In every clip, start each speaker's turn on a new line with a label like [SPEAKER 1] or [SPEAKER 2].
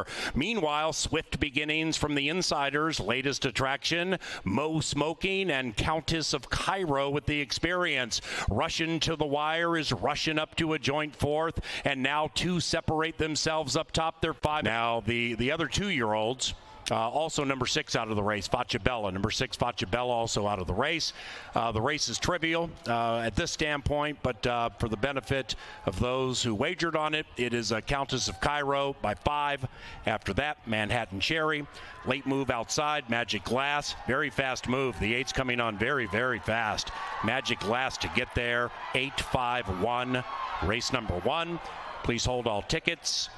[SPEAKER 1] there. Meanwhile, swift beginnings from the insiders. Latest attraction, Mo Smoking and Countess of Cairo with the experience. Russian to the wire is rushing up to a joint fourth, and now two separate themselves up top. They're five. Now the other 2-year-olds. Also number 6 out of the race, Facciabella. Number 6, Facciabella, also out of the race. The race is trivial at this standpoint, but for the benefit of those who wagered on it, it is a Countess of Cairo by 5. After that, Manhattan Cherry. Late move outside, Magic Glass. Very fast move. The 8's coming on very, very fast. Magic Glass to get there. 8-5-1, race number 1. Please hold all tickets.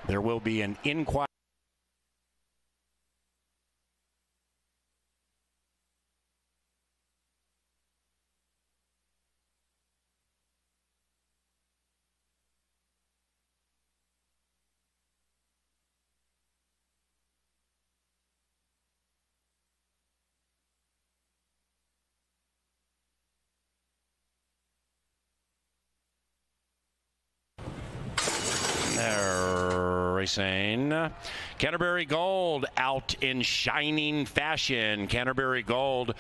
[SPEAKER 1] There will be an inquiry. Racing. Canterbury Gold out in shining fashion. Canterbury Gold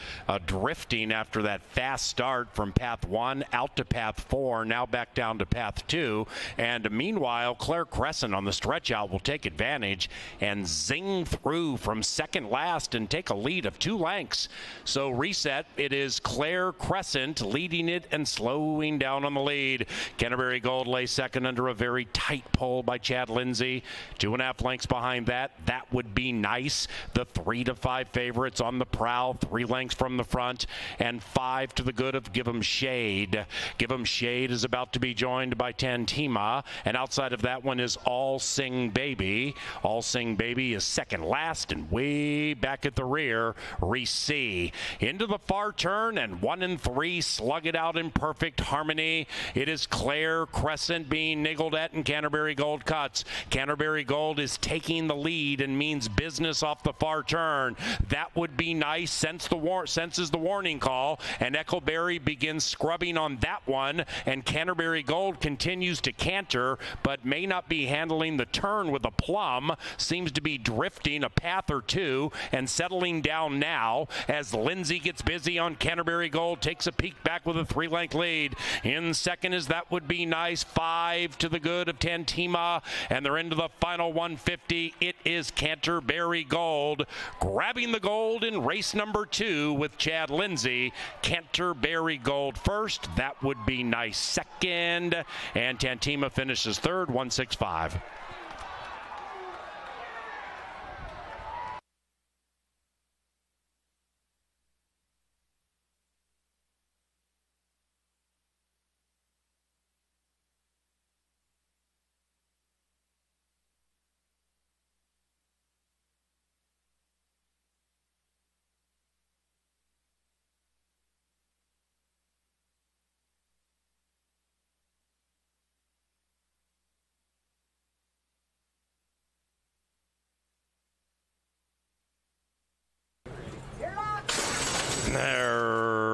[SPEAKER 1] drifting after that fast start from path 1 out to path 4, now back down to path 2. And meanwhile, Claire Crescent on the stretch out will take advantage and zing through from second last and take a lead of 2 lengths. So reset, it is Claire Crescent leading it and slowing down on the lead. Canterbury Gold lays second under a very tight pole by Chad Lindsay. 2.5 lengths behind that. That would be nice. The 3 to 5 favorites on the prowl, 3 lengths from the front, and 5 to the good of Give 'em Shade. Give 'em Shade is about to be joined by Tantima, and outside of that one is All Sing Baby. All Sing Baby is second last, and way back at the rear, Reese C. Into the far turn, and 1 and 3 slug it out in perfect harmony. It is Claire Crescent being niggled at, and Canterbury Gold cuts. Canterbury Gold is taking the lead and means business off the far turn. That would be nice. Senses the warning call, and Echoberry begins scrubbing on that one, and Canterbury Gold continues to canter, but may not be handling the turn with a plum. Seems to be drifting a path or 2 and settling down now as Lindsay gets busy on Canterbury Gold, takes a peek back with a 3-length lead. In second is That Would Be Nice, 5 to the good of Tantima, and they're into the final 150. It is Canterbury Gold grabbing the gold in race number 2 with Chad Lindsay. Canterbury Gold first, That Would Be Nice second, and Tantima finishes third, 165.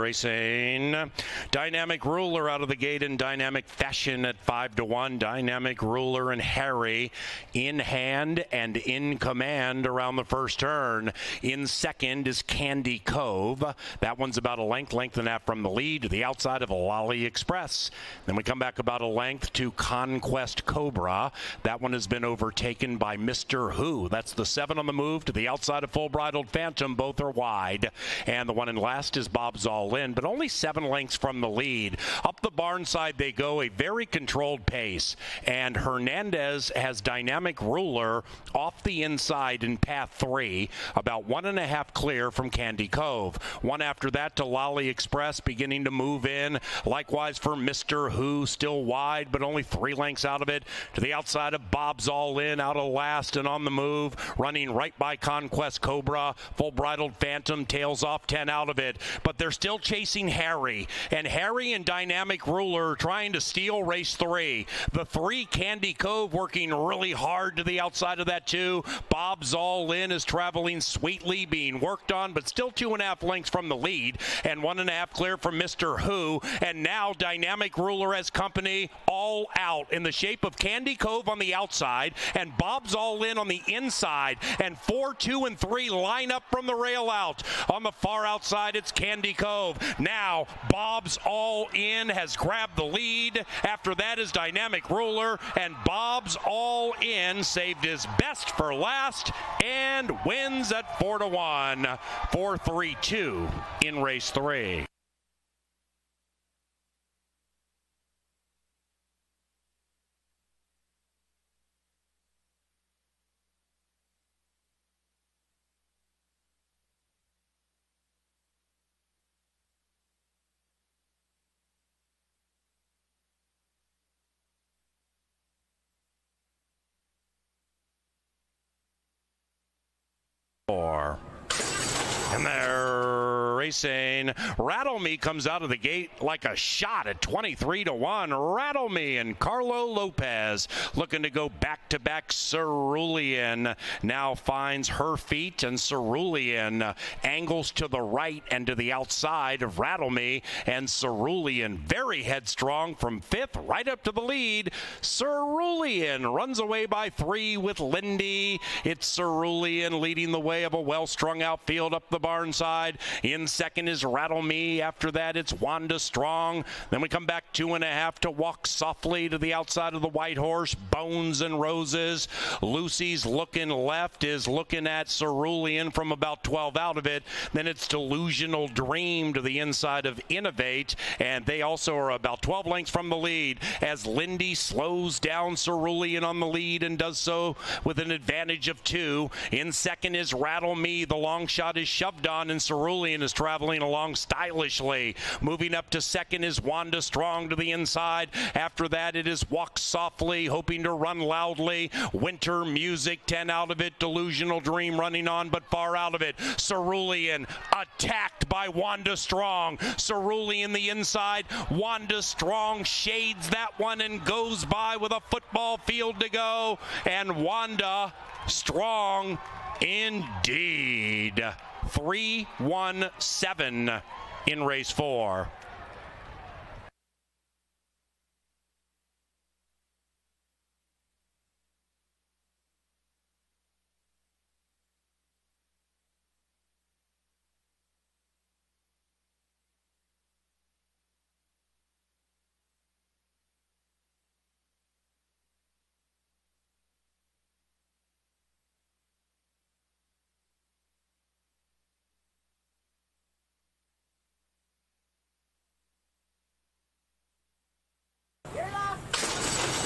[SPEAKER 1] Racing. Dynamic Ruler out of the gate in dynamic fashion at 5-1. Dynamic Ruler and Harry in hand and in command around the first turn. In second is Candy Cove. That one's about a length and a half from the lead to the outside of Lolly Express. Then we come back about a length to Conquest Cobra. That one has been overtaken by Mr. Who. That's the 7 on the move to the outside of Full Bridled Phantom. Both are wide. And the one in last is Bob's All In, but only 7 lengths from the lead. Up the barn side they go, a very controlled pace. And Hernandez has Dynamic Ruler off the inside in path 3, about 1.5 clear from Candy Cove. One after that to Lolly Express, beginning to move in. Likewise for Mr. Who, still wide, but only 3 lengths out of it. To the outside of Bob's All In, out of last and on the move, running right by Conquest Cobra. Full Bridled Phantom tails off 10 out of it, but they're still chasing Harry, and Harry and Dynamic Ruler trying to steal race 3. The 3, Candy Cove, working really hard to the outside of that 2. Bob's All In is traveling sweetly, being worked on, but still 2.5 lengths from the lead, and 1.5 clear from Mr. Who. And now Dynamic Ruler has company all out in the shape of Candy Cove on the outside and Bob's All In on the inside, and 4, 2, and 3 line up from the rail out. On the far outside, it's Candy Cove. Now Bob's All In has grabbed the lead. After that is Dynamic Ruler, and Bob's All In saved his best for last and wins at 4-1, 4-3-2 in race 3. And they're racing. Rattle Me comes out of the gate like a shot at 23-1. Rattle Me and Carlo Lopez looking to go back-to-back. Cerulean now finds her feet, and Cerulean angles to the right and to the outside of Rattle Me, and Cerulean very headstrong from 5th right up to the lead. Cerulean runs away by 3 with Lindy. It's Cerulean leading the way of a well-strung outfield up the barn side. In second is Rattle Me. After that, it's Wanda Strong. Then we come back 2.5 to Walk Softly to the outside of the White Horse. Bones and Roses. Lucy's looking left is looking at Cerulean from about 12 out of it. Then it's Delusional Dream to the inside of Innovate, and they also are about 12 lengths from the lead as Lindy slows down Cerulean on the lead and does so with an advantage of 2. In second is Rattle Me. The long shot is shoved on, and Cerulean is traveling along stylishly. Moving up to second is Wanda Strong to the inside. After that, it is Walk Softly, hoping to run loudly. Winter Music, 10 out of it. Delusional Dream running on, but far out of it. Cerulean attacked by Wanda Strong. Cerulean the inside. Wanda Strong shades that one and goes by with a football field to go. And Wanda Strong indeed. 3-1-7 in race 4.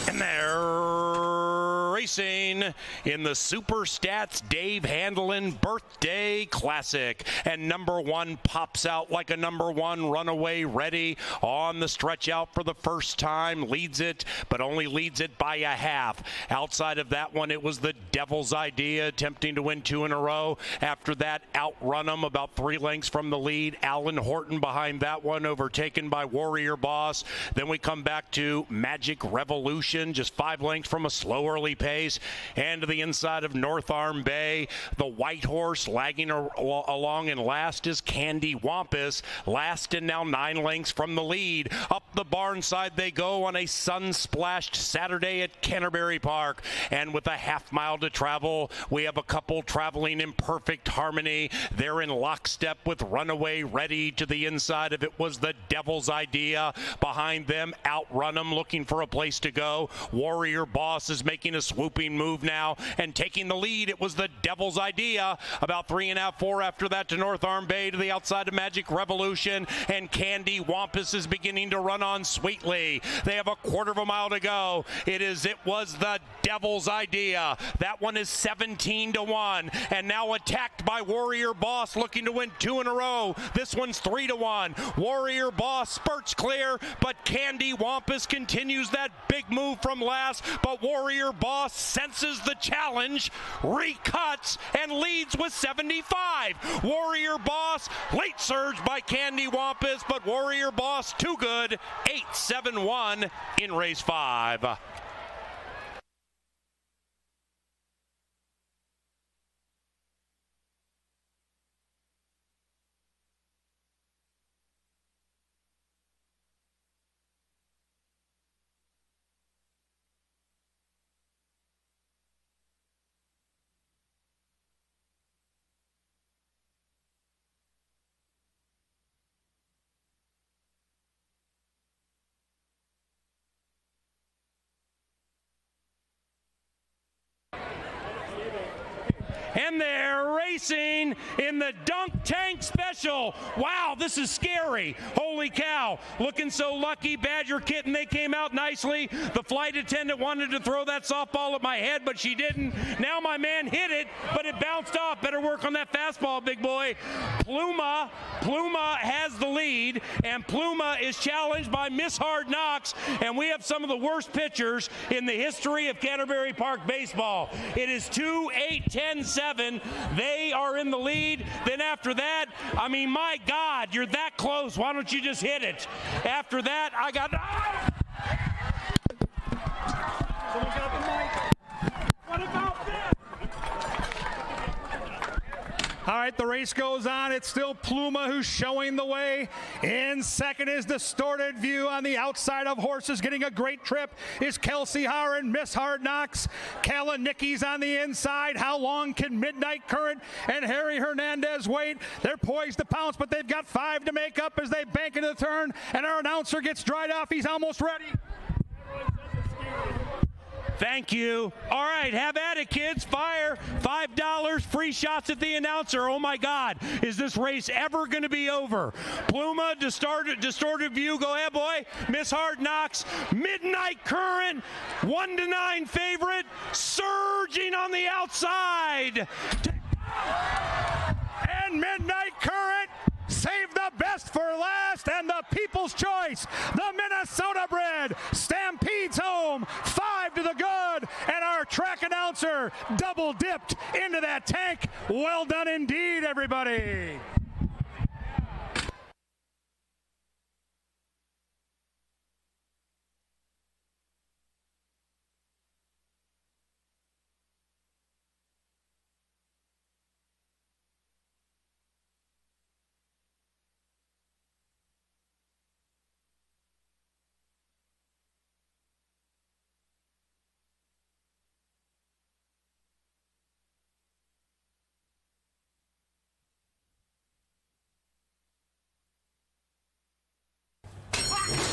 [SPEAKER 1] And they're racing in the Super Stats Dave Handelin Birthday Classic. And number 1 pops out like a number 1 runaway ready on the stretch out for the first time. Leads it, but only leads it by a half. Outside of that one, it was the Devil's Idea attempting to win 2 in a row. After that, Outrun 'em about 3 lengths from the lead. Alan Horton behind that one, overtaken by Warrior Boss. Then we come back to Magic Revolution, just 5 lengths from a slow early pace. And to the inside of North Arm Bay, the White Horse lagging along, and last is Candy Wampus. Last and now 9 lengths from the lead. Up the barn side they go on a sun-splashed Saturday at Canterbury Park. And with a half mile to travel, we have a couple traveling in perfect harmony. They're in lockstep with Runaway Ready. To the inside of it was the Devil's Idea. Behind them, Outrun 'em looking for a place to go. Warrior Boss is making a swooping move now and taking the lead. It was the Devil's Idea. About 3.5, 4 after that to North Arm Bay to the outside of Magic Revolution, and Candy Wampus is beginning to run on sweetly. They have a 1/4 mile to go. It was the Devil's Idea. That one is 17-1, and now attacked by Warrior Boss looking to win 2 in a row. This one's 3-1. Warrior Boss spurts clear, but Candy Wampus continues that big move from last, but Warrior Boss senses answers the challenge, recuts, and leads with 75. Warrior Boss, late surge by Candy Wampus, but Warrior Boss too good. 8-7-1 in race 5. And they're racing in the Dunk Tank Special. Wow, this is scary. Holy cow. Looking so lucky. Badger Kitten, they came out nicely. The flight attendant wanted to throw that softball at my head, but she didn't. Now my man hit it, but it bounced off. Better work on that fastball, big boy. Pluma has the lead, and Pluma is challenged by Miss Hard Knocks, and we have some of the worst pitchers in the history of Canterbury Park baseball. It is 2-8-10-7. They are in the lead. Then after that, I mean, my God, you're that close. Why don't you just hit it? After that, I got... Someone got the mic. What about this?
[SPEAKER 2] All right, the race goes on. It's still Pluma who's showing the way. In second is Distorted View on the outside of horses. Getting a great trip is Kelsey Haar and Miss Hard Knocks. Kalanicki's on the inside. How long can Midnight Current and Harry Hernandez wait? They're poised to pounce, but they've got 5 to make up as they bank into the turn. And our announcer gets dried off. He's almost ready.
[SPEAKER 1] Thank you. All right, have at it, kids. Fire. $5 free shots at the announcer. Oh, my God. Is this race ever going to be over? Pluma, distorted View. Go ahead, boy. Miss Hard Knocks. Midnight Current. 1-9 favorite. Surging on the outside.
[SPEAKER 2] And Midnight Current. Save the best for last, and the People's Choice, the Minnesota bred, stampedes home, 5 to the good, and our track announcer double dipped into that tank. Well done indeed, everybody.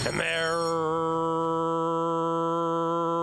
[SPEAKER 1] And they're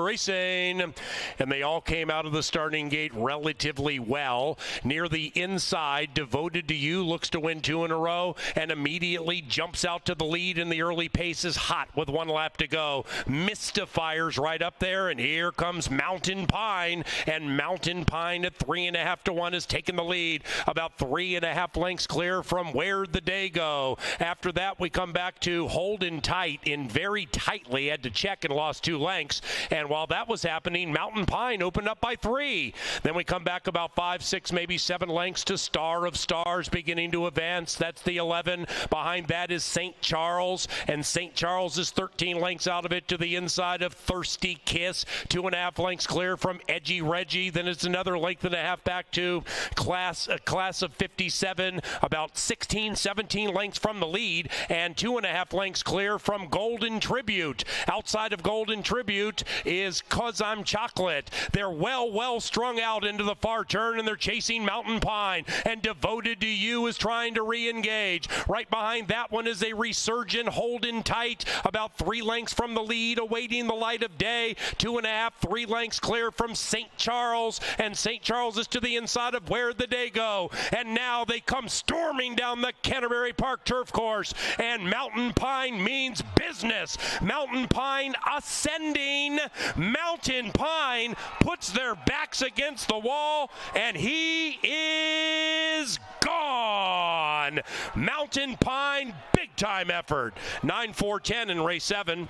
[SPEAKER 1] racing, and they all came out of the starting gate relatively well. Near the inside, Devoted to You looks to win 2 in a row and immediately jumps out to the lead, and the early pace is hot with 1 lap to go. Mystifier's right up there, and here comes Mountain Pine, and Mountain Pine at 3.5 to 1 has taken the lead, about 3.5 lengths clear from Where'd the Day Go. After that, we come back to Holding Tight in very tightly, had to check and lost 2 lengths, and while that was happening, Mountain Pine opened up by 3. Then we come back about 5, 6, maybe 7 lengths to Star of Stars beginning to advance. That's the 11. Behind that is St. Charles, and St. Charles is 13 lengths out of it to the inside of Thirsty Kiss. 2.5 lengths clear from Edgy Reggie. Then it's another length and a half back to class of 57, about 16, 17 lengths from the lead, and 2.5 lengths clear from Golden Tribute. Outside of Golden Tribute is 'Cause I'm Chocolate. They're well strung out into the far turn, and they're chasing Mountain Pine, and Devoted to You is trying to re-engage. Right behind that one is a resurgent Holding Tight, about 3 lengths from the lead, awaiting the light of day. 2.5, 3 lengths clear from St. Charles, and St. Charles is to the inside of Where'd the Day Go. And now they come storming down the Canterbury Park turf course, and Mountain Pine means business. Mountain Pine ascending. Mountain Pine puts their backs against the wall, and he is gone. Mountain Pine, big time effort. 9-4-10 in race 7.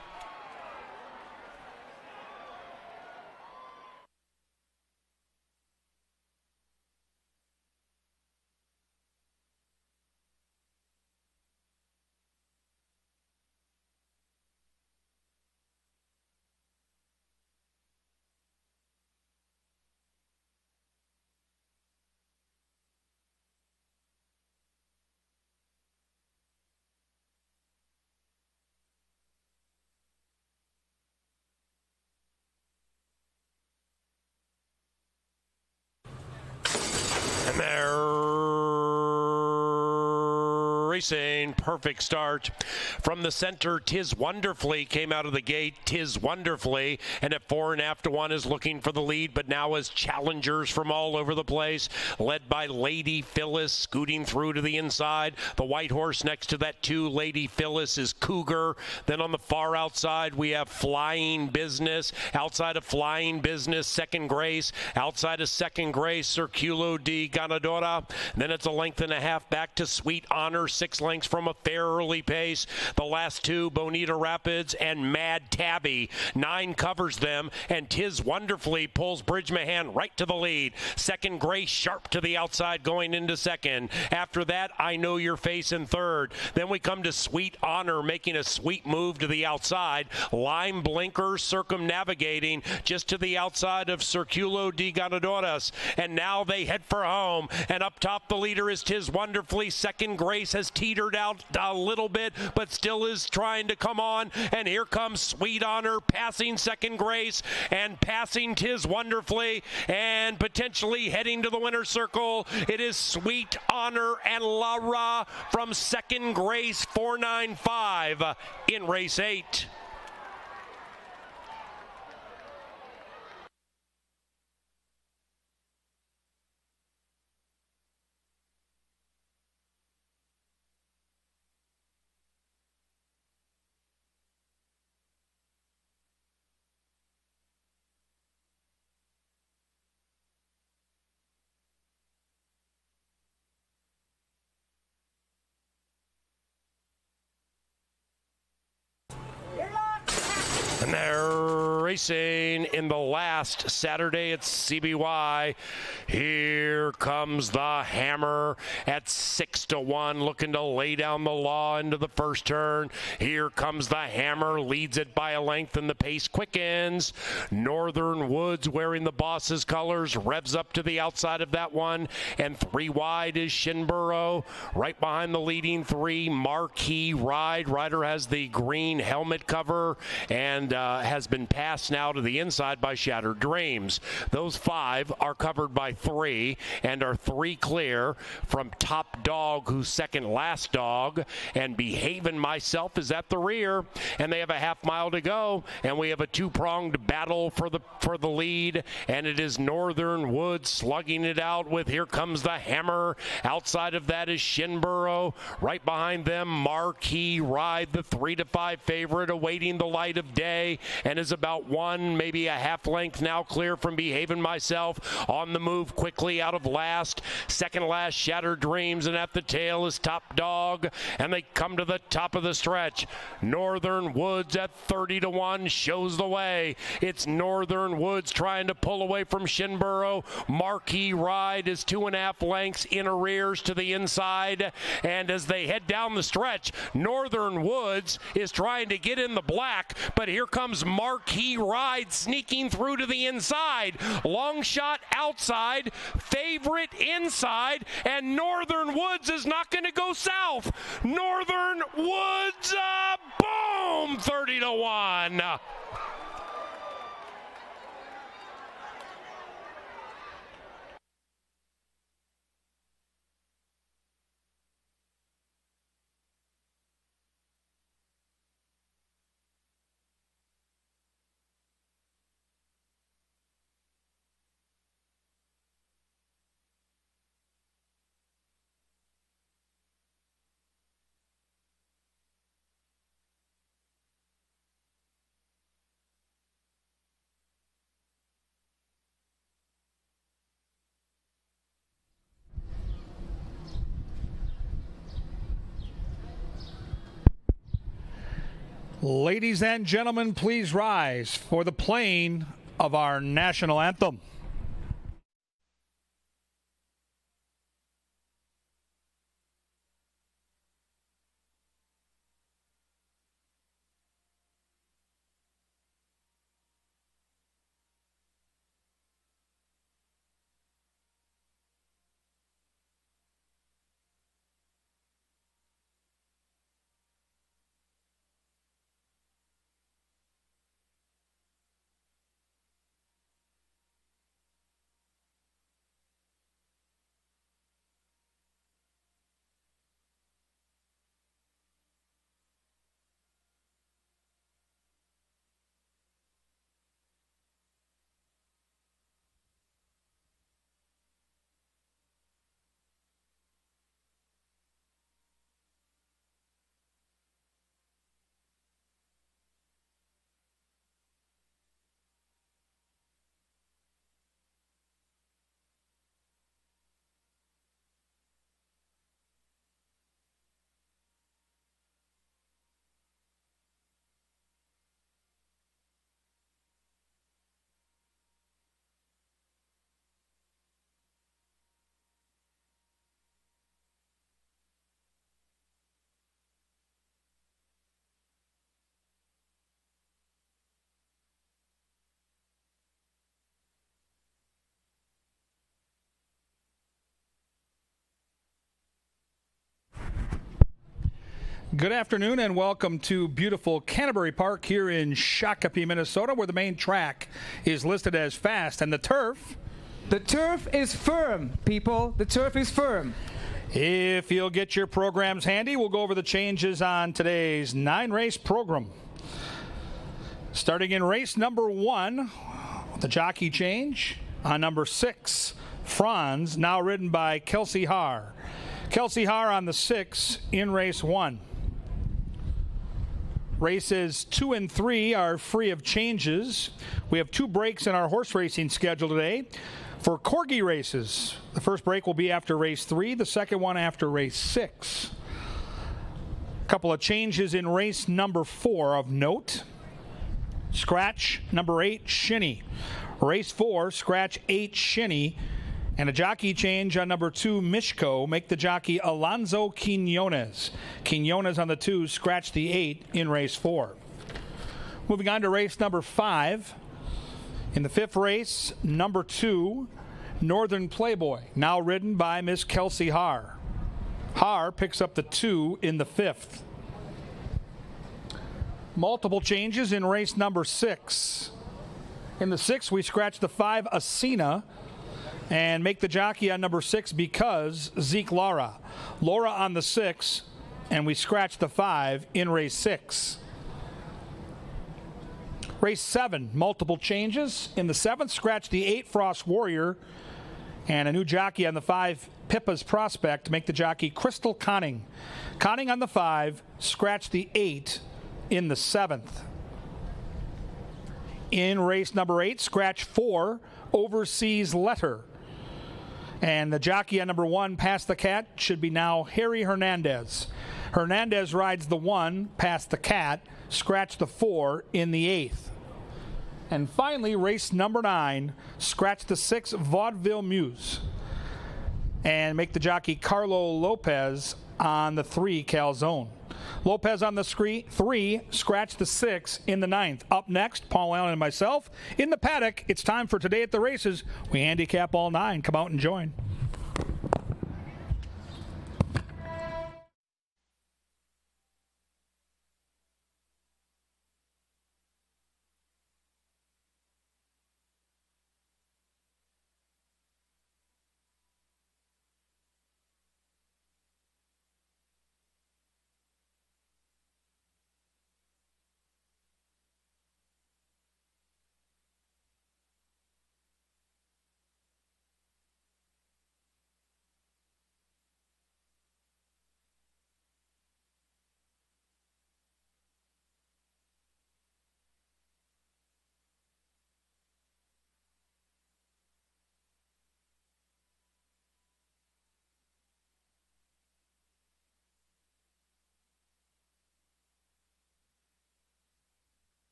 [SPEAKER 1] Racing, perfect start. From the center, Tis Wonderfully came out of the gate. Tis Wonderfully, and at 4.5 to 1 is looking for the lead, but now as challengers from all over the place, led by Lady Phyllis, scooting through to the inside. The white horse next to that 2, Lady Phyllis, is Cougar. Then on the far outside, we have Flying Business. Outside of Flying Business, Second Grace. Outside of Second Grace, Circulo di Ganadora. Then it's a length and a half back to Sweet Honor, 6 lengths from a fair early pace. The last 2, Bonita Rapids and Mad Tabby. 9 covers them, and Tis Wonderfully pulls Bridge Mahan right to the lead. Second Grace sharp to the outside going into second. After that, I Know Your Face in third. Then we come to Sweet Honor making a sweet move to the outside. Lime Blinker circumnavigating just to the outside of Circulo di Ganadoras. And now they head for home. And up top, the leader is Tis Wonderfully. Second Grace has teetered out a little bit, but still is trying to come on. And here comes Sweet Honor passing Second Grace and passing Tis Wonderfully and potentially heading to the winner's circle. It is Sweet Honor and Lara from Second Grace, 4.95 in race 8. And they're racing in the last Saturday at CBY. Here comes the Hammer at 6 to 1, looking to lay down the law into the first turn. Here comes the Hammer, leads it by a length, and the pace quickens. Northern Woods, wearing the Boss's colors, revs up to the outside of that one, and 3 wide is Shinburo. Right behind the leading 3, Marquee Ride. Rider has the green helmet cover and has been passed now to the inside by Shattered Dreams. Those 5 are covered by 3 and are 3 clear from Top Dog, who's second last dog, and Behavin' Myself is at the rear, and they have a half mile to go, and we have a 2-pronged battle for the lead, and it is Northern Woods slugging it out with Here Comes the Hammer. Outside of that is Shinburo. Right behind them, Marquee Ride, the 3 to 5 favorite, awaiting the light of day, and is about 1, maybe a half length now clear from Behaving Myself. On the move quickly out of last. Second last, Shattered Dreams, and at the tail is Top Dog, and they come to the top of the stretch. Northern Woods at 30 to 1 shows the way. It's Northern Woods trying to pull away from Shinburo. Marquee Ride is 2.5 lengths in arrears to the inside, and as they head down the stretch, Northern Woods is trying to get in the black, but here comes Marquee Ride sneaking through to the inside. Long shot outside, favorite inside, and Northern Woods is not going to go south. Northern Woods, boom, 30 to 1.
[SPEAKER 2] Ladies and gentlemen, please rise for the playing of our national anthem. Good afternoon and welcome to beautiful Canterbury Park here in Shakopee, Minnesota, where the main track is listed as fast and the turf.
[SPEAKER 3] The turf is firm, people. The turf is firm.
[SPEAKER 2] If you'll get your programs handy, we'll go over the changes on today's 9-race program. Starting in race number 1, the jockey change on number 6, Franz, now ridden by Kelsey Haar. Kelsey Haar on the 6 in race 1. Races 2 and 3 are free of changes. We have 2 breaks in our horse racing schedule today. For Corgi races, the first break will be after race 3, the second one after race 6. A couple of changes in race number 4 of note. Scratch number 8, Shinny. Race 4, scratch 8, Shinny. And a jockey change on number 2, Mishko. Make the jockey Alonso Quinones. Quinones on the 2, scratch the 8 in race 4. Moving on to race number 5. In the 5th race, number 2, Northern Playboy. Now ridden by Miss Kelsey Haar. Haar picks up the 2 in the 5th. Multiple changes in race number 6. In the 6th, we scratch the 5, Asina. And make the jockey on number 6 because Zeke Laura. Laura on the 6, and we scratch the 5 in race 6. Race 7, multiple changes. In the 7th, scratch the 8, Frost Warrior. And a new jockey on the 5, Pippa's Prospect. Make the jockey Crystal Conning. Conning on the 5, scratch the 8 in the 7th. In race number 8, scratch 4, Overseas Letter. And the jockey on number 1, Past the Cat, should be now Harry Hernandez. Hernandez rides the 1, Past the Cat, scratch the 4 in the 8th. And finally, race number 9, scratch the 6, Vaudeville Muse. And make the jockey Carlo Lopez on the 3, Calzone. Lopez on the 3, scratch the 6 in the 9th. Up next, Paul Allen and myself in the paddock. It's time for Today at the Races. We handicap all 9. Come out and join.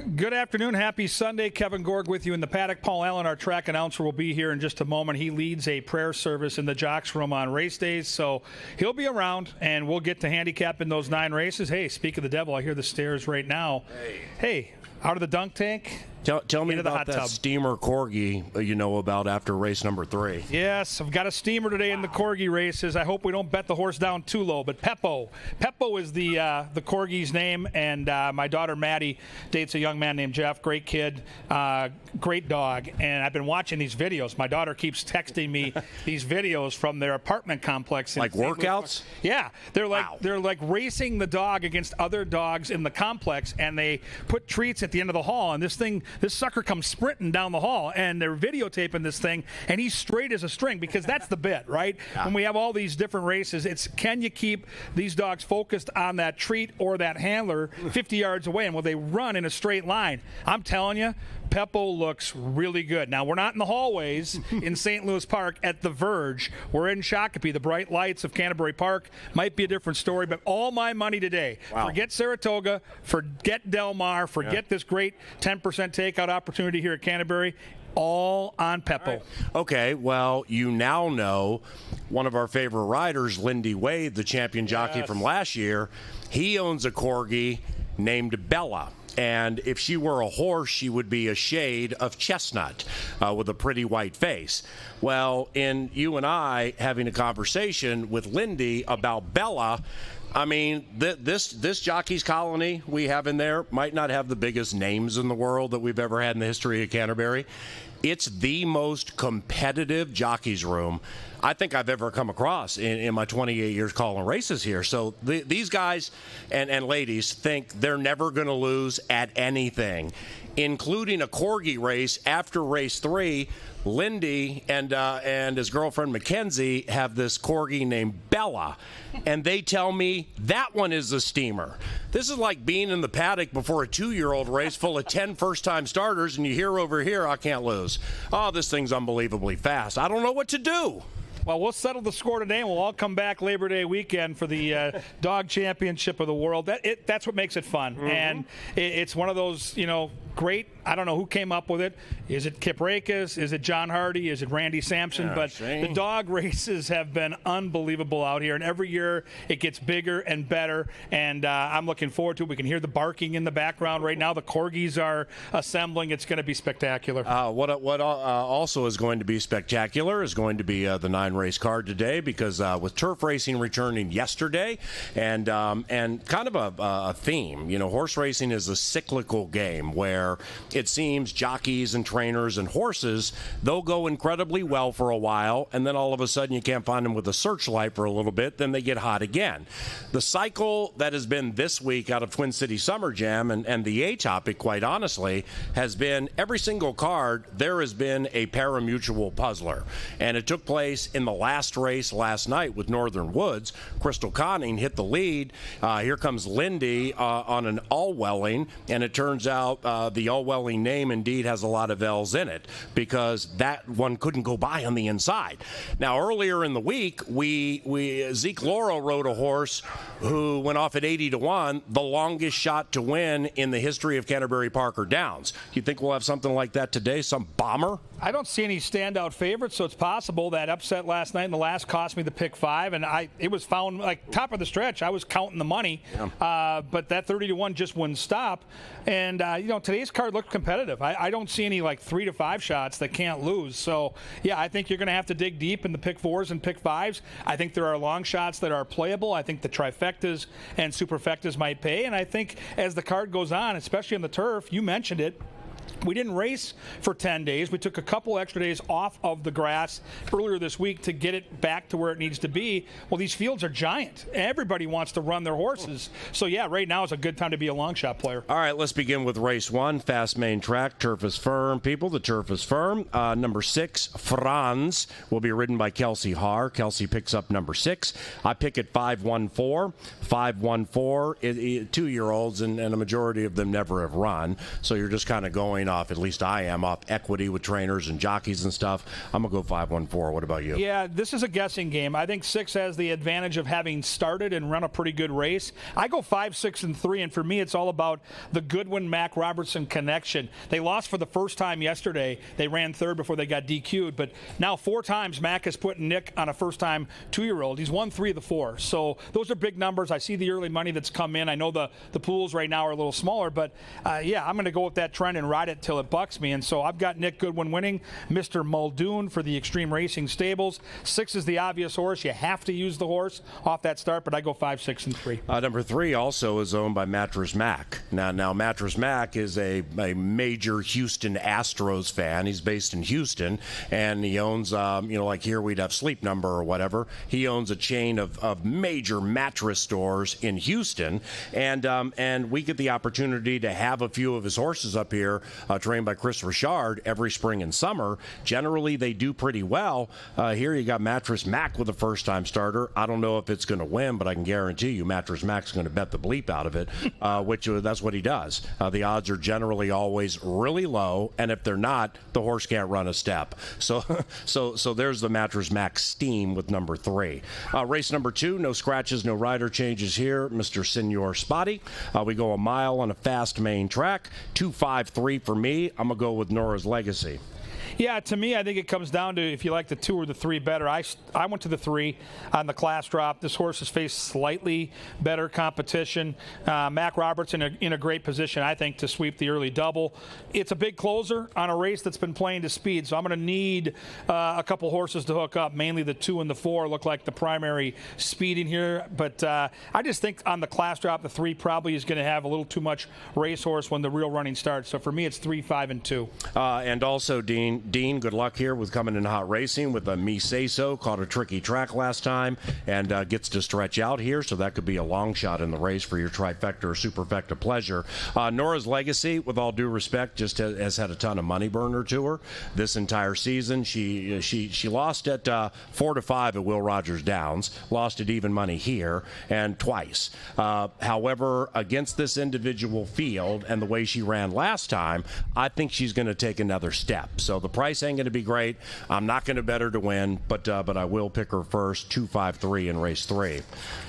[SPEAKER 2] Good afternoon. Happy Sunday. Kevin Gorg with you in the paddock. Paul Allen, our track announcer, will be here in just a moment. He leads a prayer service in the Jocks Room on race days, so he'll be around, and we'll get to handicap in those 9 races. Hey, speak of the devil, I hear the stairs right now. Hey, out of the dunk tank.
[SPEAKER 1] Tell me about that steamer Corgi you know about after race number 3.
[SPEAKER 2] Yes, I've got a steamer today in the Corgi races. I hope we don't bet the horse down too low, but Peppo is the Corgi's name, and my daughter Maddie dates a young man named Jeff. Great kid, great dog, and I've been watching these videos. My daughter keeps texting me these videos from their apartment complex.
[SPEAKER 1] Like workouts?
[SPEAKER 2] Yeah, they're like racing the dog against other dogs in the complex, and they put treats at the end of the hall, and this sucker comes sprinting down the hall, and they're videotaping this thing, and he's straight as a string, because that's the bit, right? Yeah. When we have all these different races, it's can you keep these dogs focused on that treat or that handler 50 yards away, and will they run in a straight line? I'm telling you, Peppo looks really good. Now, we're not in the hallways in St. Louis Park at the Verge. We're in Shakopee. The bright lights of Canterbury Park might be a different story, but all my money today. Wow. Forget Saratoga, forget Del Mar, forget this great 10% takeout opportunity here at Canterbury. All on Peppo.
[SPEAKER 1] Right. Okay, well, you now know one of our favorite riders, Lindy Wade, the champion jockey from last year. He owns a Corgi named Bella. And if she were a horse, she would be a shade of chestnut with a pretty white face. Well, in you and I having a conversation with Lindy about Bella, I mean, this jockey's colony we have in there might not have the biggest names in the world that we've ever had in the history of Canterbury. It's the most competitive jockey's room I think I've ever come across in my 28 years calling races here. So these guys and ladies think they're never going to lose at anything, including a Corgi race after race 3. Lindy and his girlfriend Mackenzie have this Corgi named Bella, and they tell me that one is a steamer. This is like being in the paddock before a 2-year-old race full of 10 first-time starters, and you hear over here, I can't lose. Oh, this thing's unbelievably fast. I don't know what to do.
[SPEAKER 2] Well, we'll settle the score today, and we'll all come back Labor Day weekend for the Dog Championship of the World. That's what makes it fun. Mm-hmm. And it's one of those, great, I don't know who came up with it. Is it Kip Rakes? Is it John Hardy? Is it Randy Sampson?
[SPEAKER 1] Yeah,
[SPEAKER 2] but the dog races have been unbelievable out here, and every year it gets bigger and better, and I'm looking forward to it. We can hear the barking in the background right now. The Corgis are assembling. It's going to be spectacular.
[SPEAKER 1] What also is going to be spectacular is going to be the 9-race card today, because with turf racing returning yesterday, and kind of a theme, horse racing is a cyclical game where it seems jockeys and trainers and horses, they'll go incredibly well for a while, and then all of a sudden you can't find them with a searchlight for a little bit, then they get hot again. The cycle that has been this week out of Twin City Summer Jam and the A-Topic, quite honestly, has been every single card there has been a pari-mutuel puzzler, and it took place in the last race last night with Northern Woods. Crystal Conning hit the lead. Here comes Lindy on an Allwelling, and it turns out the Allwelling name indeed has a lot of L's in it, because that one couldn't go by on the inside. Now, earlier in the week, Zeke Lauro rode a horse who went off at 80-1, the longest shot to win in the history of Canterbury Park or Downs. You think we'll have something like that today, some bomber?
[SPEAKER 2] I don't see any standout favorites, so it's possible that upset last night in the last cost me the pick 5, and it was found like top of the stretch. I was counting the money, but that 30-1 just wouldn't stop. And today's card looked competitive. I don't see any like 3 to 5 shots that can't lose. So yeah, I think you're going to have to dig deep in the pick 4s and pick 5s. I think there are long shots that are playable. I think the trifectas and superfectas might pay, and I think as the card goes on, especially on the turf, you mentioned it. We didn't race for 10 days. We took a couple extra days off of the grass earlier this week to get it back to where it needs to be. Well, these fields are giant. Everybody wants to run their horses. So, yeah, right now is a good time to be a long shot player.
[SPEAKER 1] All right, let's begin with race 1, fast main track. Turf is firm, people. The turf is firm. Number 6, Franz, will be ridden by Kelsey Haar. Kelsey picks up number 6. I pick at 5-1-4. 5-1-4, 2-year-olds, and a majority of them never have run. So you're just kind of going off, at least I am, off equity with trainers and jockeys and stuff. I'm going to go 5-1-4. What about you?
[SPEAKER 2] Yeah, this is a guessing game. I think 6 has the advantage of having started and run a pretty good race. I go 5-6-3, and for me, it's all about the Goodwin-Mac Robertson connection. They lost for the first time yesterday. They ran third before they got DQ'd, but now 4 times Mac has put Nick on a first-time 2-year-old. He's won 3 of the 4. So those are big numbers. I see the early money that's come in. I know the pools right now are a little smaller, but yeah, I'm going to go with that trend and ride it till it bucks me. And so I've got Nick Goodwin winning, Mr. Muldoon for the Extreme Racing Stables. 6 is the obvious horse. You have to use the horse off that start, but I go 5-6-3.
[SPEAKER 1] Number 3 also is owned by Mattress Mac. Now Mattress Mac is a major Houston Astros fan. He's based in Houston, and he owns, like here we'd have Sleep Number or whatever. He owns a chain of major mattress stores in Houston, and we get the opportunity to have a few of his horses up here trained by Chris Richard every spring and summer. Generally, they do pretty well. Here you got Mattress Mac with a first-time starter. I don't know if it's going to win, but I can guarantee you Mattress Mac's going to bet the bleep out of it, which that's what he does. The odds are generally always really low, and if they're not, the horse can't run a step. So there's the Mattress Mac steam with number 3. Race number 2, no scratches, no rider changes here. Mr. Senor Spotty. We go a mile on a fast main track. 2-5-3 for me. I'm going to go with Nora's Legacy.
[SPEAKER 2] Yeah, to me, I think it comes down to if you like the 2 or the 3 better. I went to the 3 on the class drop. This horse has faced slightly better competition. Mac Robertson in a great position, I think, to sweep the early double. It's a big closer on a race that's been playing to speed, so I'm going to need a couple horses to hook up. Mainly the 2 and the 4 look like the primary speed in here, but I just think on the class drop, the 3 probably is going to have a little too much racehorse when the real running starts. So for me, it's 3, 5, and 2.
[SPEAKER 1] And also, Dean, good luck here with coming in hot racing with a Me Say So. Caught a tricky track last time and gets to stretch out here, so that could be a long shot in the race for your trifecta or superfecta pleasure. Nora's Legacy, with all due respect, just has had a ton of money burner to her this entire season. She lost at 4-5 at Will Rogers Downs, lost at even money here, and twice. However, against this individual field and the way she ran last time, I think she's going to take another step. So the price ain't going to be great. I'm not going to bet her to win, but I will pick her first, 2-5-3 in race 3.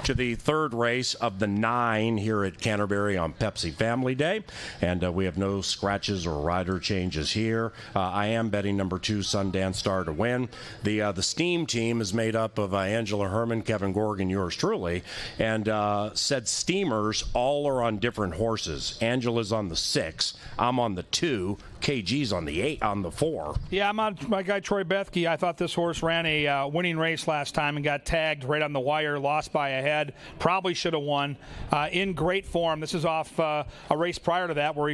[SPEAKER 1] To the third race of the 9 here at Canterbury on Pepsi Family Day, and we have no scratches or rider changes here. I am betting number 2, Sundance Star, to win. The Steam team is made up of Angela Herman, Kevin Gorgan, yours truly, and said Steamers all are on different horses. Angela's on the 6. I'm on the 2. KG's on the 8, on the 4.
[SPEAKER 2] Yeah, I'm on my guy Troy Bethke. I thought this horse ran a winning race last time and got tagged right on the wire, lost by a head. Probably should have won. In great form. This is off a race prior to that where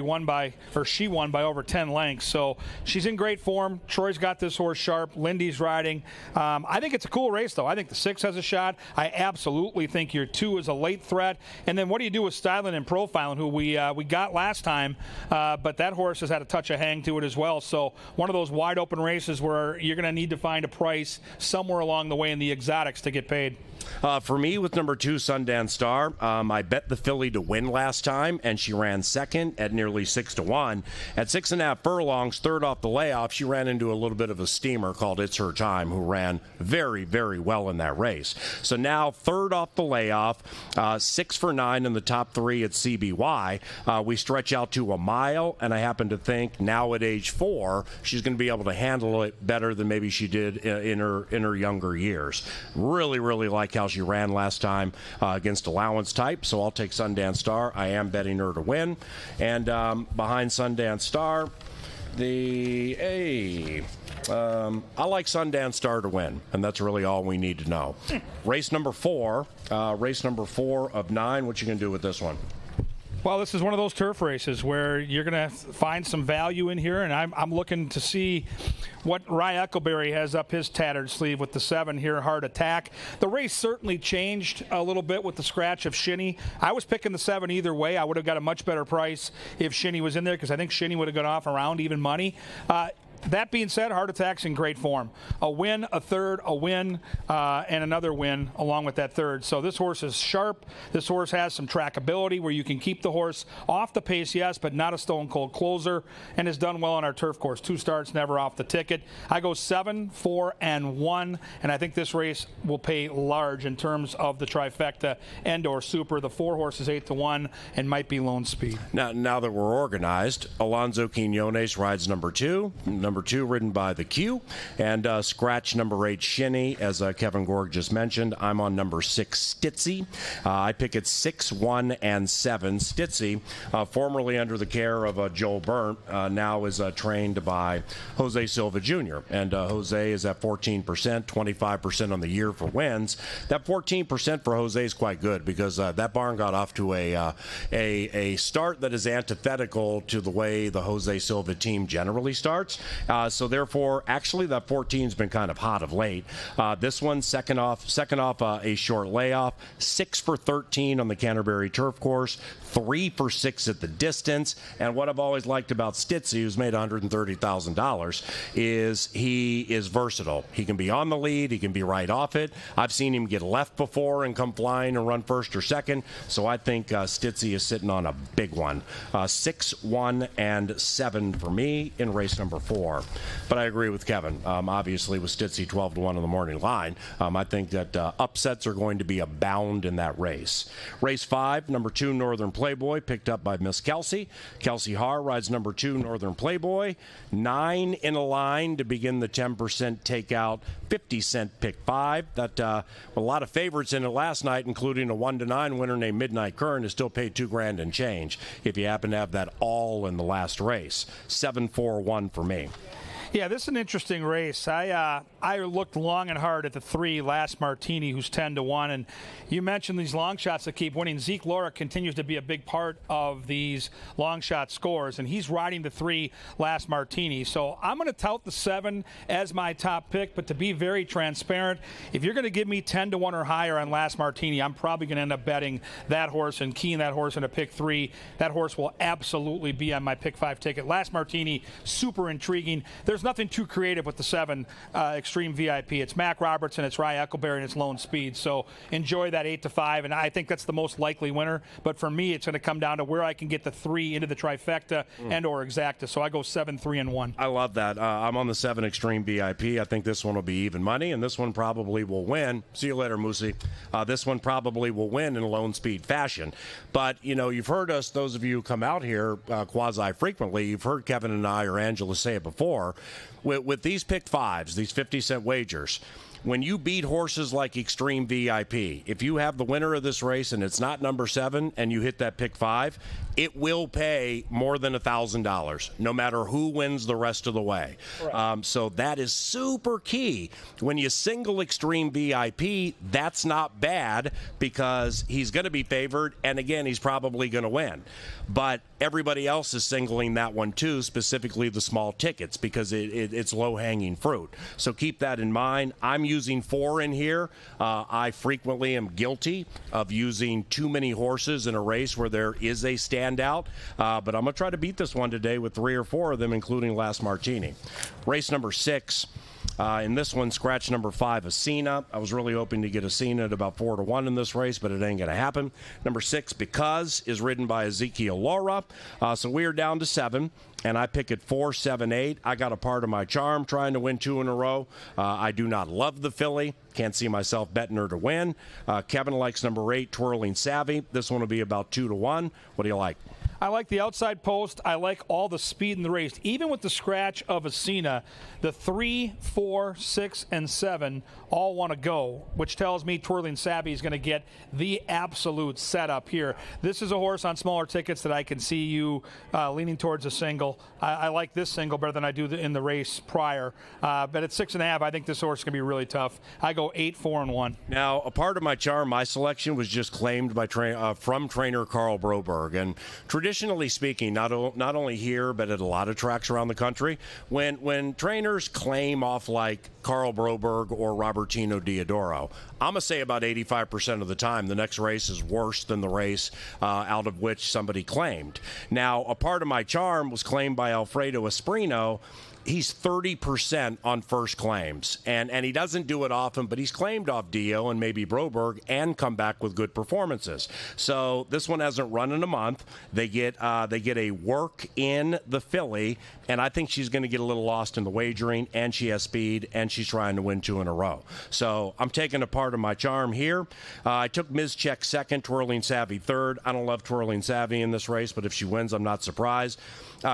[SPEAKER 2] she won by over 10 lengths. So she's in great form. Troy's got this horse sharp. Lindy's riding. I think it's a cool race, though. I think the 6 has a shot. I absolutely think your 2 is a late threat. And then what do you do with Styling and Profiling, who we got last time? But that horse has had a touch of hang to it as well. So one of those wide open races where you're going to need to find a price somewhere along the way in the exotics to get paid.
[SPEAKER 1] For me, with number 2, Sundance Star, I bet the filly to win last time, and she ran second at nearly 6-1. At 6.5 furlongs, third off the layoff, she ran into a little bit of a steamer called It's Her Time, who ran very, very well in that race. So now, third off the layoff, 6 for 9 in the top 3 at CBY. We stretch out to a mile, and I happen to think now at age 4, she's going to be able to handle it better than maybe she did in her younger years. Really, really like how she ran last time against Allowance Type, so I'll take Sundance Star. I am betting her to win. And behind Sundance Star, I like Sundance Star to win, and that's really all we need to know. Race number 4 of 9. What you going to do with this one?
[SPEAKER 2] Well, this is one of those turf races where you're going to find some value in here, and I'm looking to see what Rye Eckleberry has up his tattered sleeve with the 7 here, Hard Attack. The race certainly changed a little bit with the scratch of Shinny. I was picking the 7 either way. I would have got a much better price if Shinny was in there because I think Shinny would have gone off around even money. That being said, Heart Attack's in great form. A win, a third, a win, and another win along with that third. So this horse is sharp. This horse has some trackability where you can keep the horse off the pace, yes, but not a stone-cold closer, and has done well on our turf course. 2 starts, never off the ticket. I go 7, 4, and 1, and I think this race will pay large in terms of the trifecta and/or super. The 4 horses 8-1 and might be Lone Speed.
[SPEAKER 1] Now that we're organized, Alonso Quinones rides number 2. Number 2 ridden by the Q, and scratch number 8 Shinny, as Kevin Gorg just mentioned. I'm on number 6 Stitzy. I pick it 6, 1, and 7. Stitzy, formerly under the care of Joel Burnt, now is trained by Jose Silva Jr. And Jose is at 14%, 25% on the year for wins. That 14% for Jose is quite good because that barn got off to a start that is antithetical to the way the Jose Silva team generally starts. So therefore, actually, that 14's been kind of hot of late. This one, second off a short layoff, 6 for 13 on the Canterbury turf course, 3 for 6 at the distance. And what I've always liked about Stitzy, who's made $130,000, is he is versatile. He can be on the lead, he can be right off it. I've seen him get left before and come flying and run first or second. So I think Stitzy is sitting on a big one. 6, 1, and 7 for me in race number 4. But I agree with Kevin. Obviously, with Stitzy 12-1 on the morning line, I think that upsets are going to be abound in that race. Race 5, number 2 Northern Playboy, picked up by Miss Kelsey. Kelsey Haar rides number 2 Northern Playboy. 9 in a line to begin the 10% takeout. 50-cent pick 5. That a lot of favorites in it last night, including a 1-9 winner named Midnight Kern, is still paid $2,000 and change if you happen to have that all in the last race. 7-4-1 for me.
[SPEAKER 2] Yeah, this is an interesting race. I looked long and hard at the 3 Last Martini, who's 10-1, and you mentioned these long shots that keep winning. Zeke Lorick continues to be a big part of these long shot scores, and he's riding the 3 Last Martini. So I'm going to tout the 7 as my top pick, but to be very transparent, if you're going to give me 10-1 or higher on Last Martini, I'm probably going to end up betting that horse and keying that horse into pick 3. That horse will absolutely be on my pick 5 ticket. Last Martini, super intriguing. There's nothing too creative with the 7 Extreme VIP. It's Mac Robertson, it's Rye Eccleberry, and it's Lone Speed. So enjoy that 8-5, and I think that's the most likely winner. But for me, it's going to come down to where I can get the 3 into the trifecta and/or exacta. So I go 7, 3, and 1.
[SPEAKER 1] I love that. I'm on the 7 Extreme VIP. I think this one will be even money, and this one probably will win. See you later, Moosey. This one probably will win in Lone Speed fashion. But, you know, you've heard us, those of you who come out here quasi-frequently, you've heard Kevin and I or Angela say it before. With these pick 5s, these 50-cent wagers, when you beat horses like Extreme VIP, if you have the winner of this race and it's not number 7 and you hit that pick 5, it will pay more than $1,000, no matter who wins the rest of the way. Right. So that is super key. When you single Extreme VIP, that's not bad because he's going to be favored, and again, he's probably going to win. But everybody else is singling that one too, specifically the small tickets, because it's low-hanging fruit. So keep that in mind. I'm using 4 in here. I frequently am guilty of using too many horses in a race where there is a standout, but I'm going to try to beat this one today with 3 or 4 of them, including Last Martini. Race number 6. In this one, scratch number 5, Asina. I was really hoping to get Asina at about 4-1 in this race, but it ain't going to happen. Number 6, Because, is ridden by Ezekiel Laura. So we are down to 7, and I pick at 4, 7, 8. I got a part of my charm trying to win 2 in a row. I do not love the filly. Can't see myself betting her to win. Kevin likes number 8, Twirling Savvy. This one will be about 2-1. What do you like?
[SPEAKER 2] I like the outside post. I like all the speed in the race. Even with the scratch of Asina, the 3, 4, 6, and 7 all want to go, which tells me Twirling Savvy is going to get the absolute setup here. This is a horse on smaller tickets that I can see you leaning towards a single. I like this single better than I do in the race prior. But at 6.5, I think this horse is going to be really tough. I go 8, 4, and 1.
[SPEAKER 1] Now, a part of my charm, my selection was just claimed by from trainer Carl Broberg. And traditionally speaking, not only here, but at a lot of tracks around the country, when trainers claim off like Carl Broberg or Robertino Diodoro, I'm going to say about 85% of the time the next race is worse than the race out of which somebody claimed. Now, a part of my charm was claimed by Alfredo Esprino he's 30% on first claims, and he doesn't do it often, but he's claimed off Dio and maybe Broberg and come back with good performances. So this one hasn't run in a month. They get a work in the filly, and I think she's going to get a little lost in the wagering, and she has speed, and she's trying to win 2 in a row. So I'm taking a part of my charm here. I took Ms. Check second, Twirling Savvy third. I don't love Twirling Savvy in this race, but if she wins, I'm not surprised.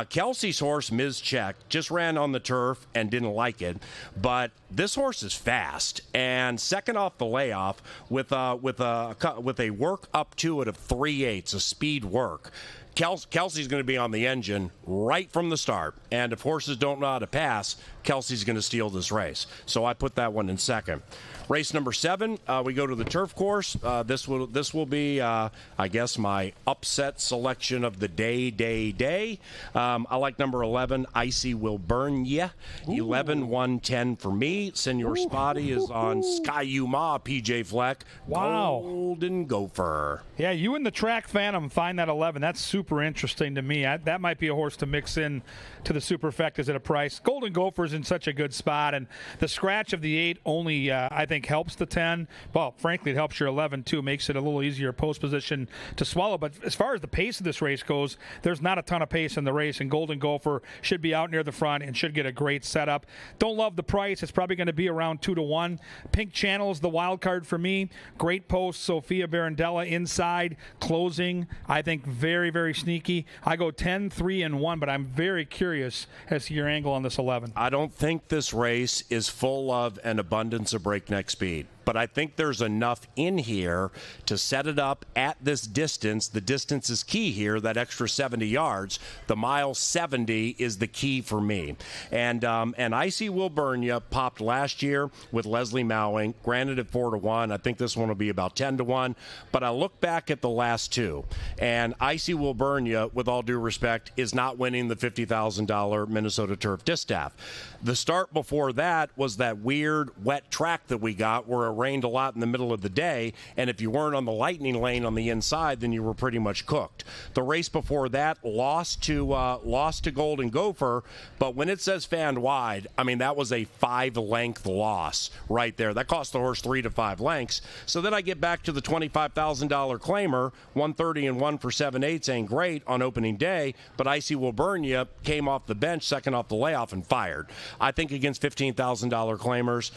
[SPEAKER 1] Kelsey's horse, Ms. Check, just ran on the turf and didn't like it, but this horse is fast, and second off the layoff with a work up to it of 3/8, a speed work. Kelsey's going to be on the engine right from the start, and if horses don't know how to pass, Kelsey's going to steal this race. So I put that one in second. Race number 7, we go to the turf course. This will be, I guess, my upset selection of the day. I like number 11, Icy Will Burn Ya. 11, 1, 10 for me. Senor Spotty is on Sky Yuma, PJ Fleck.
[SPEAKER 2] Wow.
[SPEAKER 1] Golden Gopher.
[SPEAKER 2] Yeah, you and the track Phantom find that 11. That's super interesting to me. That might be a horse to mix in to the Superfectas at a price. Golden Gopher's in such a good spot, and the scratch of the 8 only, I think, helps the 10. Well, frankly, it helps your 11 too. Makes it a little easier post position to swallow. But as far as the pace of this race goes, there's not a ton of pace in the race, and Golden Gopher should be out near the front and should get a great setup. Don't love the price. It's probably going to be around 2-1. Pink Channel is the wild card for me. Great post. Sophia Barandella inside closing. I think very, very sneaky. I go 10, 3, and 1, but I'm very curious as to your angle on this 11.
[SPEAKER 1] I don't think this race is full of an abundance of breakneck speed, but I think there's enough in here to set it up at this distance. The distance is key here, that extra 70 yards. The mile 70 is the key for me. And Icy Will Burn Ya popped last year with Leslie Mowing, granted at 4-1. I think this one will be about 10-1. But I look back at the last 2, and Icy Will Burn Ya, with all due respect, is not winning the $50,000 Minnesota Turf Distaff. The start before that was that weird wet track that we got where it rained a lot in the middle of the day, and if you weren't on the lightning lane on the inside, then you were pretty much cooked. The race before that lost to Golden Gopher, but when it says fan wide, I mean, that was a 5-length loss right there. That cost the horse 3 to 5 lengths. So then I get back to the $25,000 claimer, 130 and 1 for 7/8 ain't great on opening day, but Icy Will Burn Ya came off the bench, second off the layoff, and fired. I think against $15,000 claimers,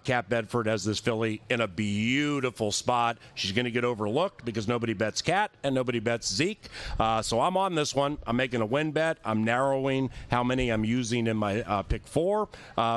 [SPEAKER 1] Cat Bedford has this filly in a beautiful spot. She's going to get overlooked because nobody bets Cat and nobody bets Zeke. So I'm on this one. I'm making a win bet. I'm narrowing how many I'm using in my pick 4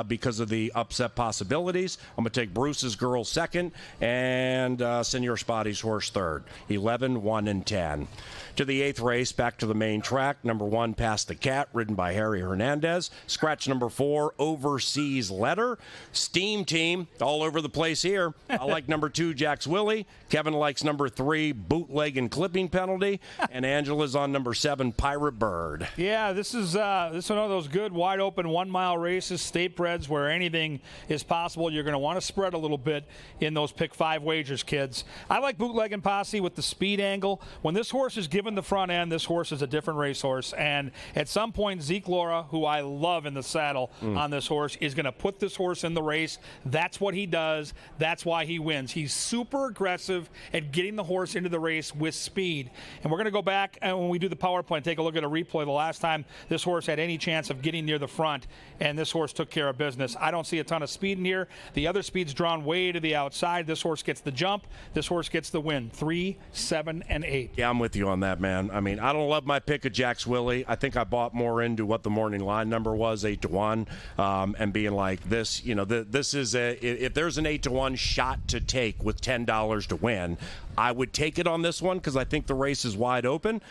[SPEAKER 1] because of the upset possibilities. I'm going to take Bruce's Girl second and Senor Spotty's horse third. 11, 1, and 10. To the 8th race, back to the main track. Number 1, Past the Cat, ridden by Harry Hernandez. Scratch number 4, Overseas Letter. Steam Team, all over the place here. I like number 2, Jack's Willie. Kevin likes number 3, Bootleg and Clipping Penalty. And Angela's on number 7, Pirate Bird.
[SPEAKER 2] Yeah, this is one of those good, wide-open 1-mile races, state breds, where anything is possible. You're going to want to spread a little bit in those pick 5 wagers, kids. I like Bootleg and Posse with the speed angle. When this horse is given the front end, this horse is a different racehorse. And at some point, Zeke Laura, who I love in the saddle on this horse, is going to put this horse in the race. That's what he does. That's why he wins. He's super aggressive at getting the horse into the race with speed. And we're going to go back and when we do the power play and take a look at a replay the last time this horse had any chance of getting near the front, and this horse took care of business. I don't see a ton of speed in here. The other speed's drawn way to the outside. This horse gets the jump. This horse gets the win. 3, 7, and 8.
[SPEAKER 1] Yeah, I'm with you on that, man. I mean, I don't love my pick of Jack's Willie. I think I bought more into what the morning line number was, 8-1, and being like this, you know, this is if there's an 8-1 shot to take with $10 to win, I would take it on this one because I think the race is wide open.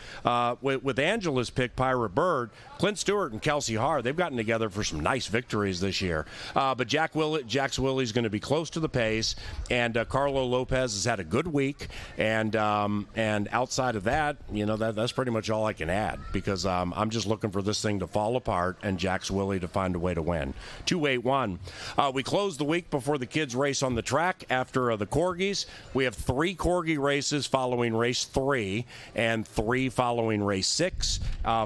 [SPEAKER 1] With Angela's pick, Pirate Bird, Clint Stewart and Kelsey Haar, they've gotten together for some nice victories this year. But Jack's Willie's going to be close to the pace, and Carlo Lopez has had a good week. And outside of that, you know, that's pretty much all I can add because I'm just looking for this thing to fall apart and Jack's Willie to find a way to win. 2-8-1. We close the week before the kids race on the track after the Corgis. We have 3 Corgi races following race 3 and 3 following race 6.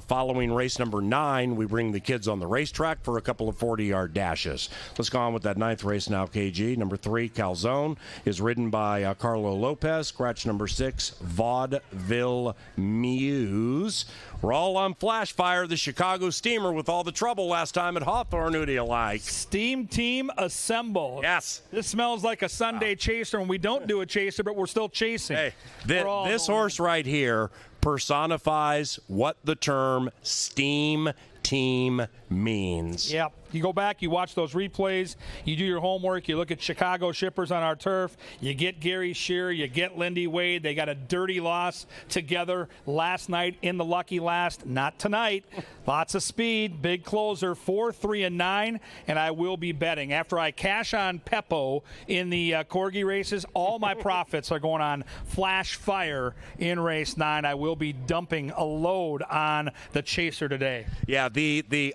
[SPEAKER 1] Following race number 9, we bring the kids on the racetrack for a couple of 40-yard dashes. Let's go on with that 9th race now, KG. Number 3, Calzone, is ridden by Carlo Lopez. Scratch number 6, Vaudeville Muse. We're all on Flash Fire, the Chicago Steamer, with all the trouble last time at Hawthorne. Who do you like?
[SPEAKER 2] Steam Team Assemble.
[SPEAKER 1] Yes.
[SPEAKER 2] This smells like a Sunday chaser, and we don't do a chaser, but we're still chasing.
[SPEAKER 1] Hey, this horse right here personifies what the term Steam Team means.
[SPEAKER 2] Yep. You go back, you watch those replays, you do your homework, you look at Chicago shippers on our turf, you get Gary Shearer, you get Lindy Wade. They got a dirty loss together last night in the lucky last. Not tonight. Lots of speed, big closer, 4, 3, and 9, and I will be betting. After I cash on Peppo in the Corgi races, all my profits are going on Flash Fire in race 9. I will be dumping a load on the chaser today.
[SPEAKER 1] Yeah,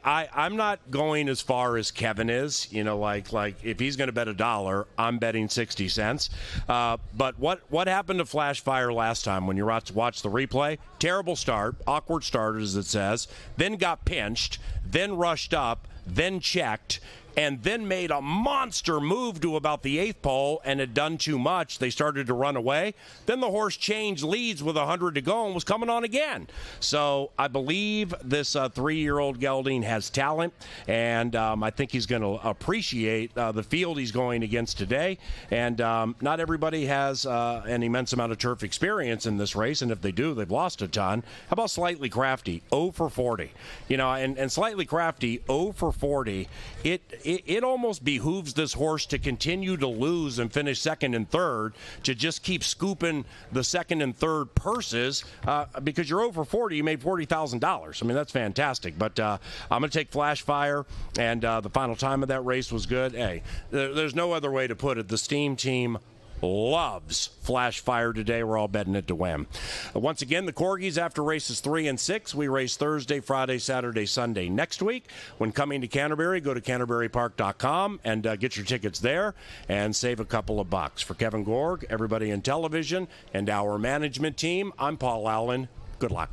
[SPEAKER 1] I'm not going as far as Kevin is. You know, like if he's going to bet $1, I'm betting 60 cents. But what happened to Flash Fire last time when you watch the replay? Terrible start, awkward start as it says, then got pinched, then rushed up, then checked, and then made a monster move to about the 8th pole and had done too much. They started to run away. Then the horse changed leads with 100 to go and was coming on again. So I believe this 3-year-old gelding has talent, and I think he's going to appreciate the field he's going against today. And not everybody has an immense amount of turf experience in this race, and if they do, they've lost a ton. How about Slightly Crafty? 0 for 40. You know, and Slightly Crafty, 0 for 40. It almost behooves this horse to continue to lose and finish second and third, to just keep scooping the second and third purses, because you're over 40, you made $40,000. I mean, that's fantastic. But I'm going to take Flash Fire, and the final time of that race was good. Hey, there's no other way to put it. The Steam Team loves Flash Fire today. We're all betting it to win. Once again, the Corgis after races 3 and 6. We race Thursday, Friday, Saturday, Sunday next week. When coming to Canterbury, go to CanterburyPark.com and get your tickets there and save a couple of bucks. For Kevin Gorg, everybody in television, and our management team, I'm Paul Allen. Good luck.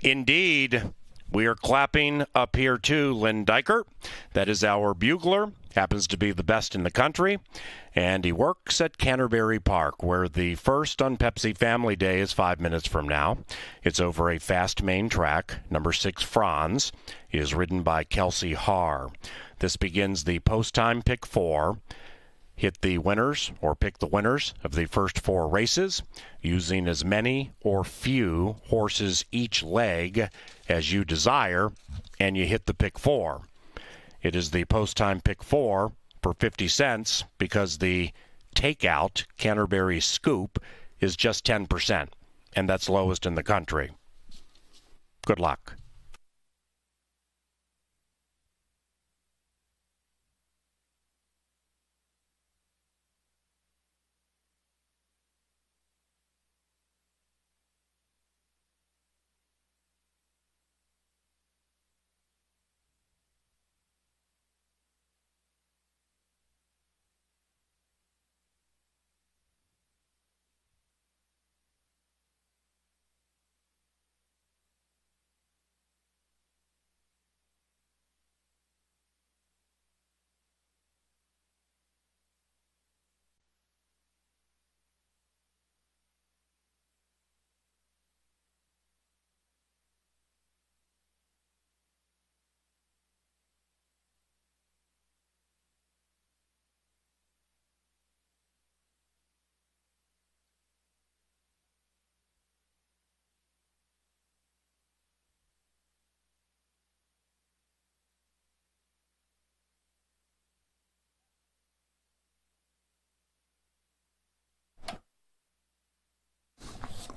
[SPEAKER 1] Indeed. We are clapping up here too, Lynn Diker. That is our bugler. Happens to be the best in the country. And he works at Canterbury Park, where the first on Pepsi Family Day is 5 minutes from now. It's over a fast main track. Number 6, Franz, is ridden by Kelsey Haar. This begins the post-time pick 4. Hit the winners or pick the winners of the first 4 races using as many or few horses each leg as you desire, and you hit the pick 4. It is the post-time pick 4 for 50 cents because the takeout Canterbury Scoop is just 10%, and that's lowest in the country. Good luck.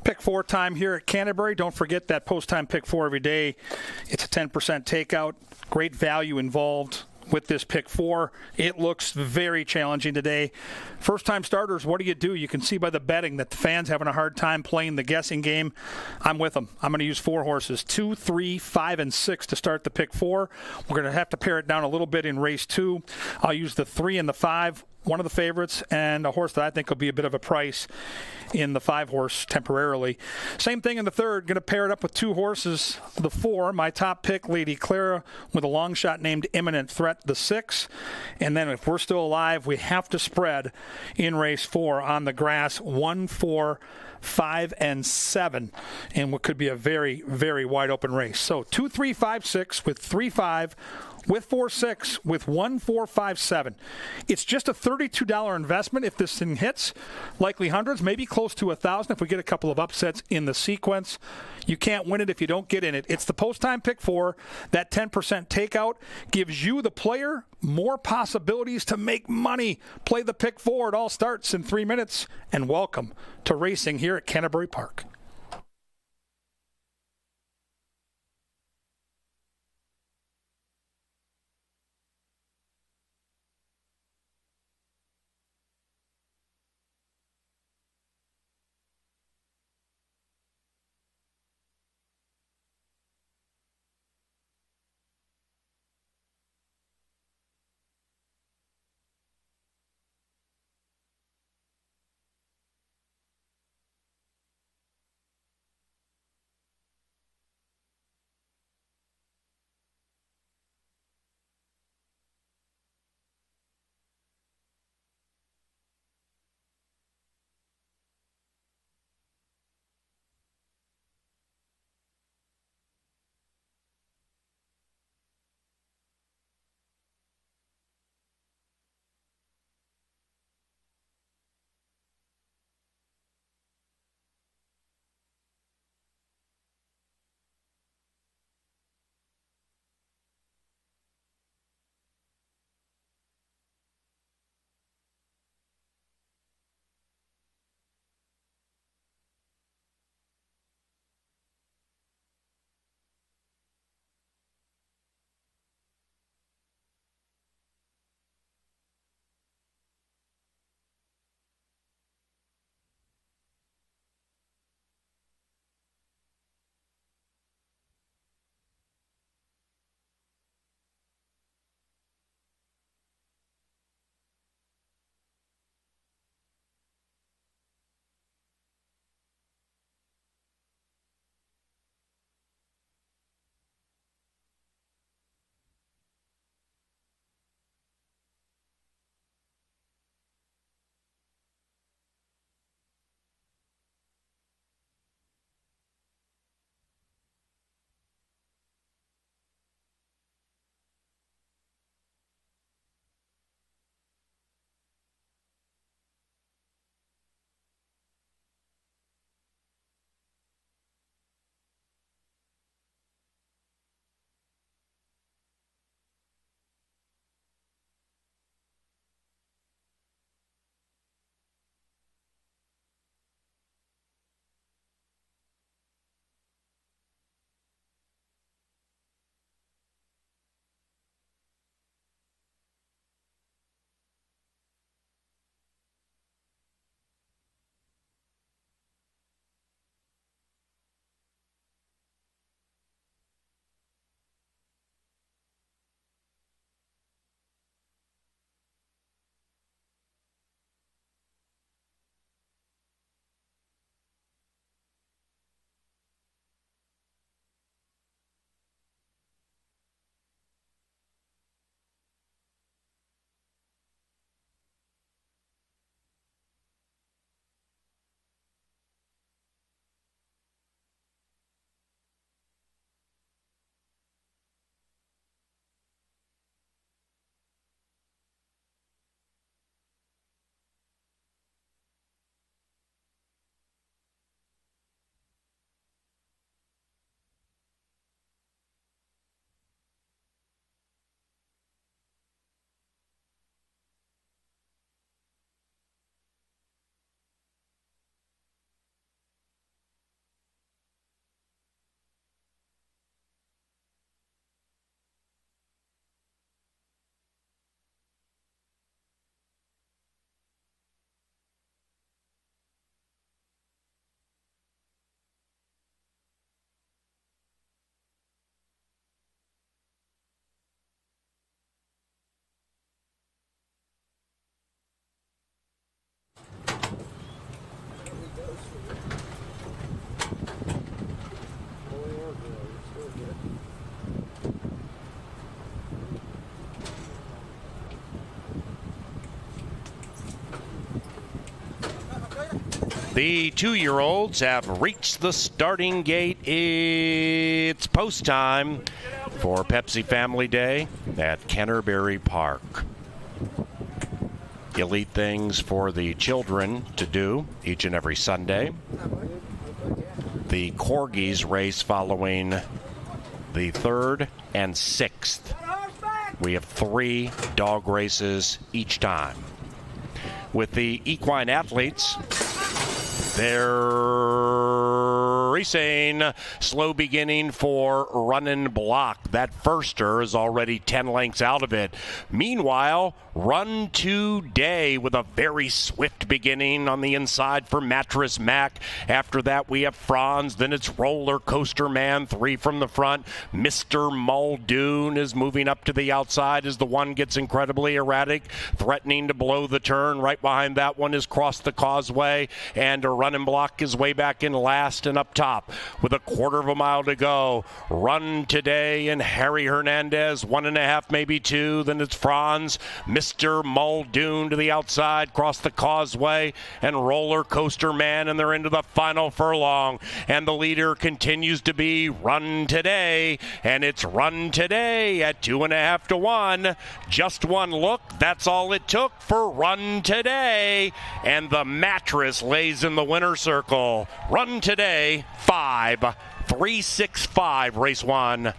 [SPEAKER 2] Pick 4 time here at Canterbury. Don't forget that post-time pick 4 every day. It's a 10% takeout. Great value involved with this pick 4. It looks very challenging today. First-time starters, what do? You can see by the betting that the fans having a hard time playing the guessing game. I'm with them. I'm going to use 4 horses, 2, 3, 5, and 6 to start the pick 4. We're going to have to pare it down a little bit in race 2. I'll use the 3 and the 5, one of the favorites, and a horse that I think will be a bit of a price in the 5 horse temporarily. Same thing in the 3rd. Going to pair it up with 2 horses. The 4, my top pick, Lady Clara, with a long shot named Imminent Threat, the 6. And then if we're still alive, we have to spread in race 4 on the grass, 1, 4, 5, and 7, and what could be a very, very wide open race. So 2, 3, 5, 6 with 3, 5, with 4, 6, with 1, 4, 5, 7. It's just a $32 investment if this thing hits. Likely hundreds, maybe close to 1,000 if we get a couple of upsets in the sequence. You can't win it if you don't get in it. It's the post-time pick 4. That 10% takeout gives you, the player, more possibilities to make money. Play the pick 4. It all starts in 3 minutes. And welcome to racing here at Canterbury Park.
[SPEAKER 1] The 2-year-olds have reached the starting gate. It's post time for Pepsi Family Day at Canterbury Park. Elite things for the children to do each and every Sunday. The Corgis race following the 3rd and 6th. We have 3 dog races each time. With the equine athletes, they're racing. Slow beginning for Run and Block. That firster is already 10 lengths out of it. Meanwhile, Run Today with a very swift beginning on the inside for Mattress Mac. After that, we have Franz. Then it's Roller Coaster Man, 3 from the front. Mr. Muldoon is moving up to the outside as the one gets incredibly erratic, threatening to blow the turn. Right behind that one is Cross the Causeway, and a Run and Block is way back in last and up top with a 1/4 mile to go. Run Today and Harry Hernandez, 1.5, maybe 2. Then it's Franz, Mr. Muldoon to the outside, Cross the Causeway, and Roller Coaster Man, and they're into the final furlong. And the leader continues to be Run Today, and it's Run Today at 2.5 to 1. Just one look, that's all it took for Run Today, and the mattress lays in the winner circle. Run Today, 5-3-6-5, race 1.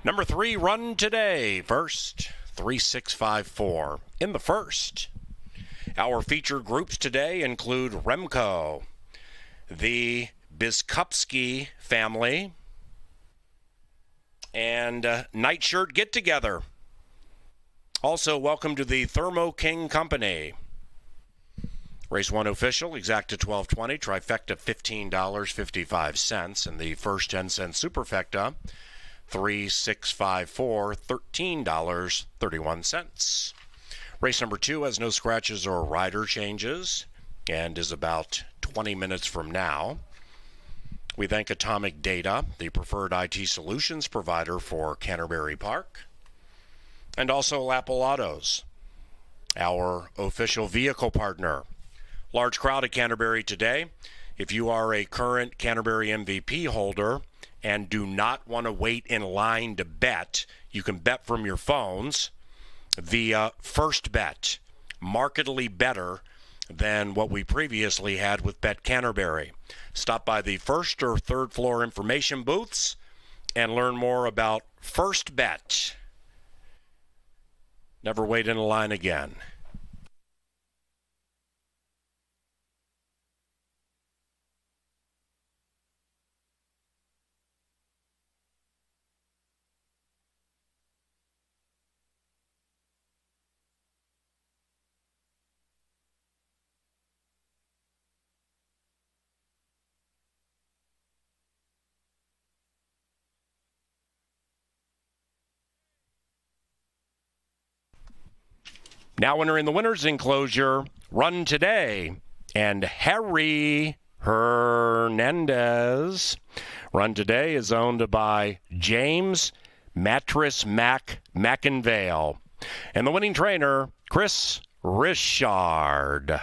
[SPEAKER 1] Number 3, Run Today. First, 3-6-5-4. In the first, our featured groups today include Remco, the Biskupski family, and Nightshirt Get Together. Also, welcome to the Thermo King Company. Race 1 official, exacta 12.20, trifecta $15.55, and the first 10-cent superfecta 3-6-5-4, $13.31. Race number 2 has no scratches or rider changes and is about 20 minutes from now. We thank Atomic Data, the preferred IT solutions provider for Canterbury Park, and also Apple Autos, our official vehicle partner. Large crowd at Canterbury today. If you are a current Canterbury MVP holder and do not want to wait in line to bet, you can bet from your phones via First Bet, markedly better than what we previously had with Bet Canterbury. Stop by the first or third floor information booths and learn more about First Bet. Never wait in a line again. Now entering the winner's enclosure, Run Today, and Harry Hernandez. Run Today is owned by James Mattress Mac McInvale. And the winning trainer, Chris Richard.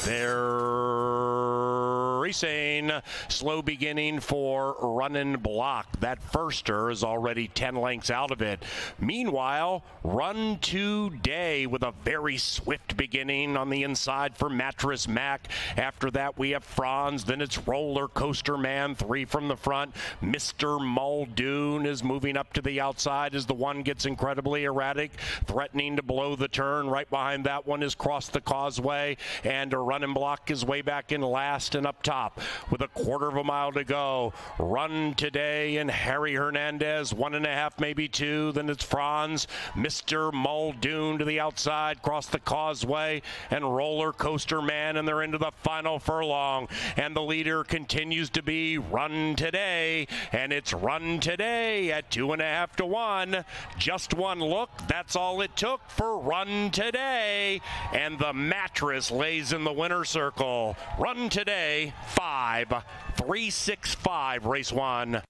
[SPEAKER 1] They're racing. Slow beginning for Runnin' Block. That firster is already 10 lengths out of it. Meanwhile, Run Today with a very swift beginning on the inside for Mattress Mac. After that, we have Franz. Then it's Roller Coaster Man, 3 from the front. Mr. Muldoon is moving up to the outside as the one gets incredibly erratic, threatening to blow the turn. Right behind that one is Cross the Causeway, and a Runnin' Block is way back in last and up top with a quarter of a mile to go. Run Today and Harry Hernandez, 1.5, maybe 2. Then it's Franz, Mr. Muldoon to the outside, Cross the Causeway, and Roller Coaster Man, and they're into the final furlong. And the leader continues to be Run Today, and it's Run Today at 2.5 to 1. Just one look, that's all it took for Run Today, and the mattress lays in the winner circle. Run Today, 5-3-6-5, race 1.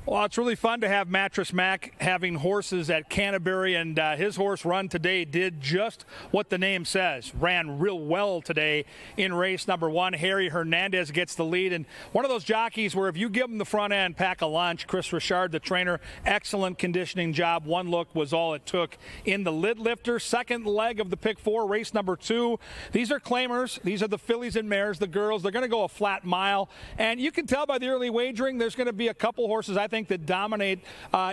[SPEAKER 2] Well, it's really fun to have Mattress Mac having horses at Canterbury, and his horse Run today did just what the name says. Ran real well today in race number 1. Harry Hernandez gets the lead, and one of those jockeys where if you give him the front end, pack a lunch. Chris Richard, the trainer, excellent conditioning job. One look was all it took in the lid lifter. Second leg of the pick 4, race number 2. These are claimers. These are the fillies and mares, the girls. They're going to go a flat mile, and you can tell by the early wagering there's going to be a couple horses, I think, that dominate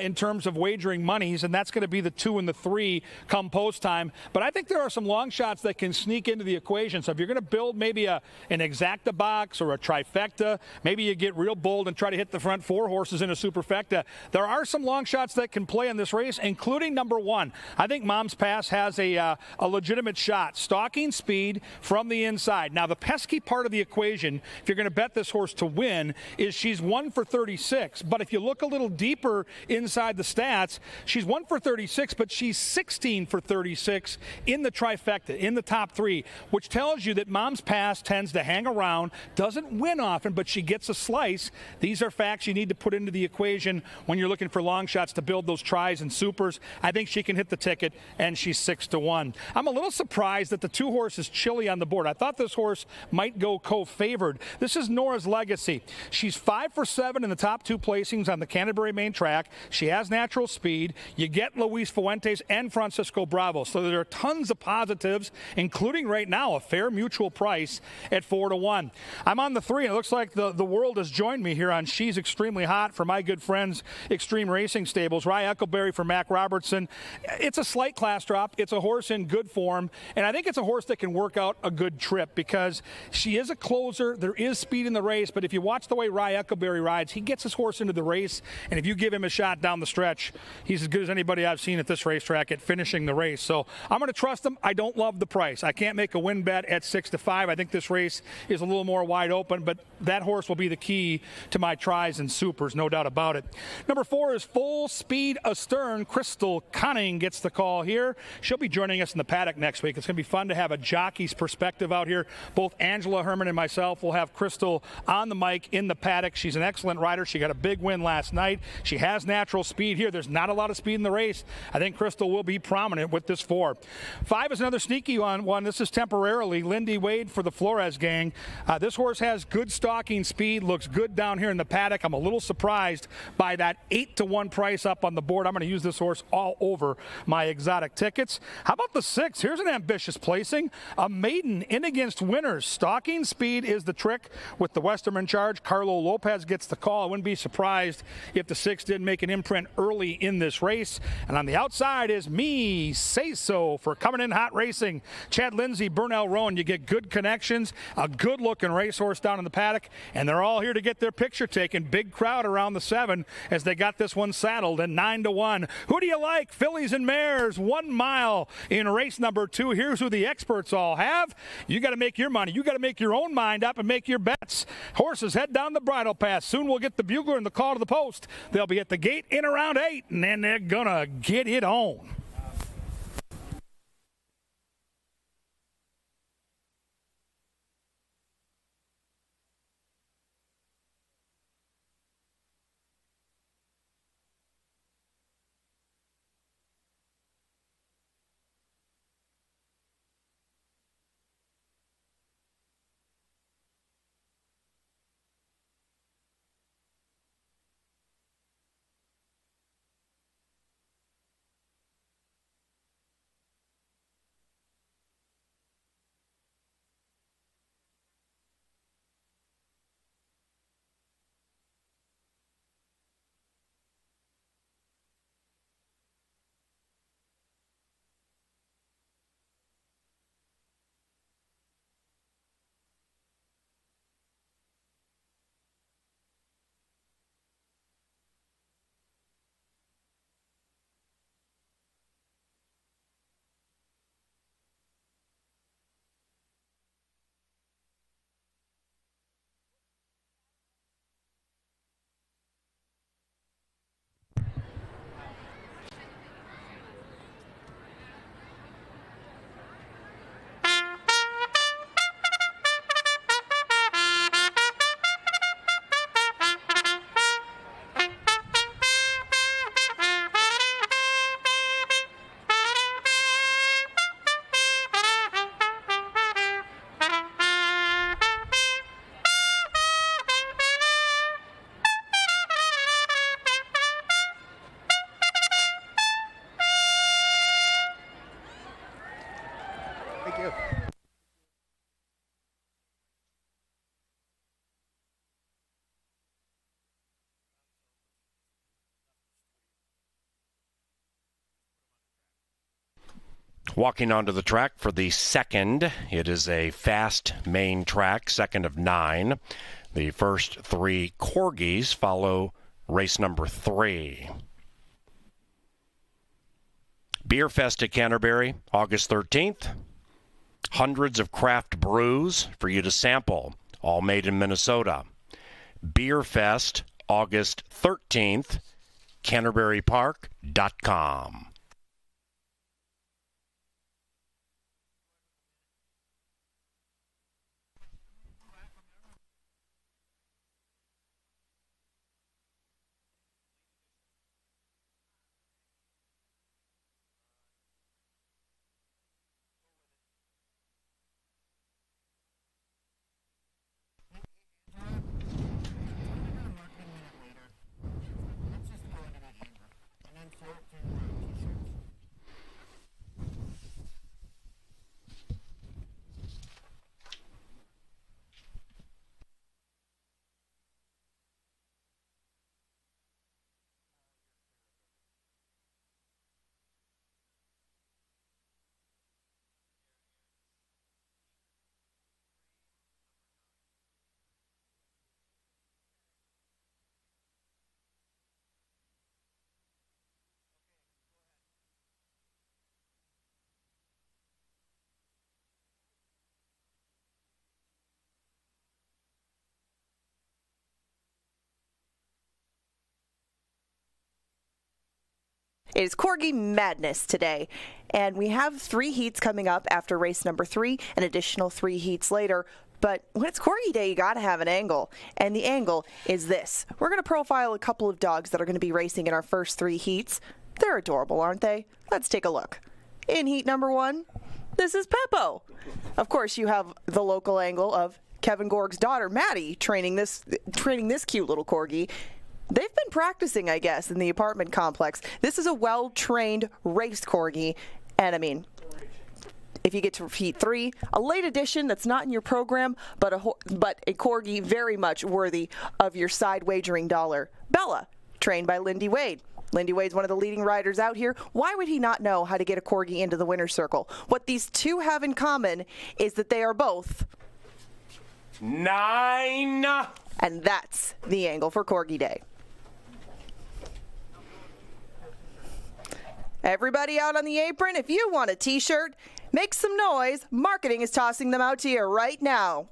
[SPEAKER 2] in terms of wagering monies, and that's going to be the 2 and the 3 come post time. But I think there are some long shots that can sneak into the equation. So if you're going to build maybe an exacta box or a trifecta, maybe you get real bold and try to hit the front 4 horses in a superfecta. There are some long shots that can play in this race, including number 1. I think Mom's Pass has a legitimate shot. Stalking speed from the inside. Now, the pesky part of the equation, if you're going to bet this horse to win, is she's 1 for 36. But if you look a little deeper inside the stats, she's 1 for 36, but she's 16 for 36 in the trifecta, in the top 3, which tells you that Mom's Pass tends to hang around, doesn't win often, but she gets a slice. These are facts you need to put into the equation when you're looking for long shots to build those tries and supers. I think she can hit the ticket, and she's 6-1. I'm a little surprised that the 2 horses Chili on the board. I thought this horse might go co-favored. This is Nora's Legacy. She's 5 for 7 in the top 2 placings on the Canterbury main track. She has natural speed. You get Luis Fuentes and Francisco Bravo. So there are tons of positives, including right now a fair mutual price at 4-1. I'm on the 3, and it looks like the world has joined me here on She's Extremely Hot for my good friends Extreme Racing Stables. Rye Eccleberry for Mac Robertson. It's a slight class drop. It's a horse in good form, and I think it's a horse that can work out a good trip because she is a closer. There is speed in the race, but if you watch the way Rye Eccleberry rides, he gets his horse into the race, and if you give him a shot down the stretch, he's as good as anybody I've seen at this racetrack at finishing the race. So I'm going to trust him. I don't love the price. I can't make a win bet at 6-5. I think this race is a little more wide open, but that horse will be the key to my tries and supers, no doubt about it. Number 4 is Full Speed Astern. Crystal Cunning gets the call here. She'll be joining us in the paddock next week. It's going to be fun to have a jockey's perspective out here. Both Angela Herman and myself will have Crystal on the mic in the paddock. She's an excellent rider. She got a big win last night. She has natural speed here. There's not a lot of speed in the race. I think Crystal will be prominent with this 4. 5 is another sneaky one. This is Temporarily. Lindy Wade for the Flores gang. This horse has good stalking speed, looks good down here in the paddock. I'm a little surprised by that 8-1 price up on the board. I'm going to use this horse all over my exotic tickets. How about the 6? Here's an ambitious placing. A maiden in against winners. Stalking speed is the trick with the Westerman charge. Carlo Lopez gets the call. I wouldn't be surprised if the 6 didn't make an imprint early in this race. And on the outside is Me Say So for Coming In Hot Racing. Chad Lindsay, Burnell Rowan. You get good connections, a good looking racehorse down in the paddock, and they're all here to get their picture taken. Big crowd around the 7 as they got this one saddled, and 9-1. Who do you like? Fillies and mares, 1 mile in race number 2. Here's who the experts all have. You got to make your money. You got to make your own mind up and make your bets. Horses head down the bridle path. Soon we'll get the bugler and the call to the post. They'll be at the gate in around 8, and then they're gonna get it on.
[SPEAKER 4] you.
[SPEAKER 1] Walking onto the track for the second. It is a fast main track, second of 9. The first 3 Corgis follow race number 3. Beer Fest at Canterbury, August 13th. Hundreds of craft brews for you to sample, all made in Minnesota. Beer Fest, August 13th, CanterburyPark.com.
[SPEAKER 5] It is Corgi Madness today, and we have 3 heats coming up after race number 3, an additional 3 heats later. But when it's Corgi Day, you got to have an angle, and the angle is this. We're going to profile a couple of dogs that are going to be racing in our first 3 heats. They're adorable, aren't they? Let's take a look. In heat number 1, this is Peppo. Of course, you have the local angle of Kevin Gorg's daughter, Maddie, training this cute little Corgi. They've been practicing, I guess, in the apartment complex. This is a well-trained race Corgi, and I mean, if you get to heat 3, a late addition that's not in your program, but a Corgi very much worthy of your side wagering dollar. Bella, trained by Lindy Wade. Lindy Wade's one of the leading riders out here. Why would he not know how to get a Corgi into the winner's circle? What these two have in common is that they are both
[SPEAKER 1] 9.
[SPEAKER 5] And that's the angle for Corgi Day. Everybody out on the apron, if you want a t-shirt, make some noise. Marketing is tossing them out to you right now.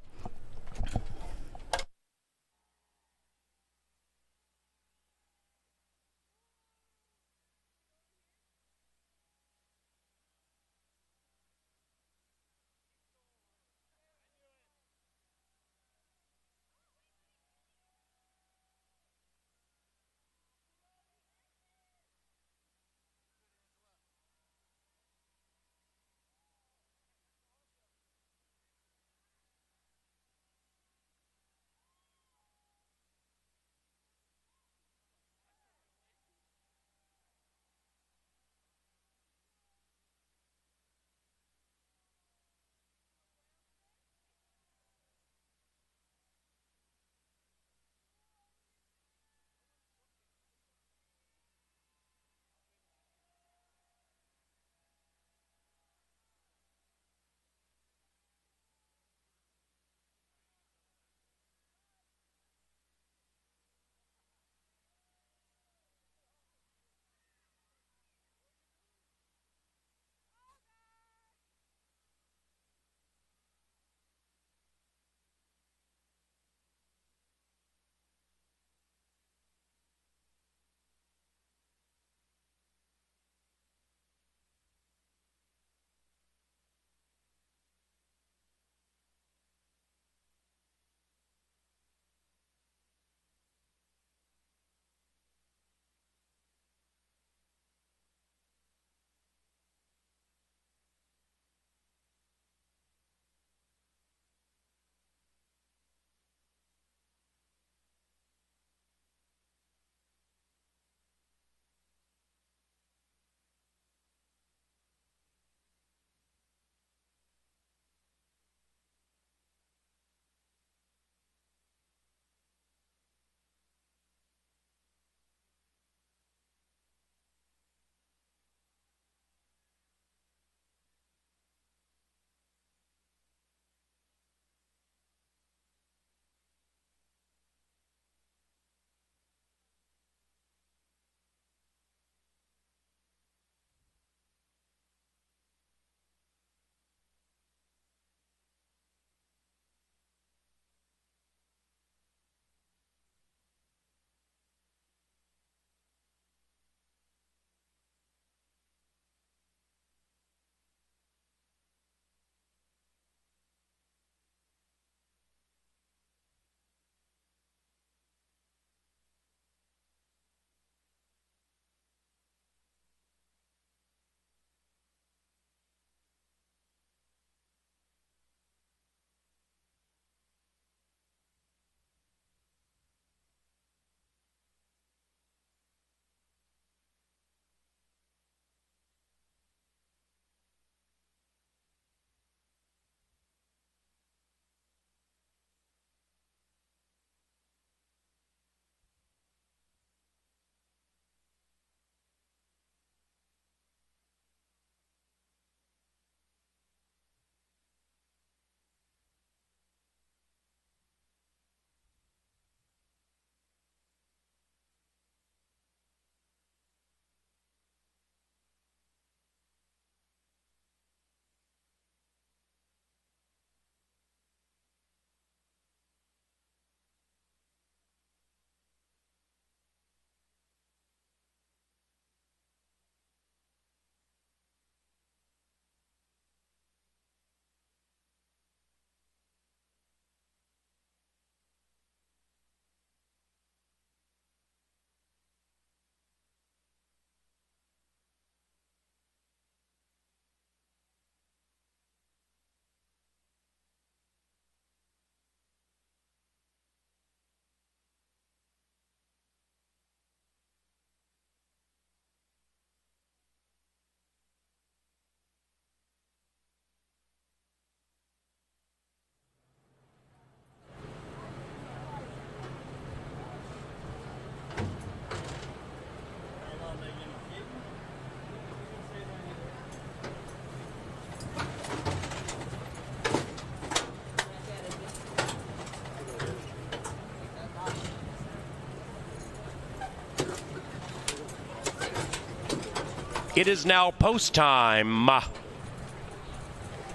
[SPEAKER 1] It is now post time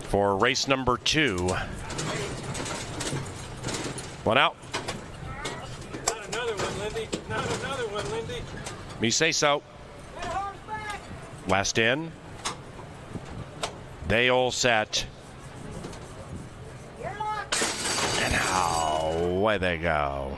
[SPEAKER 1] for race number 2. One out.
[SPEAKER 4] Not another one, Lindy. Not another one, Lindy.
[SPEAKER 1] Me say so. Last in. They all set. And away they go.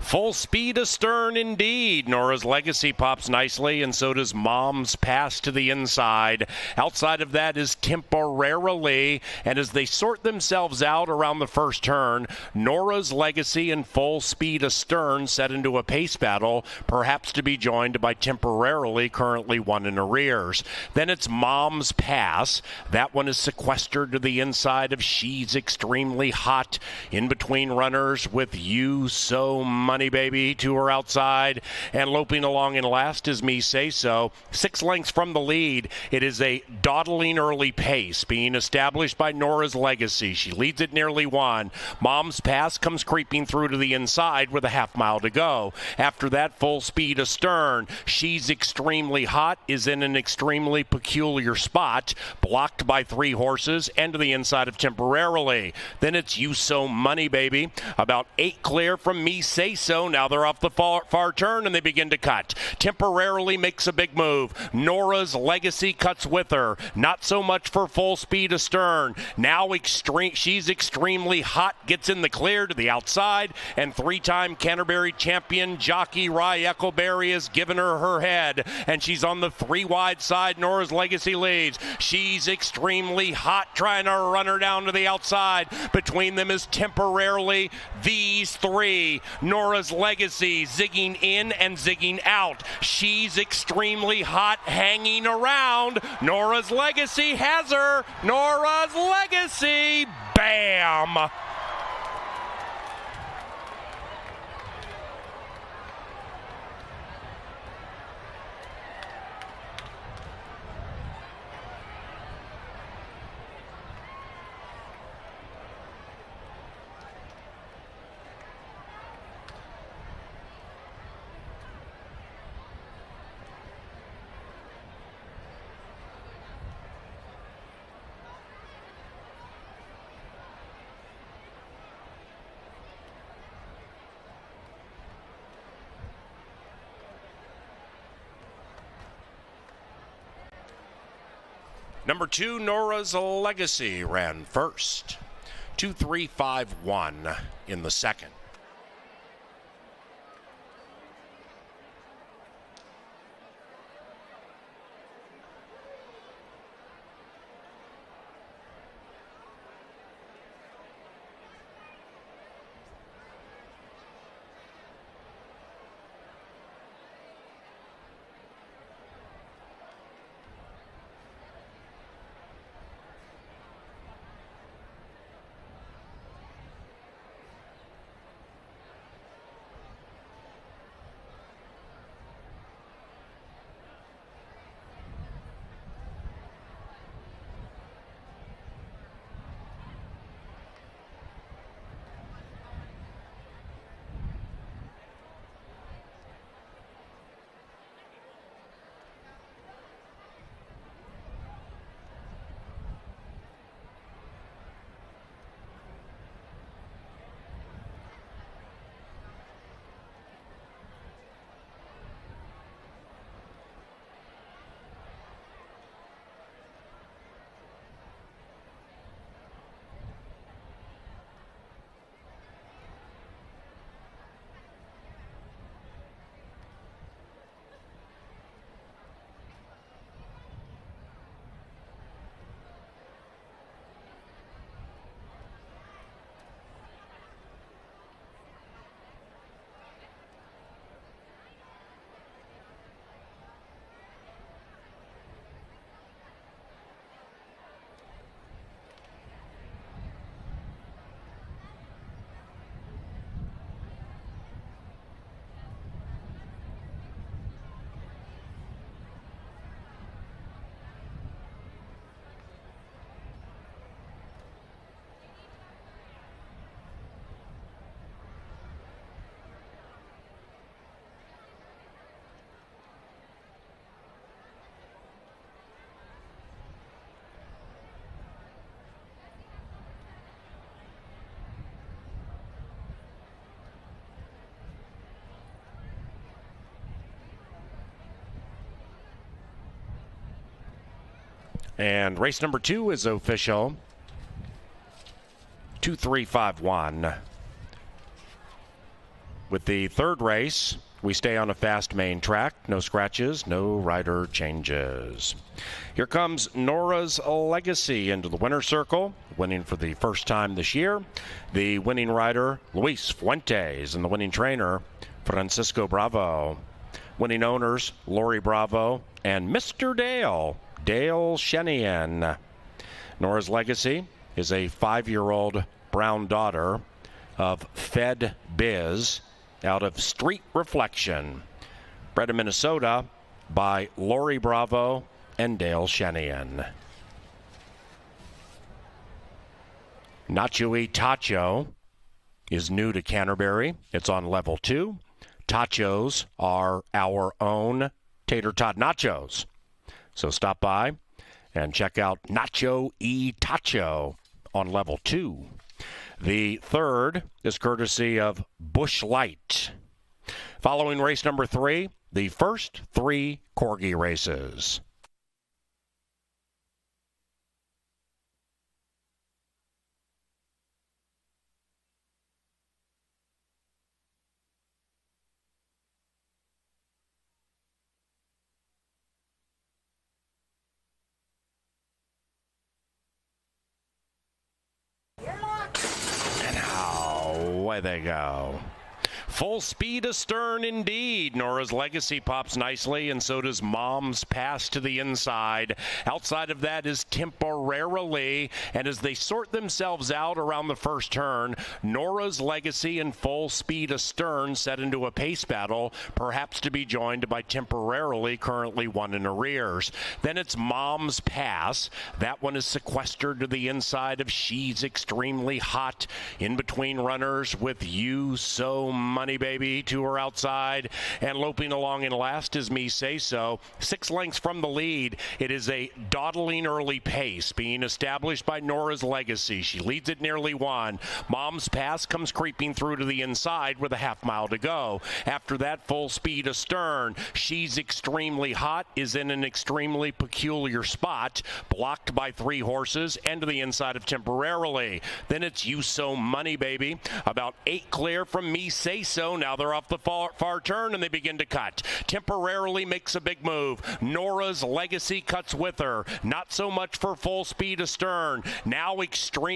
[SPEAKER 1] Full speed astern indeed. Nora's Legacy pops nicely, and so does Mom's Pass to the inside. Outside of that is Temporarily, and as they sort themselves out around the first turn, Nora's Legacy and Full Speed Astern set into a pace battle, perhaps to be joined by Temporarily, currently one in arrears. Then it's Mom's Pass. That one is sequestered to the inside of She's Extremely Hot, in between runners with You So Money Baby to her outside, and loping along in last is Me Say So. 6 lengths from the lead. It is a dawdling early pace being established by Nora's Legacy. She leads at nearly 1. Mom's Pass comes creeping through to the inside with a half mile to go. After that, Full Speed Astern. She's Extremely Hot is in an extremely peculiar spot, blocked by 3 horses and to the inside of Temporarily. Then it's You So Money Baby, about 8 clear from Me Say So. Now they're off the far turn and they begin to cut. Temporarily makes a big move. Nora's Legacy cuts with her. Not so much for Full Speed Astern. Now She's Extremely Hot gets in the clear to the outside, and 3-time Canterbury champion jockey Rye Eccleberry has given her head, and she's on the 3 wide side. Nora's Legacy leads. She's Extremely Hot trying to run her down to the outside. Between them is Temporarily. These 3. Nora's Legacy zigging in and zigging out. She's Extremely Hot hanging around. Nora's Legacy has her. Nora's Legacy. Bam! Number 2, Nora's Legacy ran first. 2-3-5-1 in the second. And race number 2 is official. 2-3-5-1. With the third race, we stay on a fast main track. No scratches, no rider changes. Here comes Nora's Legacy into the winner's circle, winning for the first time this year. The winning rider, Luis Fuentes, and the winning trainer, Francisco Bravo. Winning owners, Lori Bravo and Mr. Dale, Dale Shenian. Nora's Legacy is a 5-year-old brown daughter of Fed Biz out of Street Reflection. Bred in Minnesota by Lori Bravo and Dale Shenian. Nacho y Tacho is new to Canterbury. It's on level 2. Tachos are our own tater tot nachos. So stop by and check out Nacho y Tacho on level 2. The third is courtesy of Bush Light. Following race number 3, the first 3 Corgi races. And away they go. Full speed astern indeed. Nora's Legacy pops nicely, and so does Mom's Pass to the inside. Outside of that is Temporarily, and as they sort themselves out around the first turn, Nora's Legacy and Full Speed Astern set into a pace battle, perhaps to be joined by Temporarily, currently 1 in arrears. Then it's Mom's Pass. That one is sequestered to the inside of She's Extremely Hot. In between runners with You So Money Baby to her outside, and loping along in last is Me Say So. 6 lengths from the lead. It is a dawdling early pace being established by Nora's Legacy. She leads at nearly 1. Mom's Pass comes creeping through to the inside with a half-mile to go. After that, Full Speed Astern. She's Extremely Hot is in an extremely peculiar spot, blocked by 3 horses, and to the inside of Temporarily. Then it's You So Money Baby, about 8 clear from Me Say So. Now they're off the far turn, and they begin to cut. Temporarily makes a big move. Nora's Legacy cuts with her. Not so much for Full Speed Astern. Now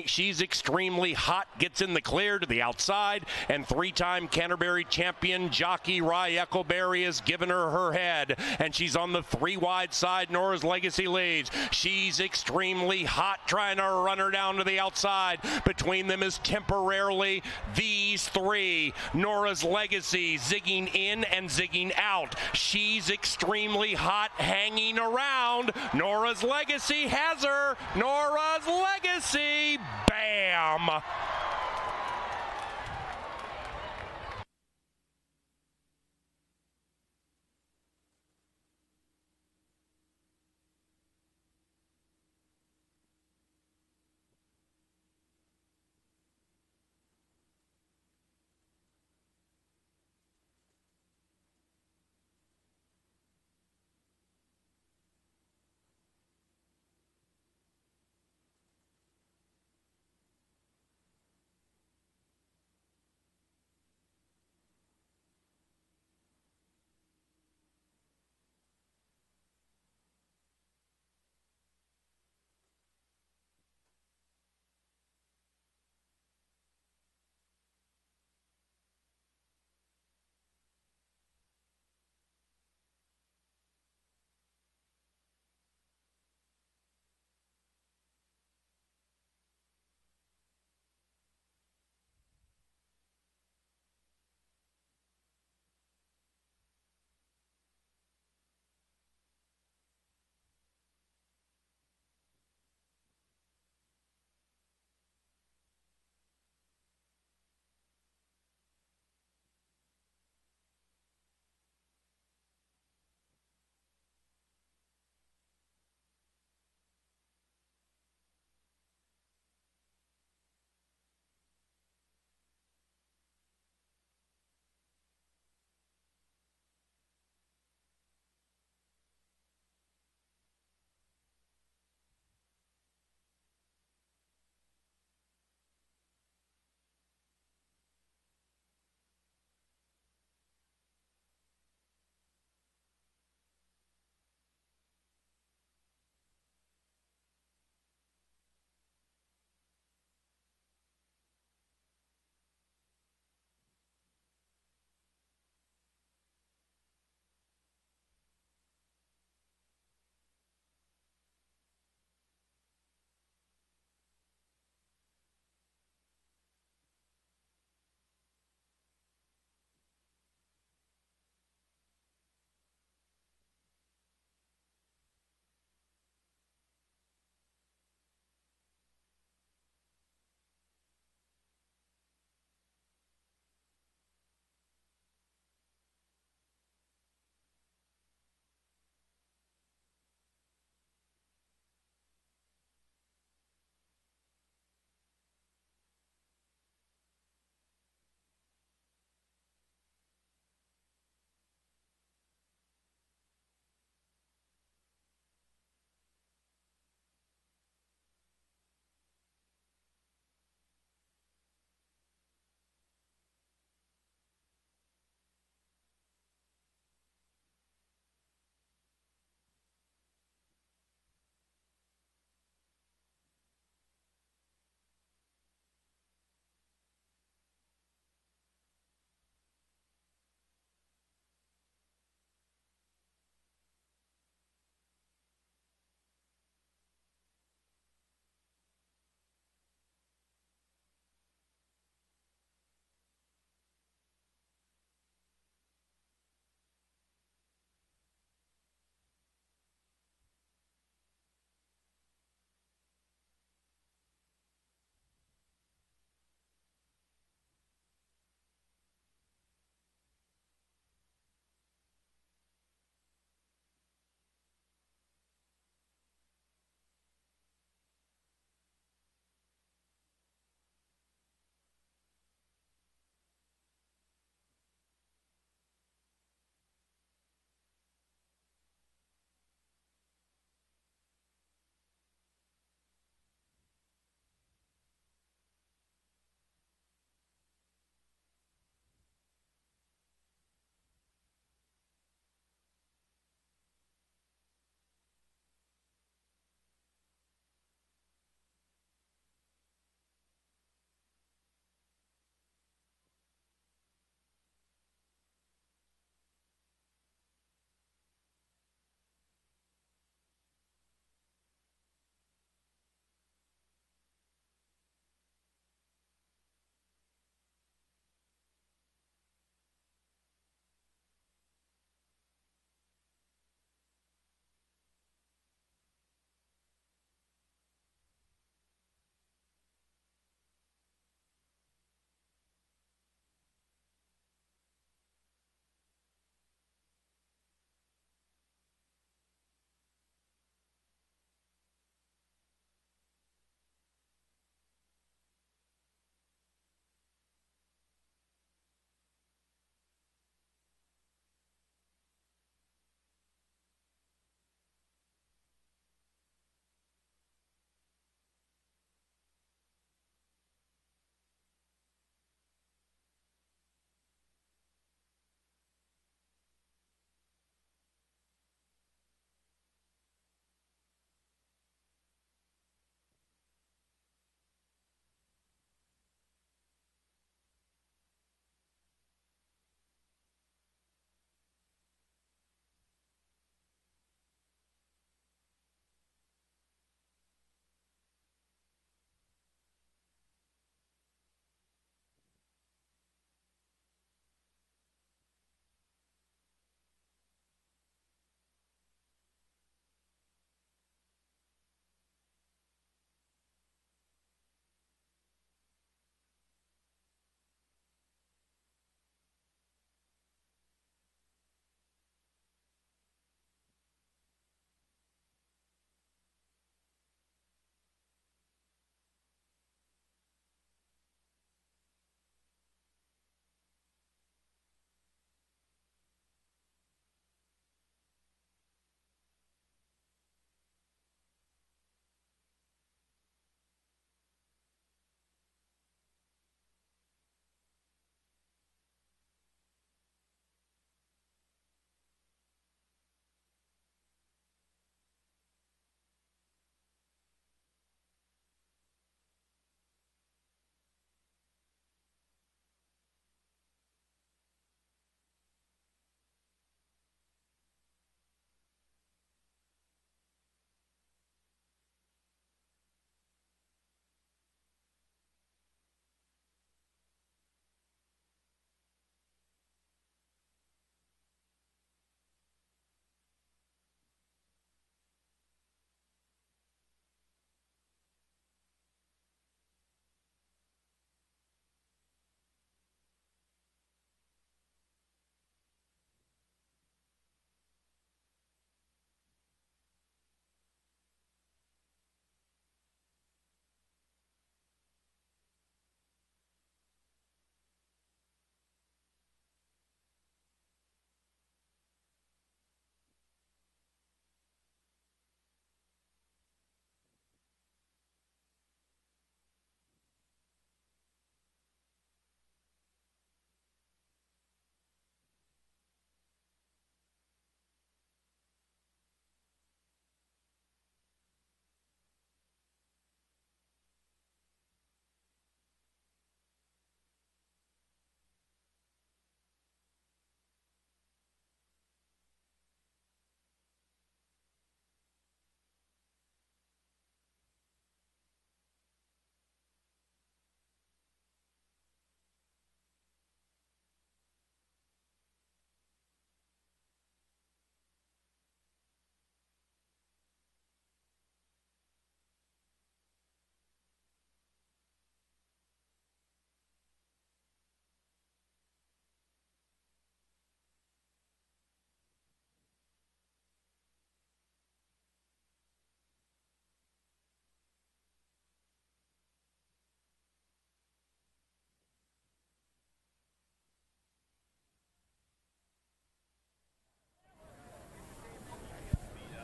[SPEAKER 1] She's Extremely Hot gets in the clear to the outside, and 3-time Canterbury champion jockey Rye Eccleberry has given her her head, and she's on the 3 wide side. Nora's Legacy leads. She's Extremely Hot trying to run her down to the outside. Between them is Temporarily. These 3. Nora's Legacy zigging in and zigging out. She's Extremely Hot hanging around. Nora's Legacy has her. Nora's Legacy. Bam.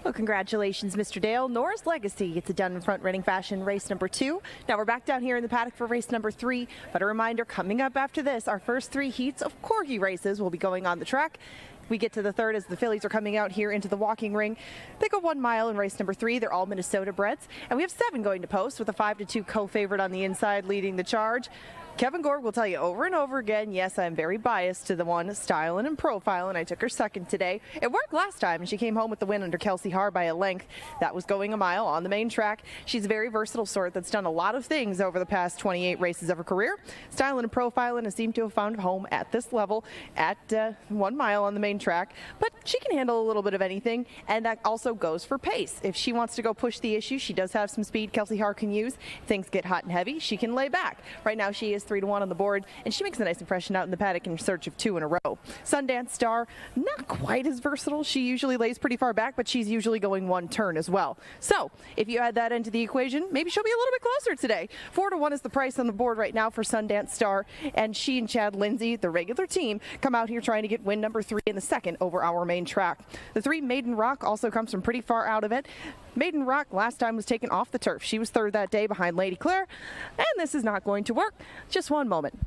[SPEAKER 5] Well, congratulations, Mr. Dale. Nora's Legacy gets it done in front running fashion, race number 2. Now we're back down here in the paddock for race number 3. But a reminder, coming up after this, our first 3 heats of Corgi races will be going on the track. We get to the third as the fillies are coming out here into the walking ring. They go 1 mile in race number 3. They're all Minnesota breds. And we have 7 going to post with a 5-2 co-favorite on the inside leading the charge. Kevin Gorg will tell you over and over again, yes, I'm very biased to the one styling and profiling. I took her second today. It worked last time, and she came home with the win under Kelsey Haar by a length. That was going a mile on the main track. She's a very versatile sort that's done a lot of things over the past 28 races of her career. Styling and profiling has seemed to have found home at this level at 1 mile on the main track. But she can handle a little bit of anything, and that also goes for pace. If she wants to go push the issue, she does have some speed Kelsey Haar can use. If things get hot and heavy, she can lay back. Right now she is 3-1 on the board, and she makes a nice impression out in the paddock in search of 2 in a row. Sundance Star, not quite as versatile. She usually lays pretty far back, but she's usually going 1 turn as well. So if you add that into the equation, maybe she'll be a little bit closer today. 4-1 is the price on the board right now for Sundance Star, and she and Chad Lindsay, the regular team, come out here trying to get win number 3 in the second over our main track. The 3 Maiden Rock also comes from pretty far out of it. Maiden Rock last time was taken off the turf. She was third that day behind Lady Claire, and this is not going to work. Just one moment.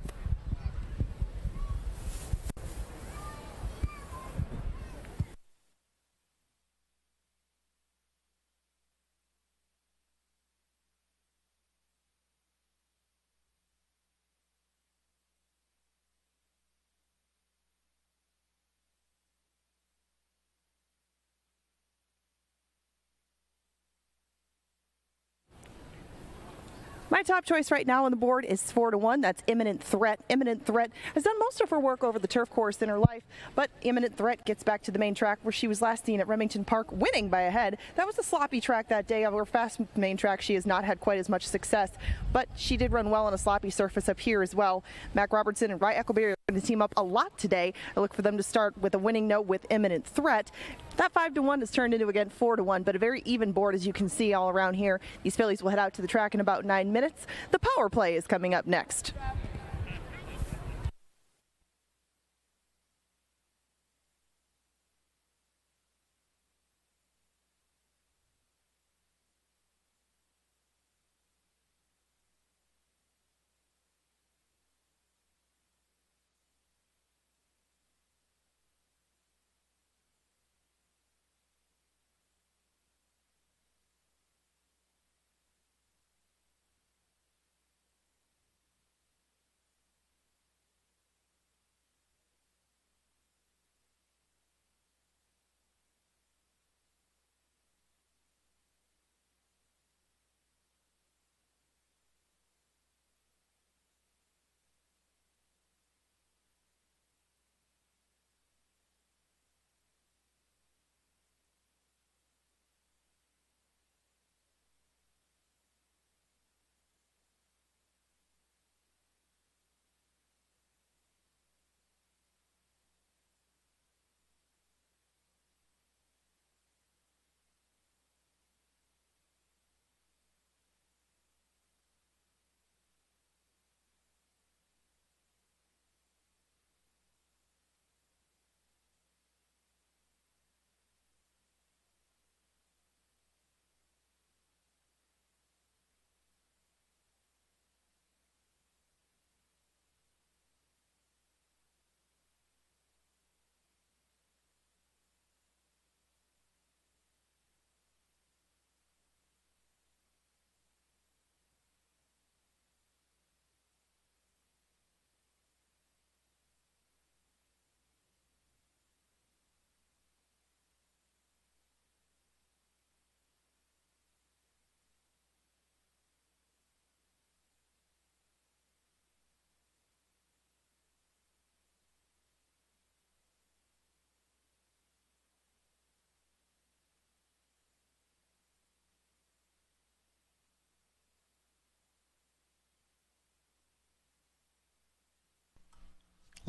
[SPEAKER 5] My top choice right now on the board is 4-1. That's Imminent Threat. Imminent Threat has done most of her work over the turf course in her life, but Imminent Threat gets back to the main track where she was last seen at Remington Park winning by a head. That was a sloppy track that day. On her fast main track, she has not had quite as much success, but she did run well on a sloppy surface up here as well. Mac Robertson and Rye Eccleberry are going to team up a lot today. I look for them to start with a winning note with Imminent Threat. That 5-1 has turned into, again, 4-1, but a very even board, as you can see all around here. These fillies will head out to the track in about 9 minutes. The power play is coming up next.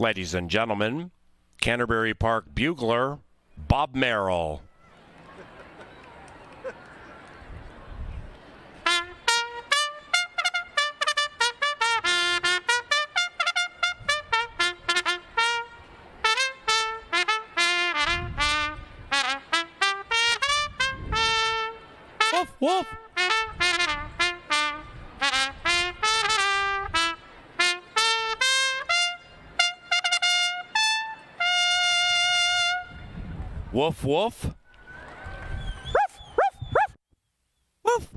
[SPEAKER 1] Ladies and gentlemen, Canterbury Park bugler, Bob Merrill. woof. Woof, woof. Woof.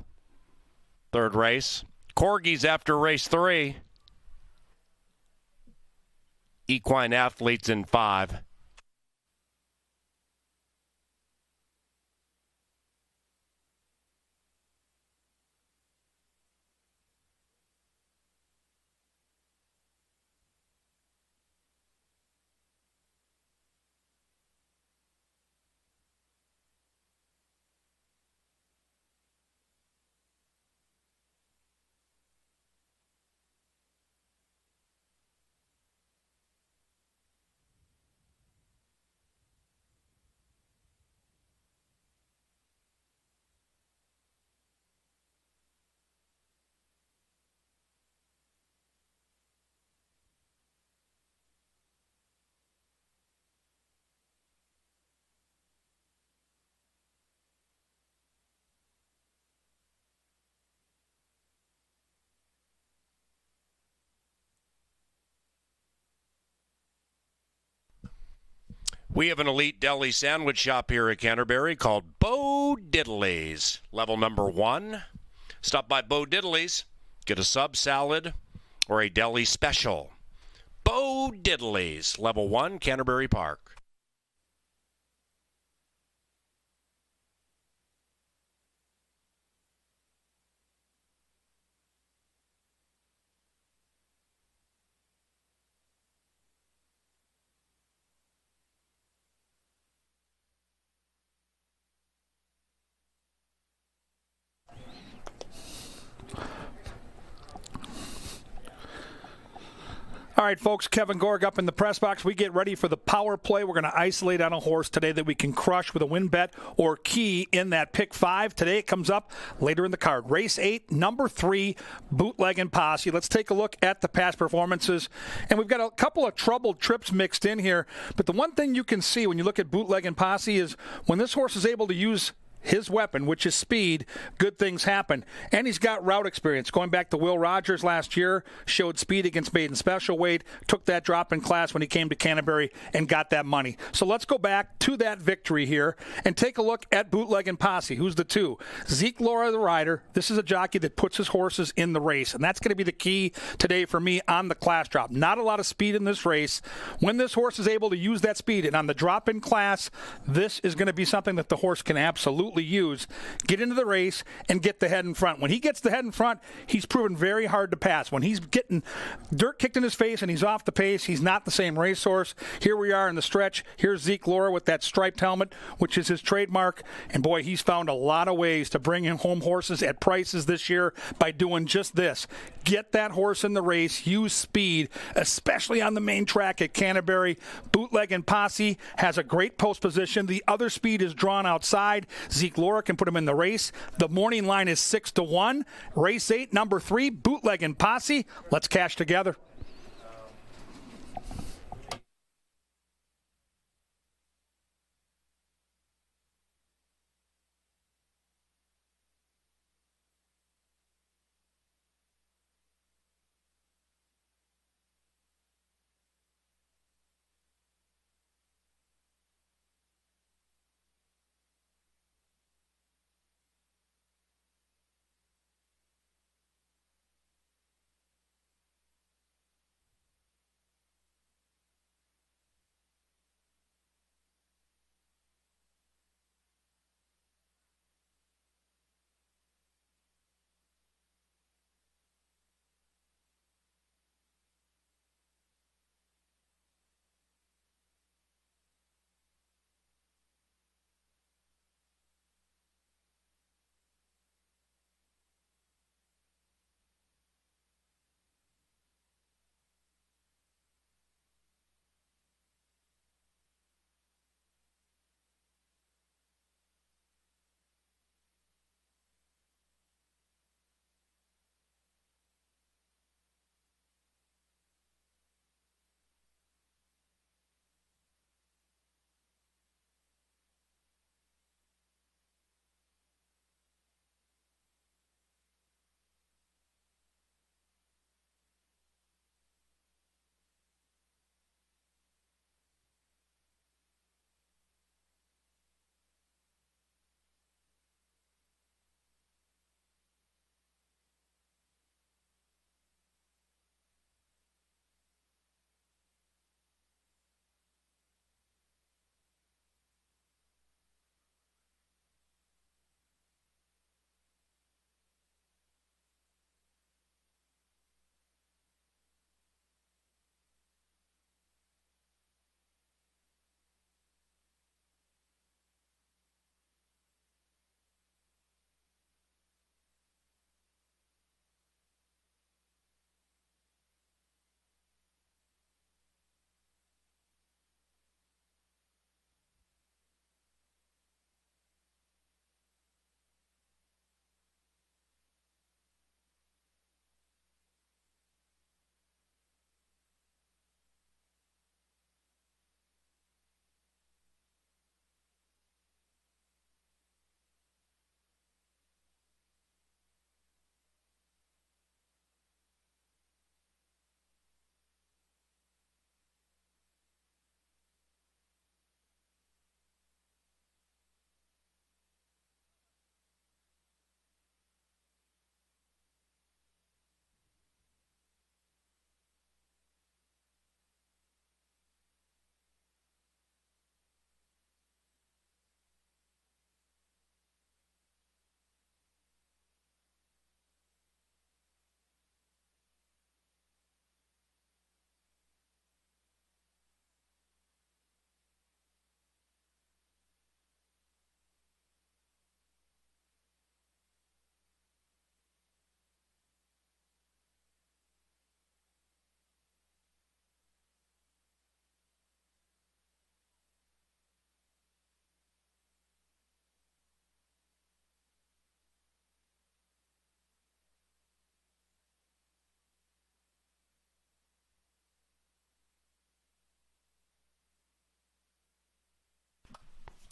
[SPEAKER 1] Third race. Corgis after race 3. Equine athletes in 5. We have an elite deli sandwich shop here at Canterbury called Bo Diddley's. Level number 1. Stop by Bo Diddley's, get a sub salad or a deli special. Bo Diddley's, level 1, Canterbury Park.
[SPEAKER 2] All right, folks, Kevin Gorg up in the press box. We get ready for the power play. We're going to isolate on a horse today that we can crush with a win bet or key in that pick 5. Today it comes up later in the card. Race 8, number 3, Bootleg and Posse. Let's take a look at the past performances. And we've got a couple of troubled trips mixed in here. But the one thing you can see when you look at Bootleg and Posse is when this horse is able to use his weapon, which is speed, good things happen. And he's got route experience. Going back to Will Rogers last year, showed speed against maiden special weight, took that drop in class when he came to Canterbury and got that money. So let's go back to that victory here and take a look at Bootleg and Posse. Who's the 2? Zeke Laura, the rider. This is a jockey that puts his horses in the race, and that's going to be the key today for me on the class drop. Not a lot of speed in this race. When this horse is able to use that speed, and on the drop in class, this is going to be something that the horse can absolutely use. Get into the race and get the head in front. When he gets the head in front, he's proven very hard to pass. When he's getting dirt kicked in his face and he's off the pace, he's not the same racehorse. Here we are in the stretch. Here's Zeke Laura with that striped helmet, which is his trademark. And boy, he's found a lot of ways to bring in home horses at prices this year by doing just this. Get that horse in the race, use speed, especially on the main track at Canterbury. Bootleg and Posse has a great post position. The other speed is drawn outside. Zeke Laura can put him in the race. The morning line is 6-1. Race 8, number 3, Bootleg and Posse. Let's cash together.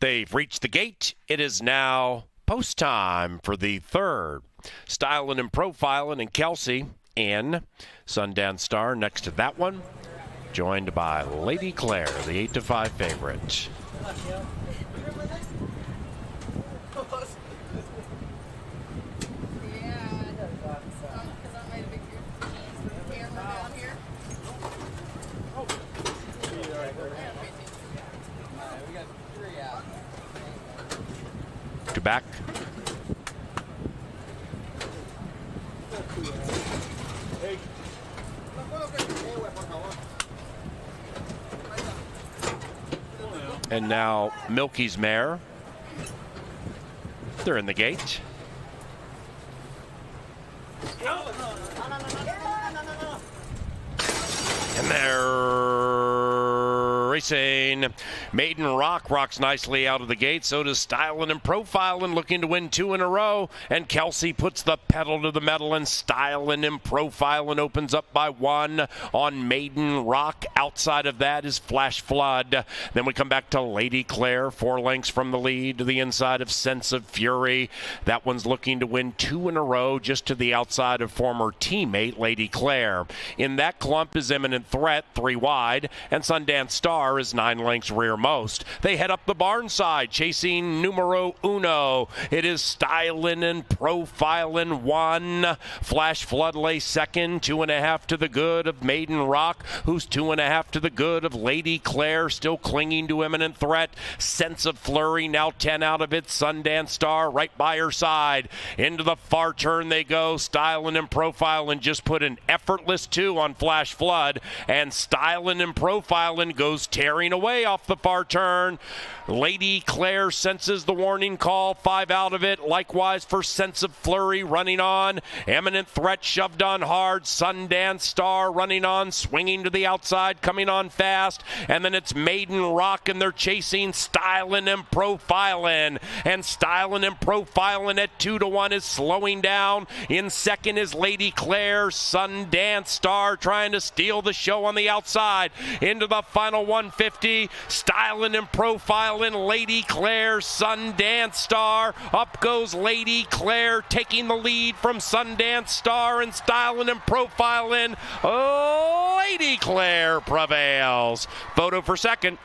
[SPEAKER 1] They've reached the gate. It is now post time for the third. Styling and Profiling and Kelsey in Sundance Star next to that one, joined by Lady Claire, the 8-5 favorite. To back. And now Milky's mare. They're in the gate. And they're racing. Maiden Rock rocks nicely out of the gate. So does Styling and Profiling, looking to win 2 in a row. And Kelsey puts the pedal to the metal, and Styling and Profiling opens up by 1 on Maiden Rock. Outside of that is Flash Flood. Then we come back to Lady Claire, 4 lengths from the lead to the inside of Sense of Fury. That one's looking to win 2 in a row, just to the outside of former teammate Lady Claire. In that clump is Imminent Threat, 3 wide, and Sundance Star is 9 lengths rearmost. They head up the barn side, chasing numero uno. It is Styling and Profiling 1. Flash Flood lay second, 2.5 to the good of Maiden Rock, who's 2.5 to the good of Lady Claire, still clinging to Imminent Threat. Sense of Flurry now 10 out of it. Sundance Star right by her side. Into the far turn they go. Styling and Profiling just put an effortless 2 on Flash Flood, and Styling and Profiling goes tearing away off the far turn. Lady Claire senses the warning call, 5 out of it. Likewise for Sense of Flurry running on. Imminent Threat shoved on hard. Sundance Star running on, swinging to the outside, coming on fast. And then it's Maiden Rock, and they're chasing Styling and Profiling. And Styling and Profiling at 2-1 is slowing down. In second is Lady Claire. Sundance Star trying to steal the show on the outside. Into the final 150. Styling and Profiling. Lady Claire, Sundance Star. Up goes Lady Claire, taking the lead from Sundance Star, and Styling and Profiling. Lady Claire prevails. Photo for second.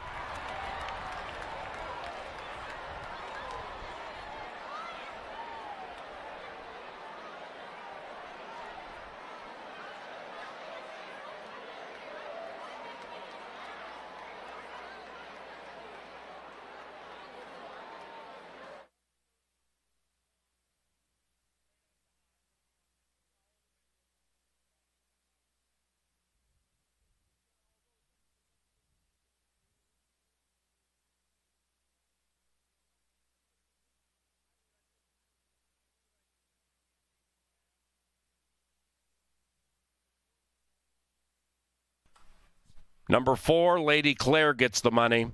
[SPEAKER 1] Number 4, Lady Claire gets the money.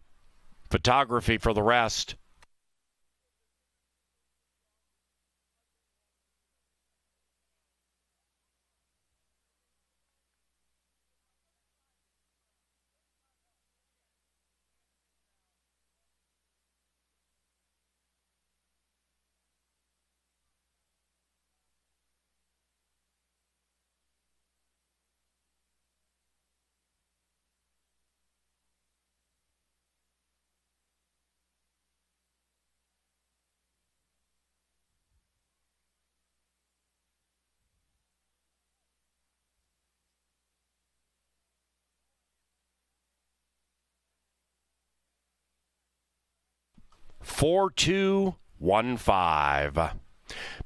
[SPEAKER 1] Photography for the rest. Four, 2, 1, 5.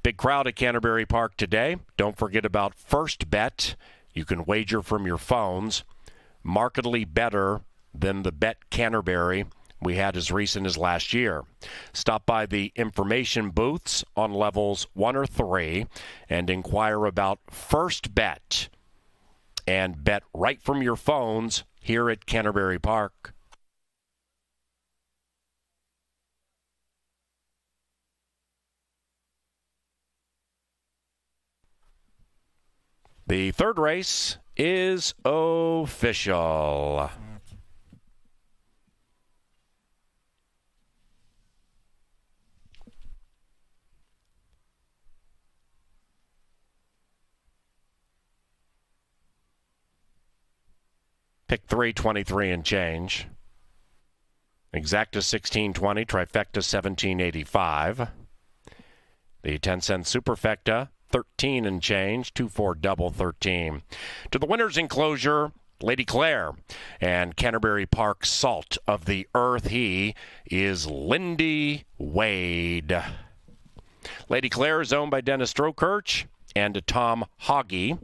[SPEAKER 1] Big crowd at Canterbury Park today. Don't forget about First Bet. You can wager from your phones. Markedly better than the Bet Canterbury we had as recent as last year. Stop by the information booths on levels 1 or 3 and inquire about First Bet. And bet right from your phones here at Canterbury Park. The third race is official. Pick 3, 23 and change. Exacta 1620, trifecta 1785. The 10-cent superfecta 13 and change, 2-4 double 13. To the winner's enclosure, Lady Claire and Canterbury Park Salt of the Earth. He is Lindy Wade. Lady Claire is owned by Dennis Strokirch and Tom Hoggy.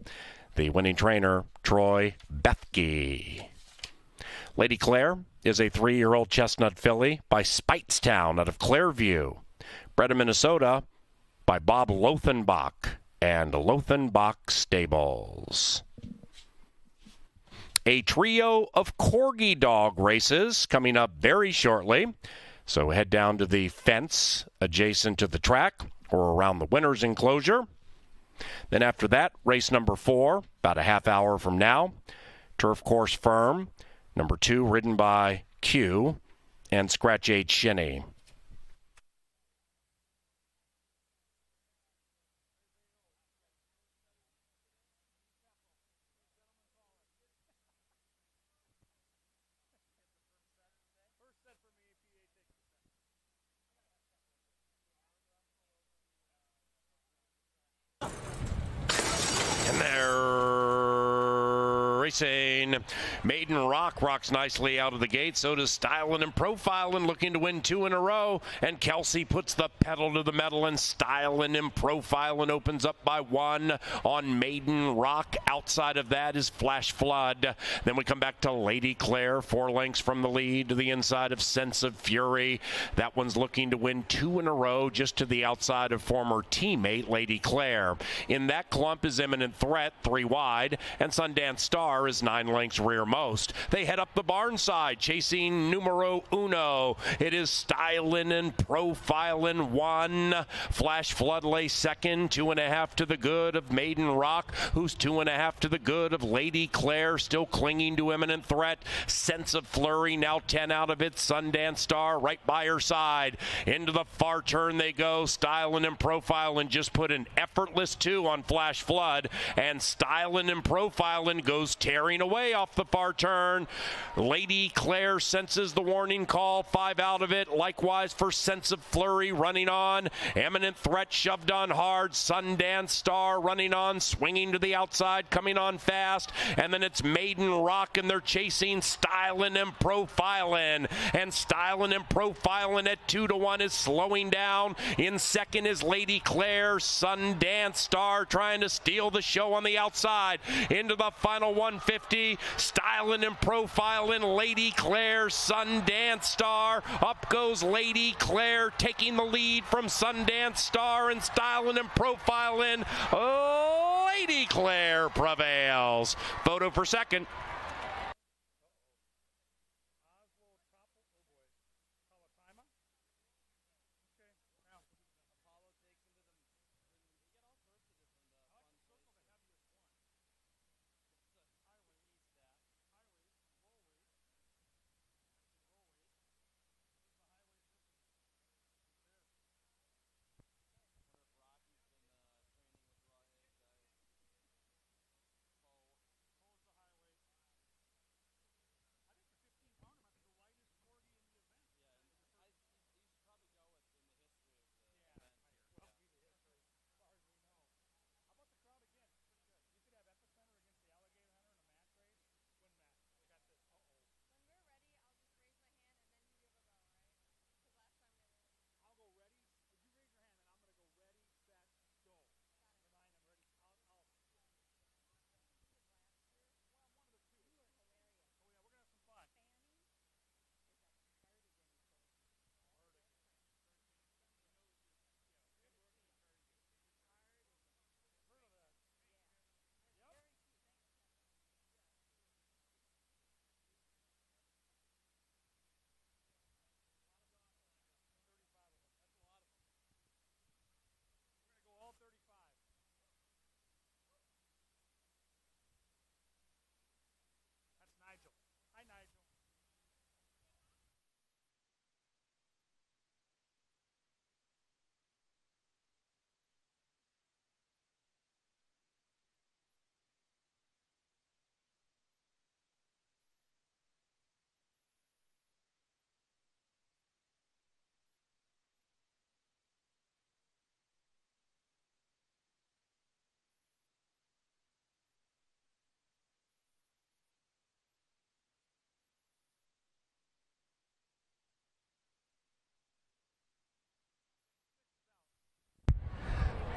[SPEAKER 1] The winning trainer, Troy Bethke. Lady Claire is a 3-year-old chestnut filly by Speightstown out of Clairview. Bred in Minnesota by Bob Lothenbach and Lothenbach Stables. A trio of Corgi dog races coming up very shortly. So head down to the fence adjacent to the track or around the winner's enclosure. Then after that, race number 4, about a half hour from now. Turf Course Firm, number 2, ridden by Q and Scratch 8 Shinny. And they're racing. Maiden Rock rocks nicely out of the gate. So does Stylin' and Profilin', looking to win 2 in a row. And Kelsey puts the pedal to the metal, and Stylin' and Profilin' opens up by 1 on Maiden Rock. Outside of that is Flash Flood. Then we come back to Lady Claire, 4 lengths from the lead to the inside of Sense of Fury. That one's looking to win 2 in a row, just to the outside of former teammate Lady Claire. In that clump is Imminent Threat, 3 wide, and Sundance Star is 9 lengths rearmost. They head up the barn side, chasing numero uno. It is Stylin' and Profilin' 1. Flash Flood lay second, 2.5 to the good of Maiden Rock, who's 2.5 to the good of Lady Claire, still clinging to Imminent Threat. Sense of Flurry now 10 out of it. Sundance Star right by her side. Into the far turn they go. Stylin' and Profilin' just put an effortless 2 on Flash Flood, and Stylin' and Profilin' goes tearing away off the far turn. Lady Claire senses the warning call, 5 out of it. Likewise for Sense of Flurry running on. Eminent Threat shoved on hard. Sundance Star running on, swinging to the outside, coming on fast. And then it's Maiden Rock, and they're chasing Stylin' and Profilin'. And Stylin' and Profilin' at 2-1 is slowing down. In second is Lady Claire. Sundance Star trying to steal the show on the outside. Into the final 150. Stylin' and Profilin', Lady Claire, Sundance Star. Up goes Lady Claire, taking the lead from Sundance Star, and Stylin' and Profilin'. Lady Claire prevails. Photo for second.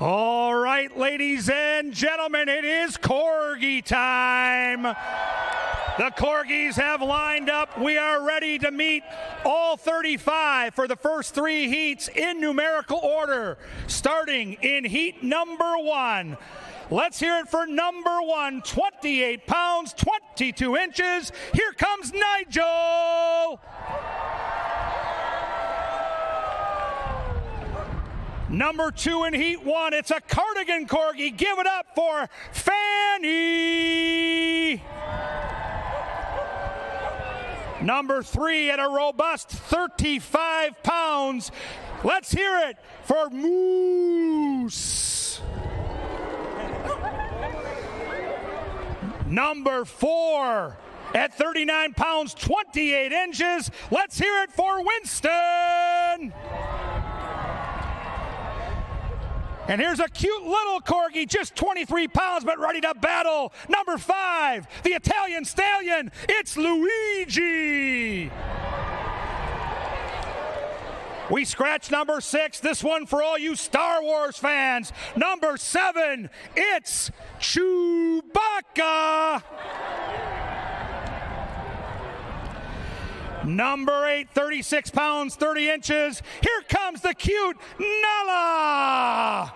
[SPEAKER 2] All right, ladies and gentlemen, it is Corgi time. The Corgis have lined up. We are ready to meet all 35 for the first 3 heats in numerical order, starting in heat number 1. Let's hear it for number 1, 28 pounds, 22 inches. Here comes Nigel. Number 2 in heat 1, it's a cardigan Corgi. Give it up for Fanny. Number 3 at a robust 35 pounds. Let's hear it for Moose. Number 4 at 39 pounds, 28 inches. Let's hear it for Winston. And here's a cute little Corgi, just 23 pounds, but ready to battle. Number 5, the Italian Stallion, it's Luigi. We scratch number 6, this one for all you Star Wars fans. Number 7, it's Chewbacca. Number 8, 36 pounds, 30 inches. Here comes the cute Nala.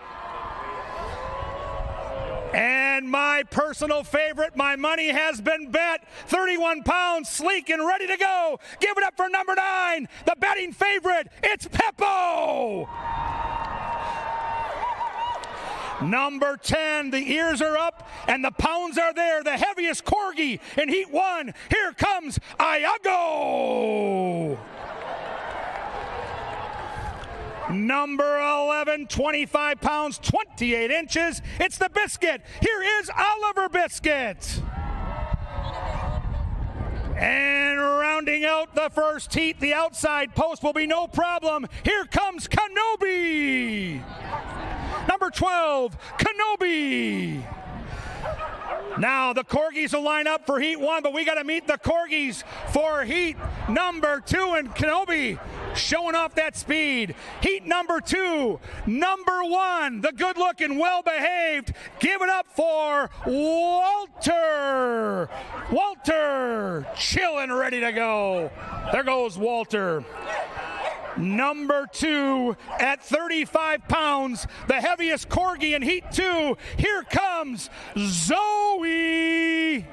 [SPEAKER 2] And my personal favorite, my money has been bet, 31 pounds, sleek and ready to go. Give it up for number 9, the betting favorite, it's Peppo. Number 10, the ears are up and the pounds are there. The heaviest Corgi in heat 1. Here comes Iago. Number 11, 25 pounds, 28 inches. It's the Biscuit. Here is Oliver Biscuit. And rounding out the first heat, the outside post will be no problem. Here comes Kenobi. Number 12, Kenobi. Now the Corgis will line up for heat 1, but we got to meet the Corgis for heat number 2, and Kenobi showing off that speed. Heat number 2, number 1, the good-looking, well-behaved. Give it up for Walter. Walter, chilling, ready to go. There goes Walter. Number 2 at 35 pounds, the heaviest Corgi in heat 2. Here comes Zoe.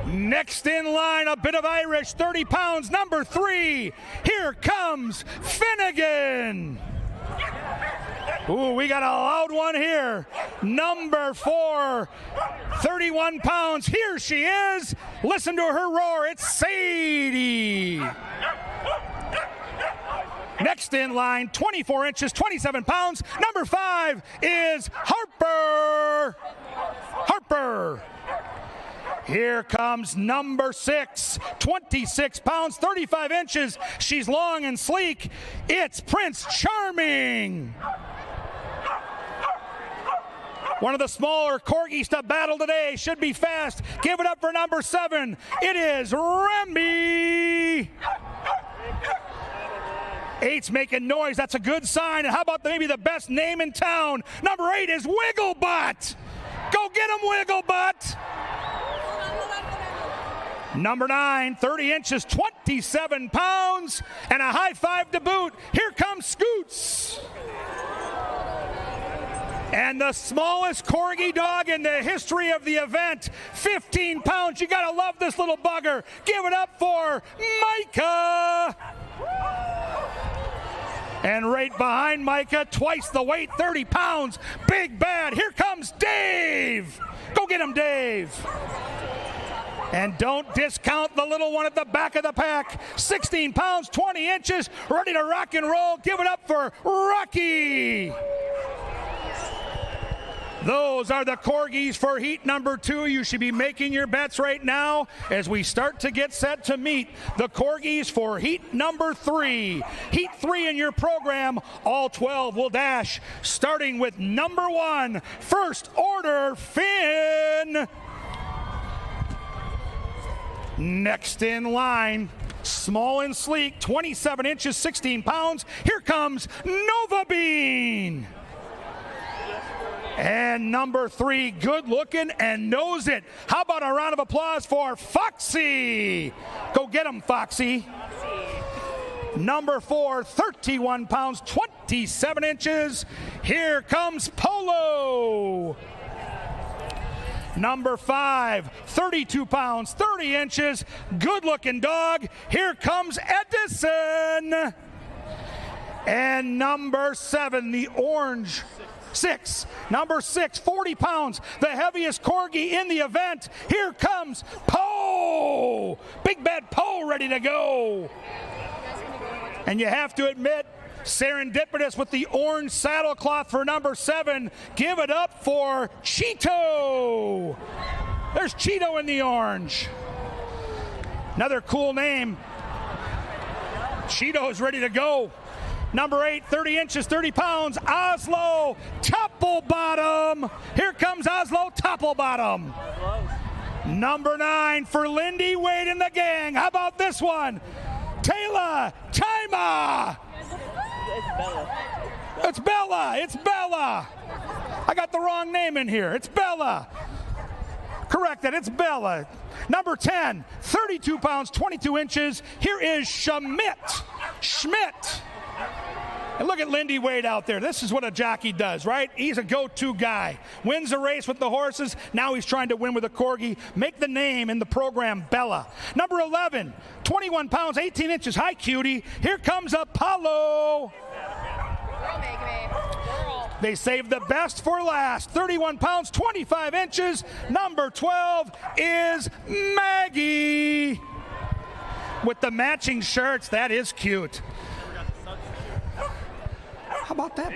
[SPEAKER 2] Next in line, a bit of Irish, 30 pounds, number 3. Here comes Finnegan. Ooh, we got a loud one here. Number 4, 31 pounds. Here she is. Listen to her roar. It's Sadie. Next in line, 24 inches, 27 pounds. Number 5 is Harper. Harper. Here comes number 6, 26 pounds, 35 inches. She's long and sleek. It's Prince Charming. One of the smaller Corgis to battle today. Should be fast. Give it up for number 7. It is Remy. 8's making noise. That's a good sign. And how about maybe the best name in town? Number 8 is Wigglebutt. Go get him, Wigglebutt. Number 9, 30 inches, 27 pounds, and a high five to boot. Here comes Scoots. And the smallest Corgi dog in the history of the event, 15 pounds. You gotta love this little bugger. Give it up for Micah. And right behind Micah, twice the weight, 30 pounds. Big bad. Here comes Dave. Go get him, Dave. And don't discount the little one at the back of the pack. 16 pounds, 20 inches, ready to rock and roll. Give it up for Rocky. Those are the Corgis for heat number 2. You should be making your bets right now as we start to get set to meet the Corgis for heat number 3. Heat 3 in your program, all 12 will dash, starting with number 1, First Order Finn. Next in line, Small and sleek, 27 inches, 16 pounds. Here comes Nova Bean. And number 3, good looking and knows it. How about a round of applause for Foxy? Go get him, Foxy. Number 4, 31 pounds, 27 inches. Here comes Polo. Number 5, 32 pounds, 30 inches. Good looking dog. Here comes Edison. And number 7, the orange. 6, number 6, 40 pounds, the heaviest Corgi in the event. Here comes Poe. Big Bad Poe ready to go. And you have to admit, serendipitous with the orange saddlecloth for number 7. Give it up for Cheeto. There's Cheeto in the orange. Another cool name. Cheeto's ready to go. Number 8, 30 inches, 30 pounds, Oslo Topplebottom. Here comes Oslo Topplebottom. Number 9 for Lindy Wade and the gang. How about this one? Taylor Tima. It's Bella. It's Bella. I got the wrong name in here. It's Bella. Correct it. It's Bella. Number 10, 32 pounds, 22 inches. Here is Schmidt. And look at Lindy Wade out there. This is what a jockey does, right? He's a go-to guy. Wins a race with the horses. Now he's trying to win with a Corgi. Make the name in the program, Bella. Number 11, 21 pounds, 18 inches. Hi, cutie. Here comes Apollo. They saved the best for last. 31 pounds, 25 inches. Number 12 is Maggie. With the matching shirts, that is cute. How about that?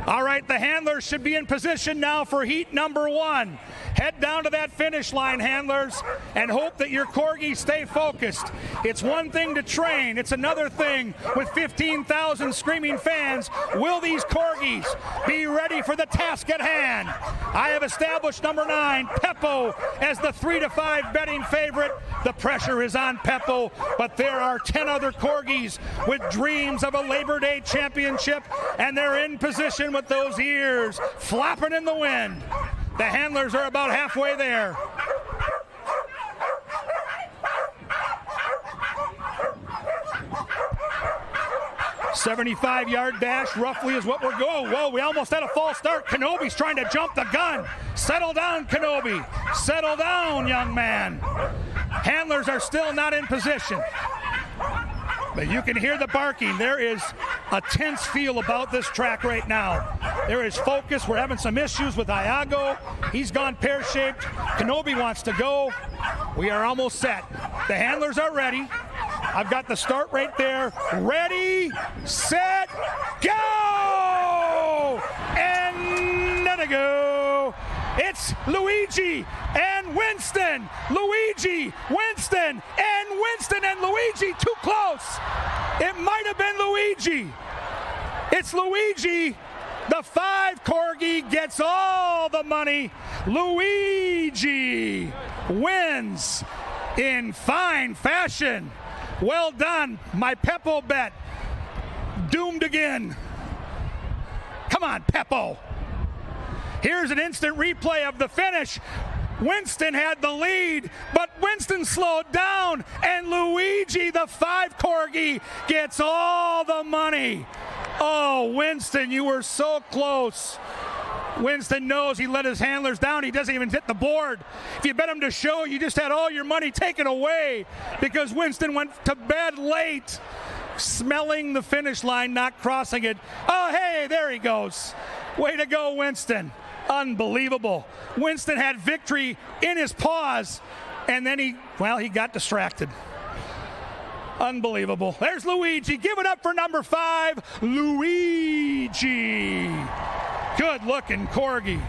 [SPEAKER 2] All right, the handlers should be in position now for heat number 1. Head down to that finish line, handlers, and hope that your Corgis stay focused. It's one thing to train. It's another thing with 15,000 screaming fans. Will these Corgis be ready for the task at hand? I have established number 9, Peppo, as the 3-5 betting favorite. The pressure is on Peppo, but there are 10 other Corgis with dreams of a Labor Day championship, and they're in position with those ears flapping in the wind. The handlers are about halfway there. "75-yard dash roughly is what we're going." Whoa, we almost had a false start. Kenobi's trying to jump the gun. Settle down, Kenobi. Settle down, young man. Handlers are still not in position. But you can hear the barking. There is a tense feel about this track right now. There is focus. We're having some issues with Iago. He's gone pear-shaped. Kenobi wants to go. We are almost set. The handlers are ready. I've got the start right there. Ready, set, go! And let it go. It's Luigi and Winston. Luigi, Winston, and Winston and Luigi. Too close. It might have been Luigi. It's Luigi. The 5 Corgi gets all the money. Luigi wins in fine fashion. Well done. My Peppo bet doomed again. Come on, Peppo. Here's an instant replay of the finish. Winston had the lead, but Winston slowed down, and Luigi, the 5 Corgi, gets all the money. Oh, Winston, you were so close. Winston knows he let his handlers down. He doesn't even hit the board. If you bet him to show, you just had all your money taken away because Winston went to bed late, smelling the finish line, not crossing it. Oh, hey, there he goes. Way to go, Winston. Unbelievable. Winston had victory in his paws, and then he got distracted. Unbelievable. There's Luigi. Give it up for number 5, Luigi. Good looking Corgi.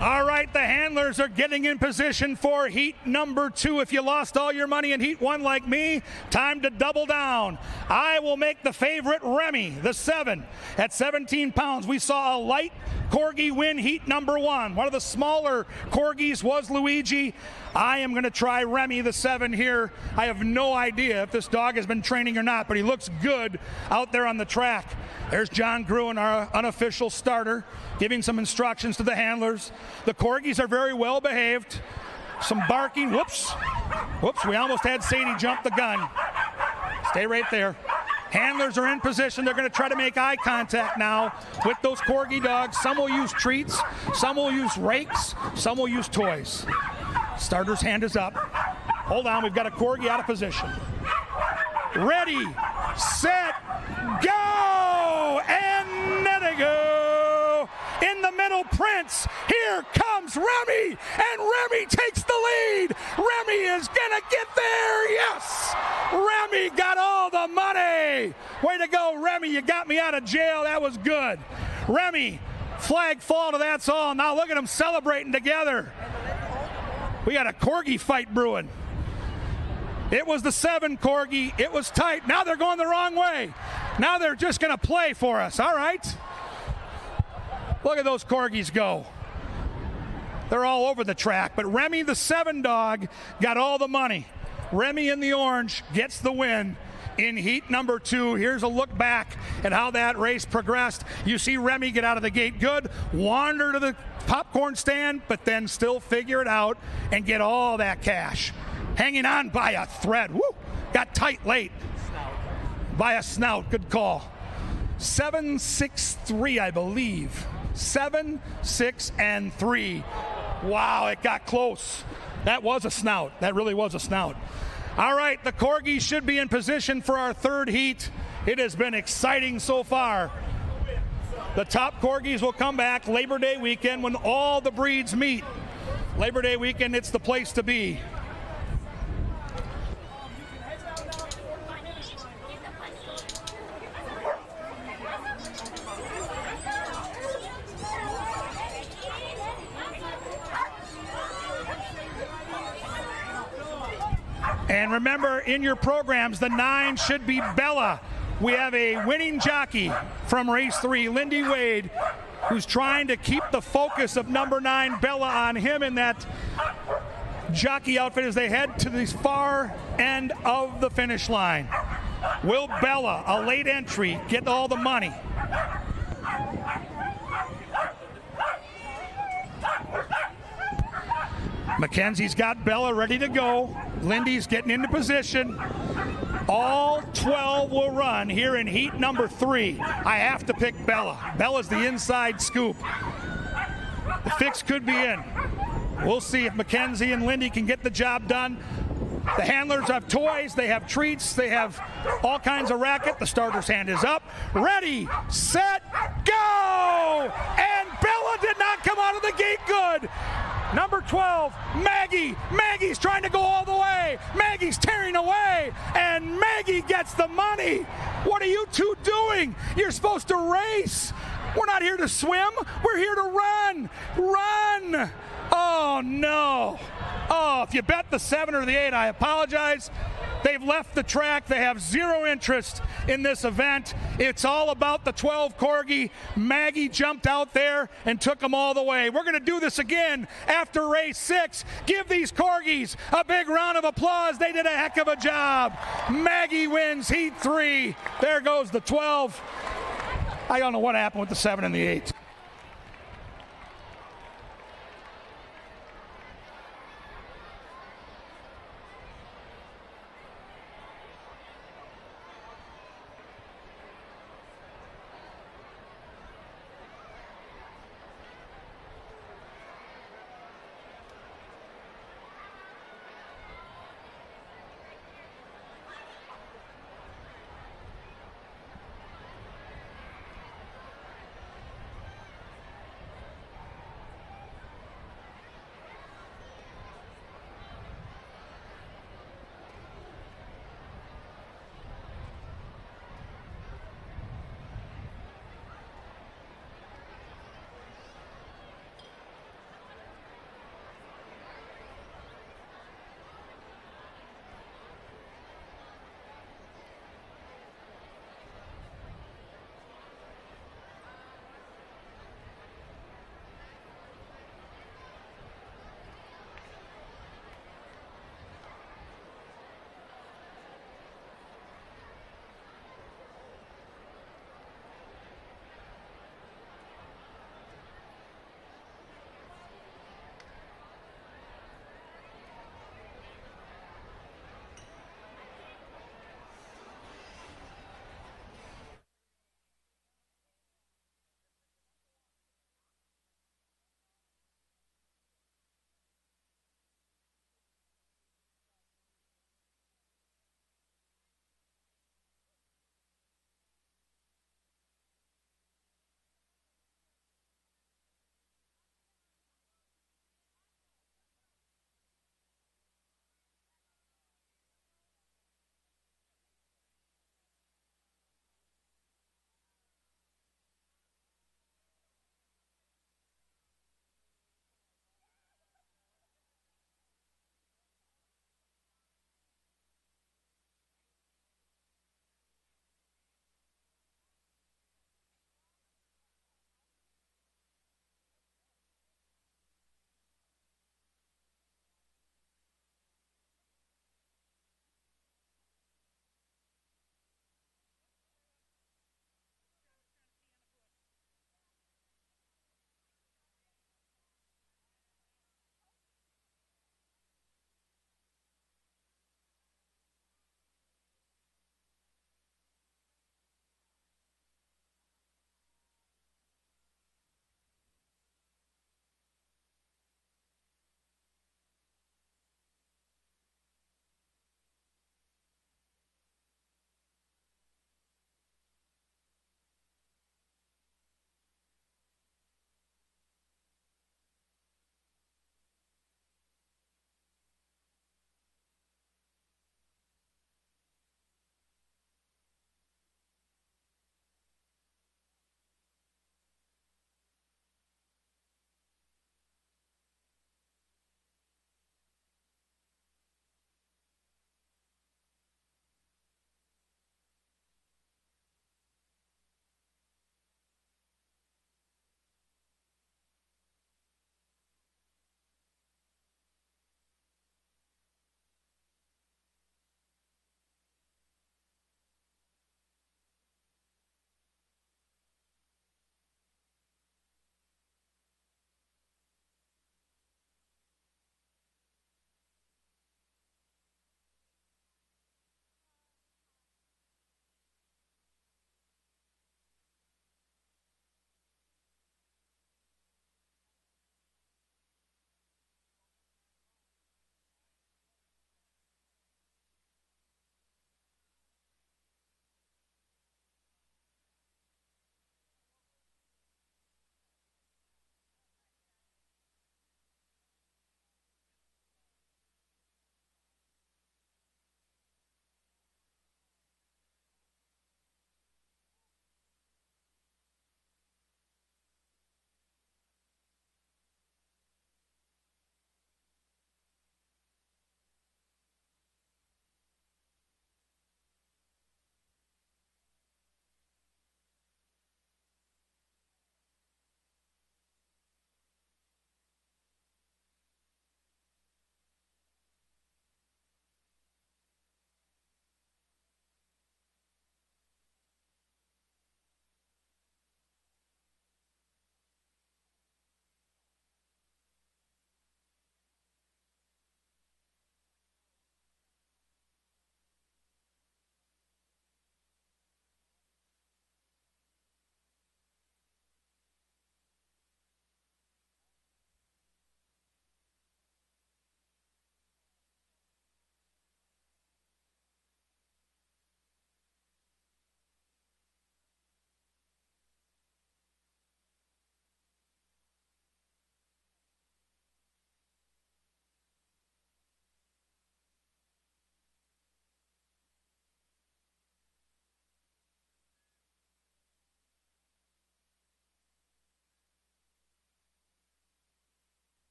[SPEAKER 2] All right, the handlers are getting in position for heat number 2. If you lost all your money in heat 1 like me, time to double down. I will make the favorite Remy, the 7, at 17 pounds. We saw a light Corgi win heat number 1. One of the smaller Corgis was Luigi. I am going to try Remy, the 7 here. I have no idea if this dog has been training or not, but he looks good out there on the track. There's John Gruen, our unofficial starter, giving some instructions to the handlers. The Corgis are very well behaved. Some barking. Whoops, we almost had Sadie jump the gun. Stay right there. Handlers are in position. They're going to try to make eye contact now with those Corgi dogs. Some will use treats, some will use rakes, some will use toys. Starter's hand is up. Hold on, we've got a Corgi out of position. Ready, set, go! And there they go! In the middle, Prince. Here comes Remy, and Remy takes the lead. Remy is gonna get there, yes! Remy got all the money. Way to go, Remy, you got me out of jail, that was good. Remy, flag fall to that's all. Now look at them celebrating together. We got a Corgi fight brewing. It was the 7 Corgi, it was tight. Now they're going the wrong way. Now they're just gonna play for us, all right? Look at those Corgis go. They're all over the track, but Remy, the 7 dog, got all the money. Remy in the orange gets the win in heat number 2. Here's a look back at how that race progressed. You see Remy get out of the gate good, wander to the popcorn stand, but then still figure it out and get all that cash. Hanging on by a thread. Woo! Got tight late. By a snout. Good call. 7-6-3, I believe. 7, 6, and 3. Wow, it got close. That was a snout. That really was a snout. All right, the Corgis should be in position for our 3rd heat. It has been exciting so far. The top Corgis will come back Labor Day weekend when all the breeds meet. Labor Day weekend, it's the place to be. And remember, in your programs, the 9 should be Bella. We have a winning jockey from race 3, Lindy Wade, who's trying to keep the focus of number 9, Bella, on him in that jockey outfit as they head to the far end of the finish line. Will Bella, a late entry, get all the money? Mackenzie's got Bella ready to go. Lindy's getting into position. All 12 will run here in heat number 3. I have to pick Bella. Bella's the inside scoop. The fix could be in. We'll see if Mackenzie and Lindy can get the job done. The handlers have toys, they have treats, they have all kinds of racket. The starter's hand is up. Ready, set, go! And Bella did not come out of the gate good. Number 12, Maggie. Maggie's trying to go all the way. Maggie's tearing away, and Maggie gets the money. What are you two doing? You're supposed to race. We're not here to swim. We're here to run. Run. Oh, no. Oh, if you bet the 7 or the 8, I apologize. They've left the track. They have zero interest in this event. It's all about the 12 Corgi. Maggie jumped out there and took them all the way. We're going to do this again after race 6. Give these Corgis a big round of applause. They did a heck of a job. Maggie wins heat 3. There goes the 12. I don't know what happened with the 7 and the 8.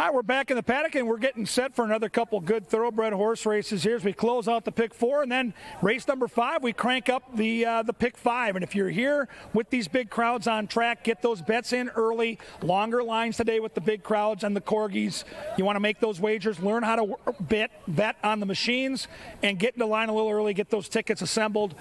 [SPEAKER 2] All right, we're back in the paddock, and we're getting set for another couple good thoroughbred horse races here as we close out the pick 4. And then race number 5, we crank up the pick 5. And if you're here with these big crowds on track, get those bets in early. Longer lines today with the big crowds and the Corgis. You want to make those wagers, learn how to bet on the machines, and get in the line a little early, get those tickets assembled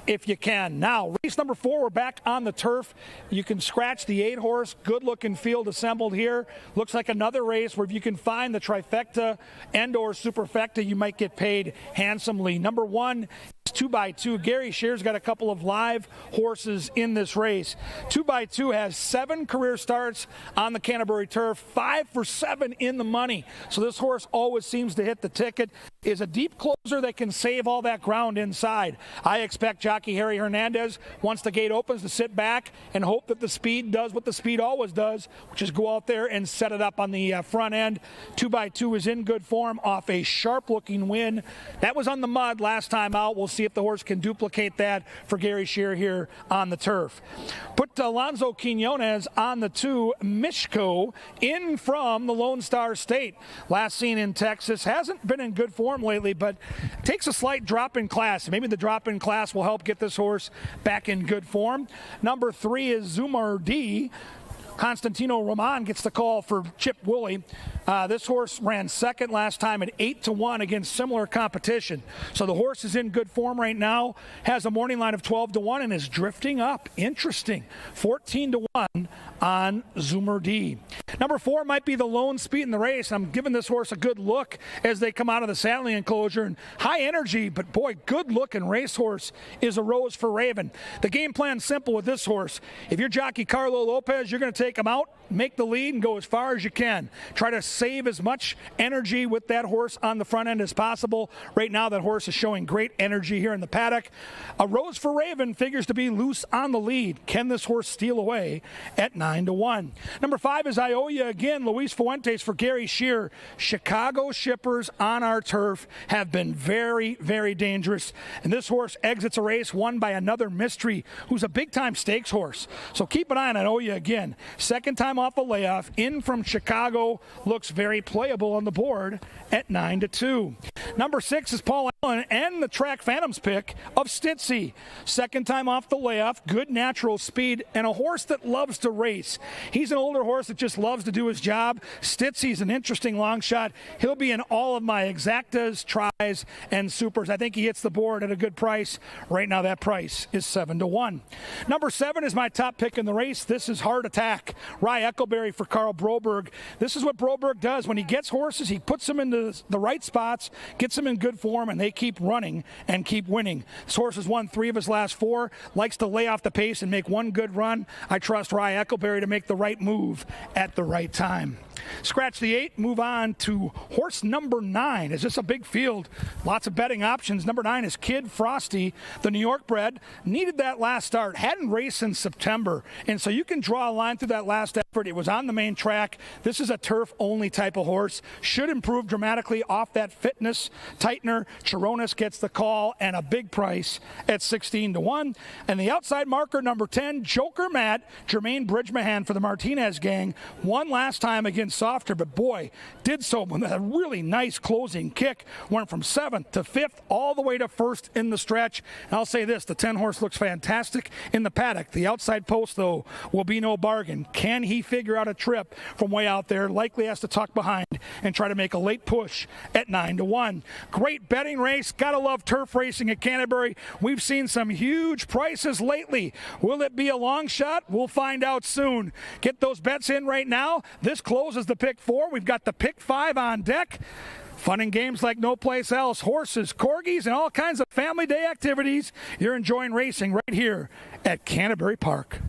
[SPEAKER 2] if you can. Now, race number 4, we're back on the turf. You can scratch the 8-horse, good-looking field assembled here. Looks like another race where if you can find the trifecta and or superfecta, you might get paid handsomely. Number 1 is 2x2. Gary Shear's got a couple of live horses in this race. 2x2 has 7 career starts on the Canterbury turf, 5 for 7 in the money. So this horse always seems to hit the ticket. Is a deep closer that can save all that ground inside. I expect jockey Harry Hernandez, once the gate opens, to sit back and hope that the speed does what the speed always does, which is go out there and set it up on the front end. 2x2 is in good form off a sharp-looking win. That was on the mud last time out. We'll see if the horse can duplicate that for Gary Shear here on the turf. Put Alonzo Quinones on the 2. Mishko in from the Lone Star State. Last seen in Texas. Hasn't been in good form lately, but takes a slight drop in class. Maybe the drop in class will help get this horse back in good form. Number 3 is Zumar D. Constantino Roman gets the call for Chip Woolley. This horse ran second last time at 8-1 against similar competition. So the horse is in good form right now, has a morning line of 12-1 and is drifting up. Interesting. 14-1 on Zoomer D. Number 4 might be the lone speed in the race. I'm giving this horse a good look as they come out of the saddling enclosure. And high energy, but boy, good looking racehorse is a Rose for Raven. The game plan's simple with this horse. If you're jockey Carlo Lopez, you're going to take him out, make the lead, and go as far as you can. Try to save as much energy with that horse on the front end as possible. Right now, that horse is showing great energy here in the paddock. A Rose for Raven figures to be loose on the lead. Can this horse steal away at 9-1? Number 5 is Ioya again. Luis Fuentes for Gary Shear. Chicago shippers on our turf have been very, very dangerous. And this horse exits a race won by another mystery who's a big-time stakes horse. So keep an eye on Ioya again. Second time off the layoff, in from Chicago, looks very playable on the board at 9-2. Number 6 is Paul Allen and the track Phantoms pick of Stitzy. Second time off the layoff, good natural speed, and a horse that loves to race. He's an older horse that just loves to do his job. Stitzy's an interesting long shot. He'll be in all of my exactas, tries, and supers. I think he hits the board at a good price. Right now, that price is 7-1. Number 7 is my top pick in the race. This is Heart Attack. Rye Eccleberry for Carl Broberg. This is what Broberg does. When he gets horses, he puts them into the right spots, gets them in good form, and they keep running and keep winning. This horse has won 3 of his last 4, likes to lay off the pace and make one good run. I trust Rye Eccleberry to make the right move at the right time. Scratch the 8, move on to horse number 9. Is this a big field? Lots of betting options. Number 9 is Kid Frosty, the New York bred. Needed that last start. Hadn't raced since September. And so you can draw a line through that last effort. It was on the main track. This is a turf-only type of horse. Should improve dramatically off that fitness tightener. Chironis gets the call and a big price at 16-1. And the outside marker, number 10, Joker Matt, Jermaine Bridgemahan for the Martinez gang. Won last time against Softer, but boy, did so with a really nice closing kick. Went from 7th to 5th, all the way to 1st in the stretch. And I'll say this, the 10 horse looks fantastic in the paddock. The outside post, though, will be no bargain. Can he figure out a trip from way out there? Likely has to tuck behind and try to make a late push at 9-1. Great betting race. Gotta love turf racing at Canterbury. We've seen some huge prices lately. Will it be a long shot? We'll find out soon. Get those bets in right now. This closes the pick 4. We've got the pick 5 on deck. Fun and games like no place else. Horses, corgis, and all kinds of family day activities. You're enjoying racing right here at Canterbury Park.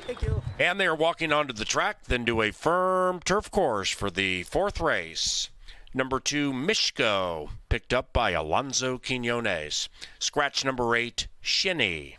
[SPEAKER 6] Thank you.
[SPEAKER 1] And they are walking onto the track, then do a firm turf course for the fourth race. Number 2, Mishko, picked up by Alonso Quinones. Scratch number 8, Shinny.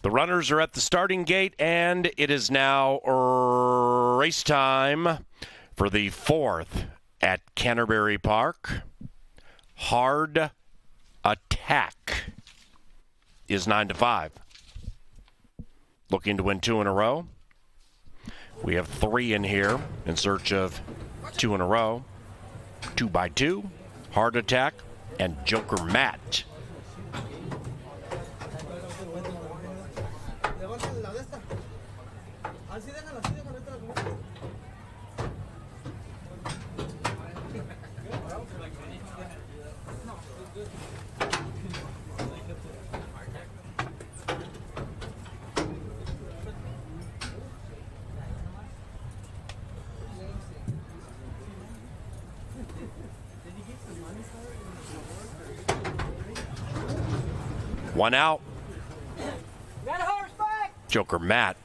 [SPEAKER 1] The runners are at the starting gate, and it is now race time for the 4th at Canterbury Park. Hard Attack is 9-5. Looking to win 2 in a row. We have 3 in here in search of 2 in a row. 2x2, Hard Attack, and Joker Matt. One out. Joker Matt.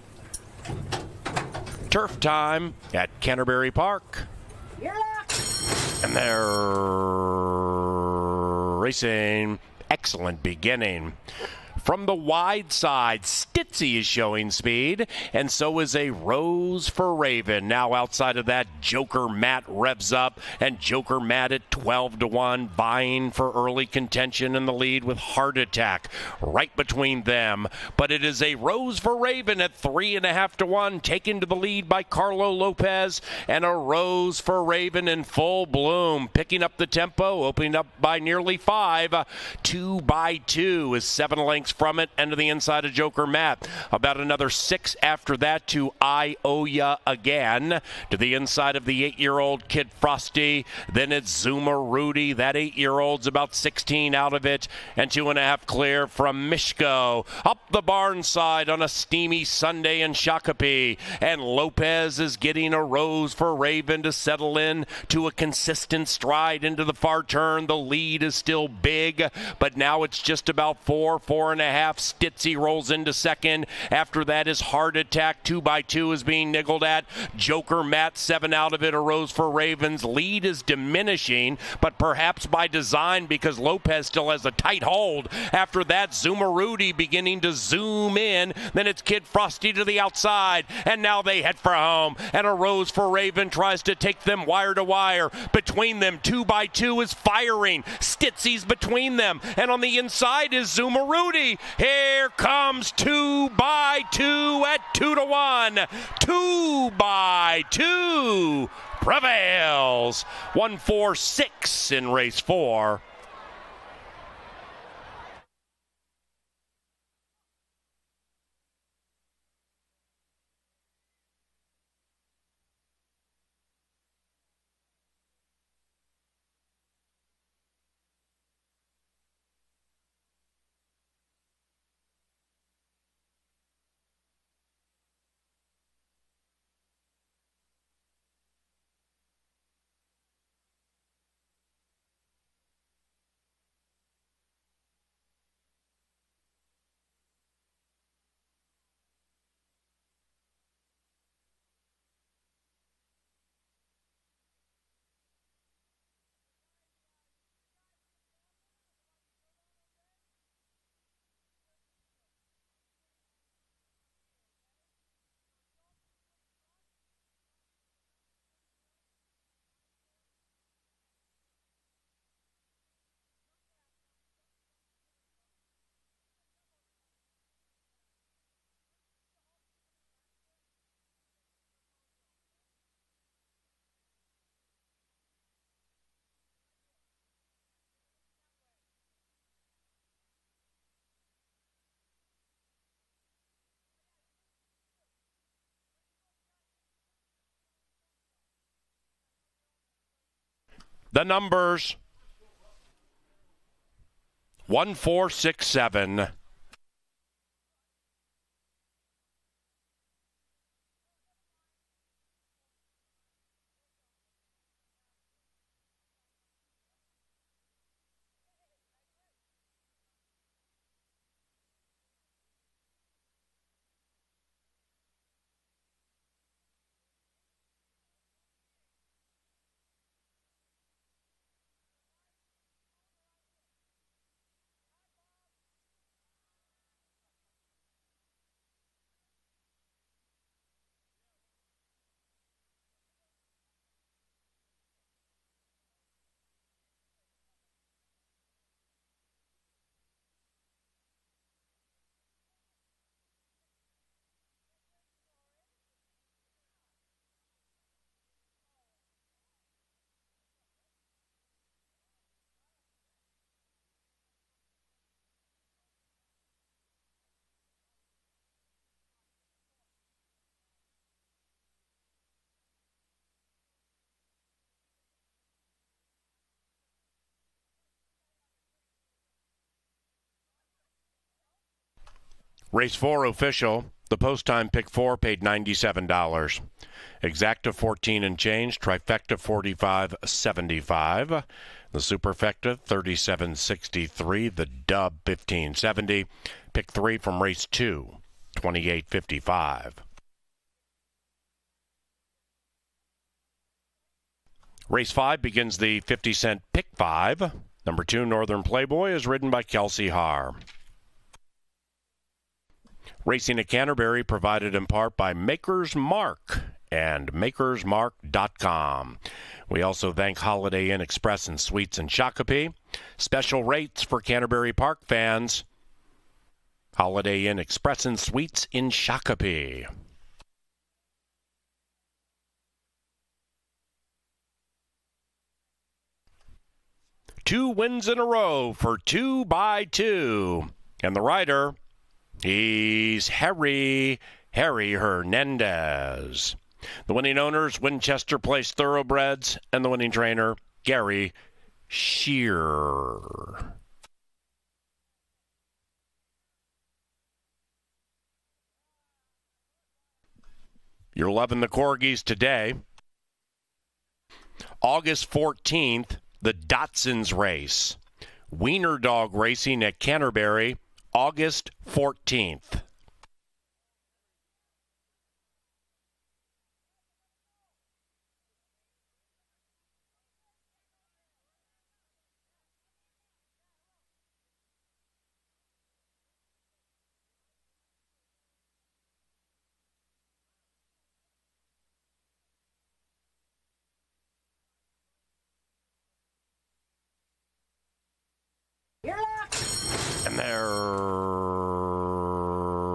[SPEAKER 1] Turf time at Canterbury Park. And they're racing. Excellent beginning. From the wide side, Stitzy is showing speed, and so is a Rose for Raven. Now outside of that, Joker Matt revs up, and Joker Matt at 12-1, vying for early contention in the lead with Heart Attack right between them. But it is a Rose for Raven at 3.5-1, taken to the lead by Carlo Lopez, and a Rose for Raven in full bloom, picking up the tempo, opening up by nearly 5. 2x2 is 7 lengths from it and to the inside of Joker Matt. About another 6 after that to I Owe Ya Again. To the inside of the 8-year-old Kid Frosty. Then it's Zuma Rudy. That 8-year-old's about 16 out of it. And 2.5 clear from Mishko. Up the barn side on a steamy Sunday in Shakopee. And Lopez is getting a Rose for Raven to settle in to a consistent stride into the far turn. The lead is still big, but now it's just about 4.5. Stitzy rolls into second. After that is Hard Attack. 2x2 is being niggled at. Joker Matt, 7 out of it. A Rose for Ravens. Lead is diminishing, but perhaps by design because Lopez still has a tight hold. After that, Zuma Rudy beginning to zoom in. Then it's Kid Frosty to the outside, and now they head for home. And a Rose for Raven tries to take them wire to wire. Between them, 2x2 is firing. Stitzy's between them, and on the inside is Zuma Rudy. Here comes 2x2 at 2-1. 2x2 prevails. 1-4-6 in race 4. The numbers 1, 4, 6, 7. Race 4 official. The post time pick 4 paid $97. Exacta 14 and change. Trifecta 45.75. The superfecta 37.63. The dub 15.70. Pick 3 from race 2 28.55. Race 5 begins the 50-cent pick 5. Number 2 Northern Playboy is ridden by Kelsey Haar. Racing at Canterbury provided in part by Maker's Mark and makersmark.com. We also thank Holiday Inn Express and Suites in Shakopee. Special rates for Canterbury Park fans. Holiday Inn Express and Suites in Shakopee. Two wins in a row for 2x2. And the rider, he's Harry Hernandez. The winning owners, Winchester Place Thoroughbreds, and the winning trainer, Gary Shearer. You're loving the Corgis today. August 14th, the Datsuns race. Wiener Dog Racing at Canterbury, August 14th. And they're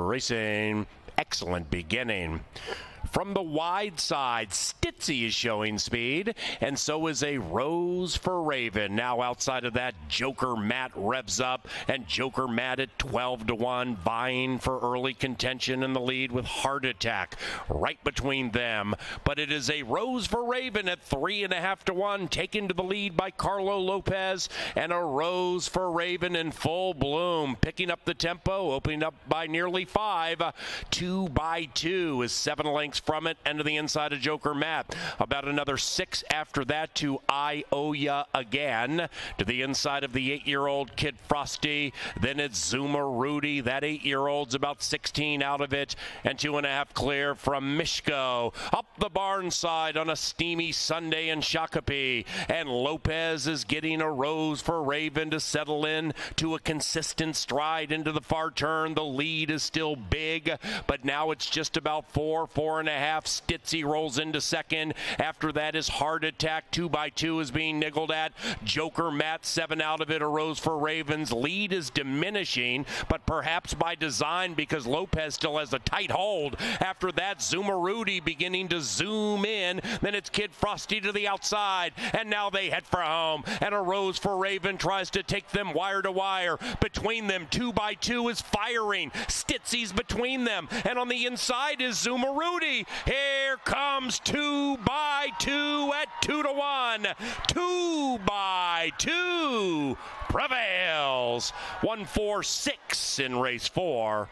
[SPEAKER 1] racing. Excellent beginning. From the wide side, Stitzy is showing speed, and so is a Rose for Raven. Now outside of that, Joker Matt revs up, and Joker Matt at 12-1, vying for early contention in the lead with Heart Attack right between them. But it is a Rose for Raven at 3.5-1, taken to the lead by Carlo Lopez, and a Rose for Raven in full bloom, picking up the tempo, opening up by nearly 5. 2x2 is 7 lengths from it and to the inside of Joker Matt. About another 6 after that to I Owe Ya Again. To the inside of the 8-year-old Kid Frosty. Then it's Zuma Rudy. That 8-year-old's about 16 out of it. And 2.5 clear from Mishko. Up the barn side on a steamy Sunday in Shakopee. And Lopez is getting a Rose for Raven to settle in to a consistent stride into the far turn. The lead is still big, but now it's just about 4.5. Stitzy rolls into second. After that is Heart Attack. 2x2 is being niggled at. Joker Matt 7 out of it. A Rose for Ravens. Lead is diminishing, but perhaps by design because Lopez still has a tight hold. After that, Zuma Rudy beginning to zoom in. Then it's Kid Frosty to the outside, and now they head for home. And a Rose for Raven tries to take them wire to wire. Between them, 2x2 is firing. Stitzy's between them, and on the inside is Zuma Rudy. Here comes 2x2 at 2-1. 2x2 prevails. 1-4-6 in race 4.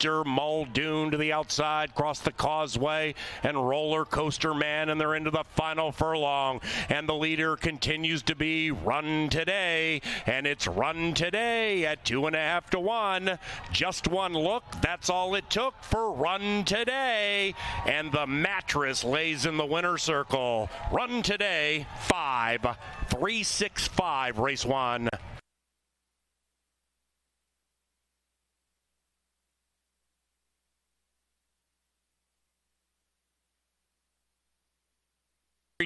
[SPEAKER 1] Mr. Muldoon to the outside, across the causeway, and Roller Coaster Man, and they're into the final furlong. And the leader continues to be Run Today, and it's Run Today at 2.5 to 1. Just one look, that's all it took for Run Today. And the mattress lays in the winner circle. Run Today, 5-3-6-5, race 1.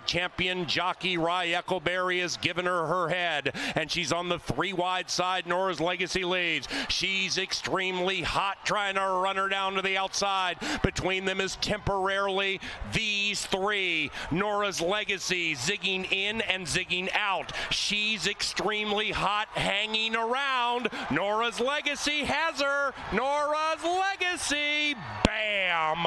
[SPEAKER 1] Champion jockey Rye Eccleberry has given her head, and she's on the 3 wide side. Nora's Legacy leads. She's extremely hot, trying to run her down to the outside. Between them is temporarily these 3. Nora's Legacy zigging in and zigging out. She's extremely hot, hanging around. Nora's Legacy has her. Nora's Legacy, bam!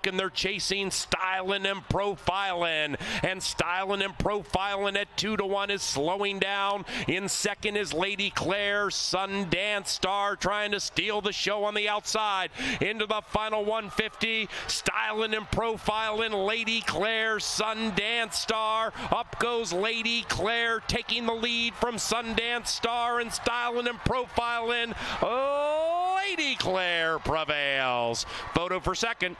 [SPEAKER 1] And they're chasing Stylin' and Profilin', and Stylin' and Profilin' at 2 to 1 is slowing down. In second is Lady Claire, Sundance Star trying to steal the show on the outside. Into the final 150, Stylin' and Profilin', Lady Claire, Sundance Star. Up goes Lady Claire, taking the lead from Sundance Star, and Stylin' and Profilin'. Oh, Lady Claire prevails. Photo for second.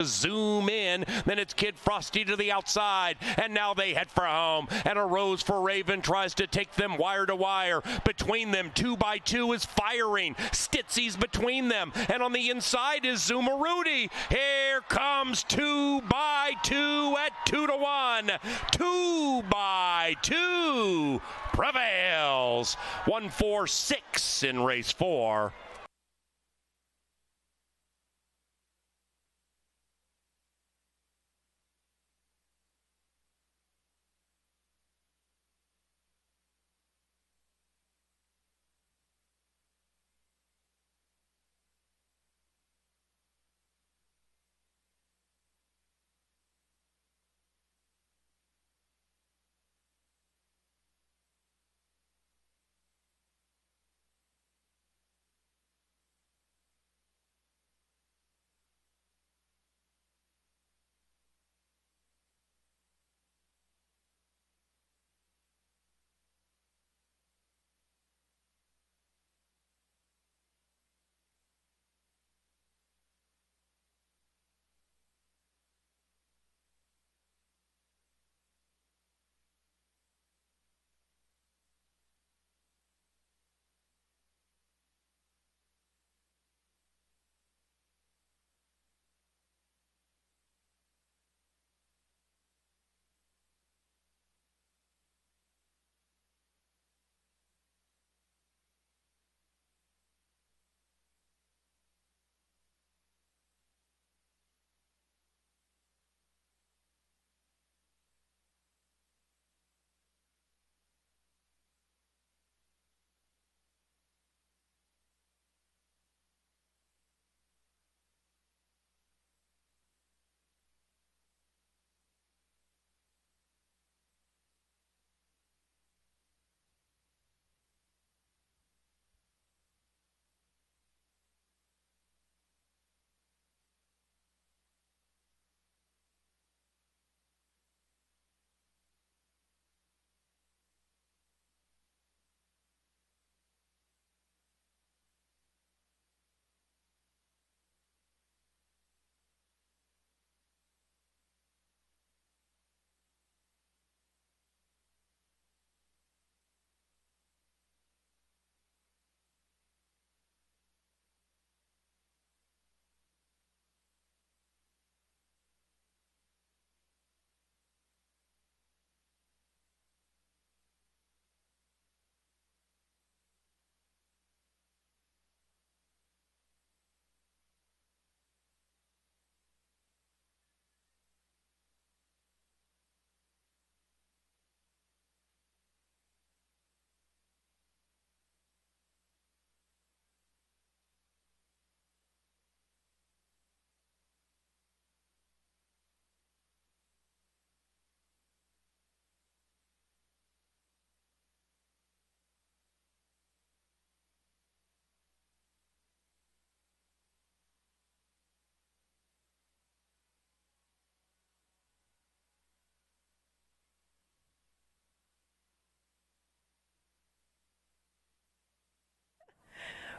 [SPEAKER 1] Zoom in, then it's Kid Frosty to the outside, and now they head for home, and a Rose for Raven tries to take them wire to wire. Between them, 2 by 2 is firing. Stitzy's between them, and on the inside is Zumaruti. Here comes 2 by 2 at 2 to 1. 2 by 2 prevails. 1-4-6 in race 4.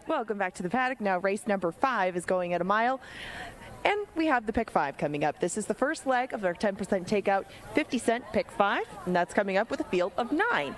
[SPEAKER 5] Welcome back to the paddock. Now race number 5 is going at a mile. And we have the pick 5 coming up. This is the first leg of our 10% takeout 50-cent pick 5, and that's coming up with a field of 9.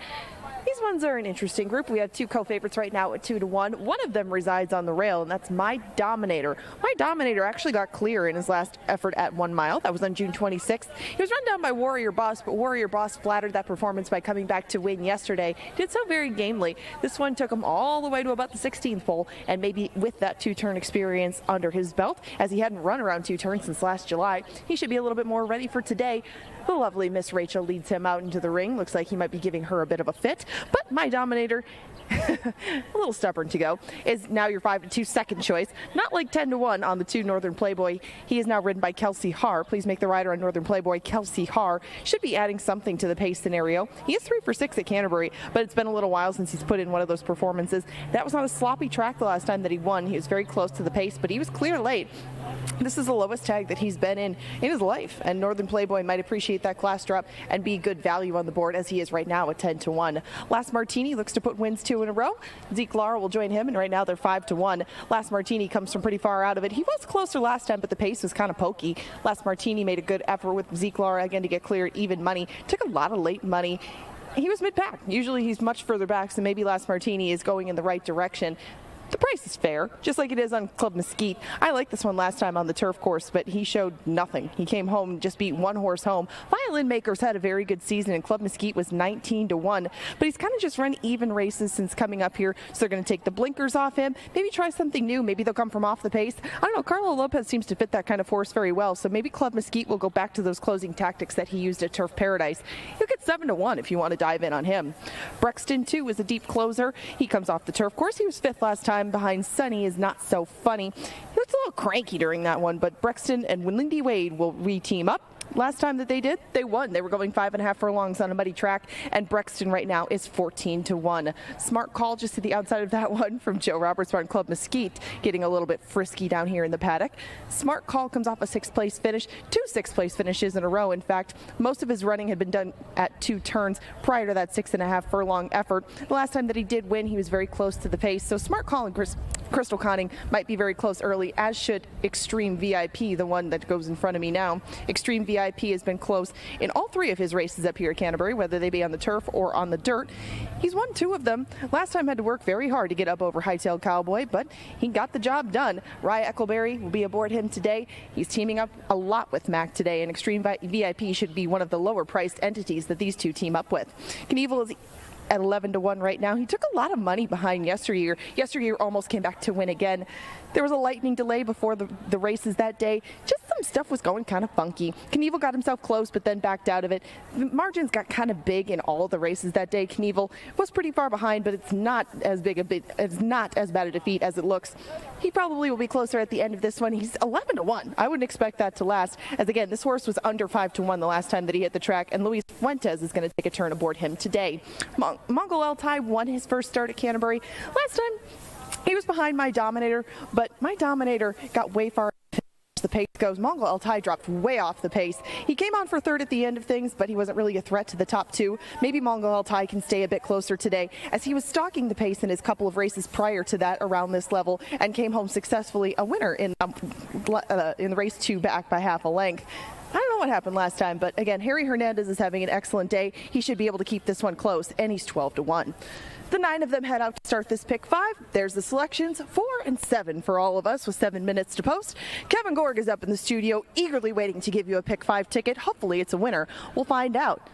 [SPEAKER 5] These ones are an interesting group. We have 2 co-favorites right now at 2-1. One of them resides on the rail, and that's My Dominator. My Dominator actually got clear in his last effort at 1 mile. That was on June 26th. He was run down by Warrior Boss, but Warrior Boss flattered that performance by coming back to win yesterday. Did so very gamely. This one took him all the way to about the 16th pole, and maybe with that 2-turn experience under his belt, as he hadn't run around 2 turns since last July, he should be a little bit more ready for today. The lovely Miss Rachel leads him out into the ring. Looks like he might be giving her a bit of a fit. But My Dominator, a little stubborn to go, is now your 5-2 second choice. Not like 10-1 on the 2 Northern Playboy. He is now ridden by Kelsey Haar. Please make the rider on Northern Playboy Kelsey Haar. Should be adding something to the pace scenario. He is 3 for 6 at Canterbury, but it's been a little while since he's put in one of those performances. That was on a sloppy track the last time that he won. He was very close to the pace, but he was clear late. This is the lowest tag that he's been in his life, and Northern Playboy might appreciate that class drop and be good value on the board, as he is right now at 10-1. Last Martini looks to put wins 2 in a row. Zeke Lara will join him, and right now they're 5-1. Last Martini comes from pretty far out of it. He was closer last time, but the pace was kind of pokey. Last Martini made a good effort with Zeke Lara again to get clear at even money. Took a lot of late money. He was mid-pack. Usually he's much further back, so maybe Last Martini is going in the right direction. The price is fair, just like it is on Club Mesquite. I liked this one last time on the turf course, but he showed nothing. He came home, just beat 1 horse home. Violin Makers had a very good season, and Club Mesquite was 19-1. But he's kind of just run even races since coming up here, so they're going to take the blinkers off him. Maybe try something new. Maybe they'll come from off the pace. I don't know. Carlo Lopez seems to fit that kind of horse very well, so maybe Club Mesquite will go back to those closing tactics that he used at Turf Paradise. He'll get 7-1 if you want to dive in on him. Brexton, too, is a deep closer. He comes off the turf course. He was 5th last time behind Sunny Is Not So Funny. He looked a little cranky during that one, but Brexton and Lindy Wade will re-team up. Last time that they did, they won. They were going 5.5 furlongs on a muddy track, and Brexton right now is 14-1. Smart call just to the outside of that one from Joe Roberts on Club Mesquite, getting a little bit frisky down here in the paddock. Smart call comes off a 6th place finish, 2 6th-place finishes in a row. In fact, most of his running had been done at 2 turns prior to that 6.5 furlong effort. The last time that he did win, he was very close to the pace. So Smart call and Crystal Conning might be very close early, as should Extreme VIP, the one that goes in front of me now. Extreme VIP has been close in all 3 of his races up here at Canterbury, whether they be on the turf or on the dirt. He's won 2 of them. Last time had to work very hard to get up over Hightail Cowboy, but he got the job done. Rye Eccleberry will be aboard him today. He's teaming up a lot with Mac today, and Extreme VIP should be one of the lower priced entities that these 2 team up with. Knievel is at 11-1 right now. He took a lot of money behind yesteryear. Yesteryear almost came back to win again. There was a lightning delay before the races that day. Just some stuff was going kind of funky. Knievel got himself close, but then backed out of it. The margins got kind of big in all the races that day. Knievel was pretty far behind, but it's not as bad a defeat as it looks. He probably will be closer at the end of this one. He's 11-1. I wouldn't expect that to last, as again, this horse was under 5-1 the last time that he hit the track, and Luis Fuentes is going to take a turn aboard him today. Mongol Altai won his first start at Canterbury. Last time, he was behind My Dominator, but My Dominator got way far as the pace goes. Mongol Altai dropped way off the pace. He came on for 3rd at the end of things, but he wasn't really a threat to the top 2. Maybe Mongol Altai can stay a bit closer today, as he was stalking the pace in his couple of races prior to that around this level, and came home successfully a winner in the race 2 back by half a length. I don't know what happened last time, but again, Harry Hernandez is having an excellent day. He should be able to keep this one close, and he's 12-1. The 9 of them head out to start this pick 5. There's the selections, 4 and 7 for all of us with 7 minutes to post. Kevin Gorg is up in the studio, eagerly waiting to give you a pick 5 ticket. Hopefully it's a winner. We'll find out.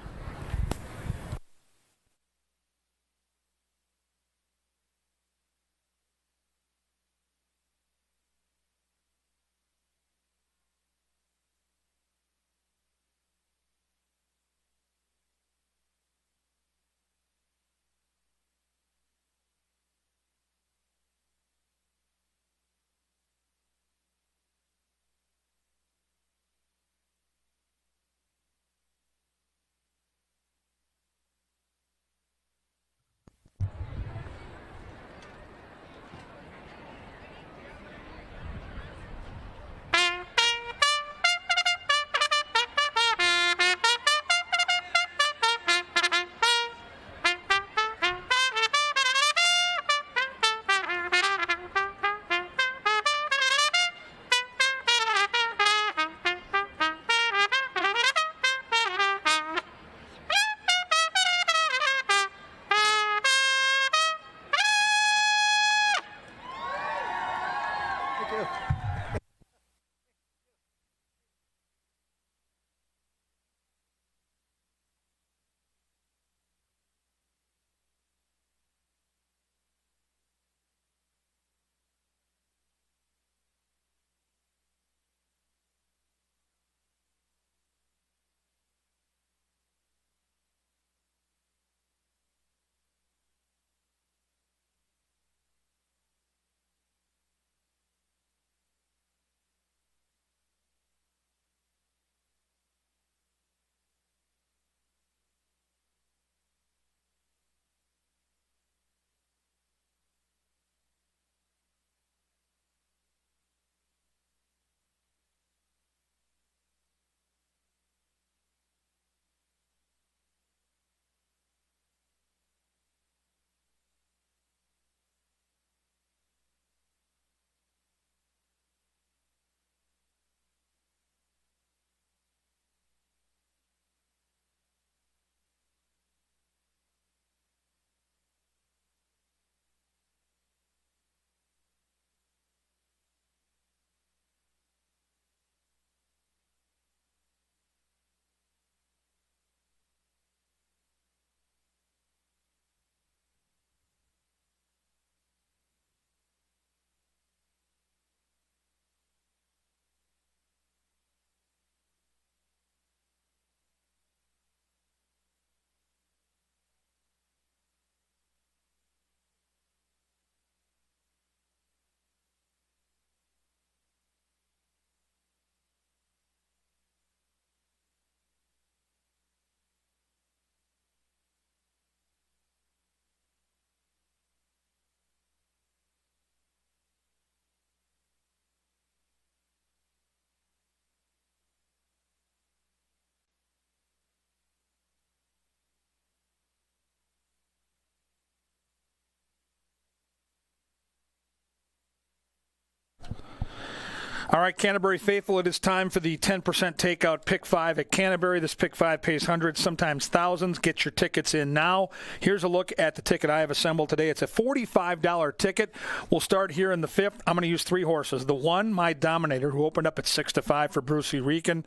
[SPEAKER 2] All right, Canterbury faithful, it is time for the 10% takeout Pick 5 at Canterbury. This Pick 5 pays hundreds, sometimes thousands. Get your tickets in now. Here's a look at the ticket I have assembled today. It's a $45 ticket. We'll start here in the fifth. I'm going to use three horses. The one, My Dominator, who opened up at 6-5 for Brucey Rican.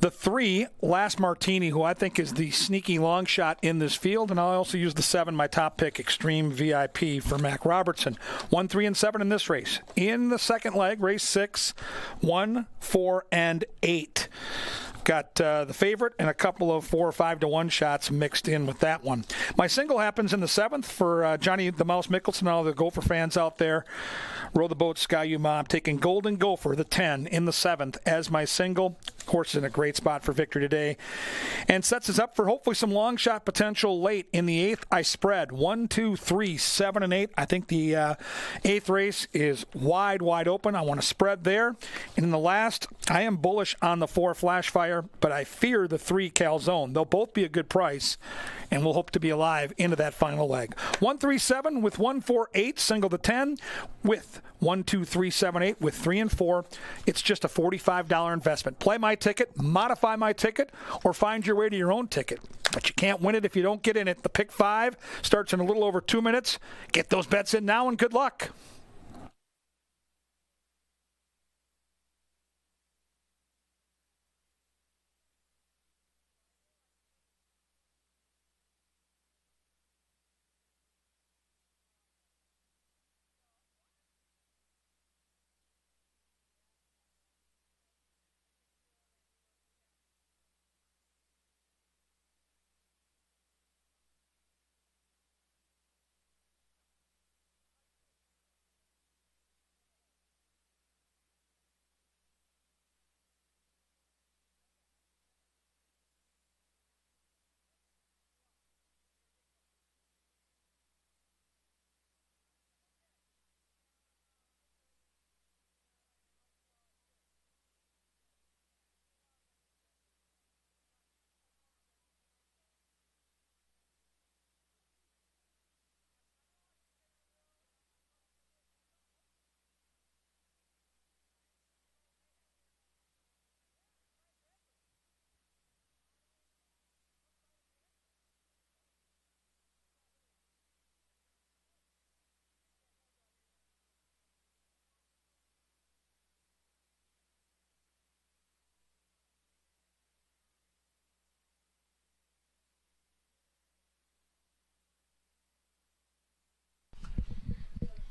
[SPEAKER 2] The three, Last Martini, who I think is the sneaky long shot in this field. And I'll also use the seven, my top pick, Extreme VIP for Mac Robertson. 1, 3, and 7 in this race. In the second leg, race 6, 1, 4, and 8. Got the favorite and a couple of 4 or 5 to 1 shots mixed in with that one. My single happens in the 7th for Johnny the Mouse Mickelson and all the Gopher fans out there. Row the boat, Sky U Ma. I'm taking Golden Gopher, the 10, in the 7th as my single. Horse is in a great spot for victory today. And sets us up for hopefully some long shot potential late. In the 8th, I spread 1, 2, 3, 7, and 8. I think the 8th race is wide open. I want to spread there. And in the last, I am bullish on the 4 Flashfire, but I fear the 3 Calzone. They'll both be a good price, and we'll hope to be alive into that final leg. 1, 3, 7 with 1, 4, 8, single the 10 with 1, 2, 3, 7, 8 with 3 and 4. It's just a $45 investment. Play my ticket, modify my ticket, or find your way to your own ticket. But you can't win it if you don't get in it. The Pick 5 starts in a little over 2 minutes. Get those bets in now and good luck.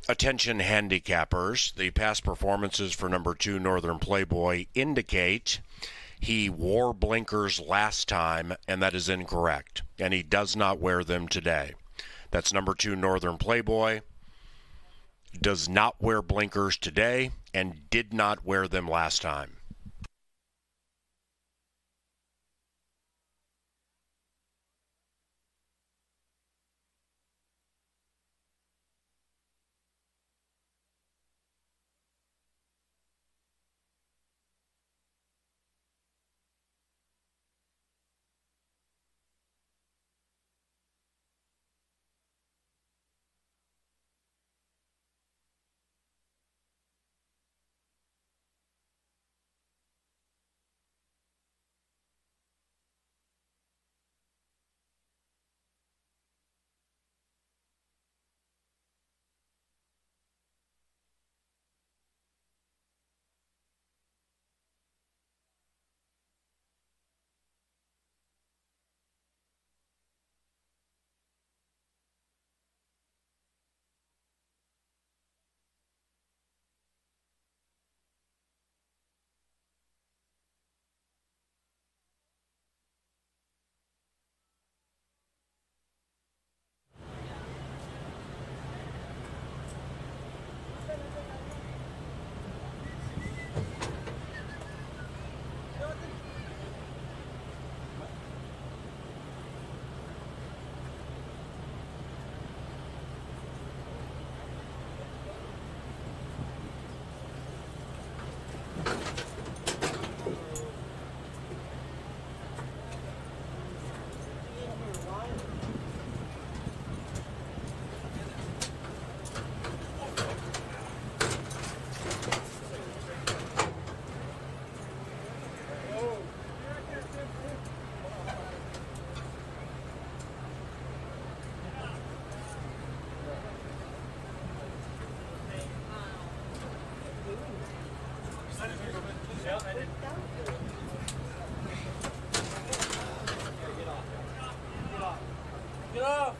[SPEAKER 1] Attention handicappers, the past performances for number 2 Northern Playboy indicate he wore blinkers last time, and that is incorrect, and he does not wear them today. That's number 2 Northern Playboy, does not wear blinkers today, and did not wear them last time.
[SPEAKER 4] Get off!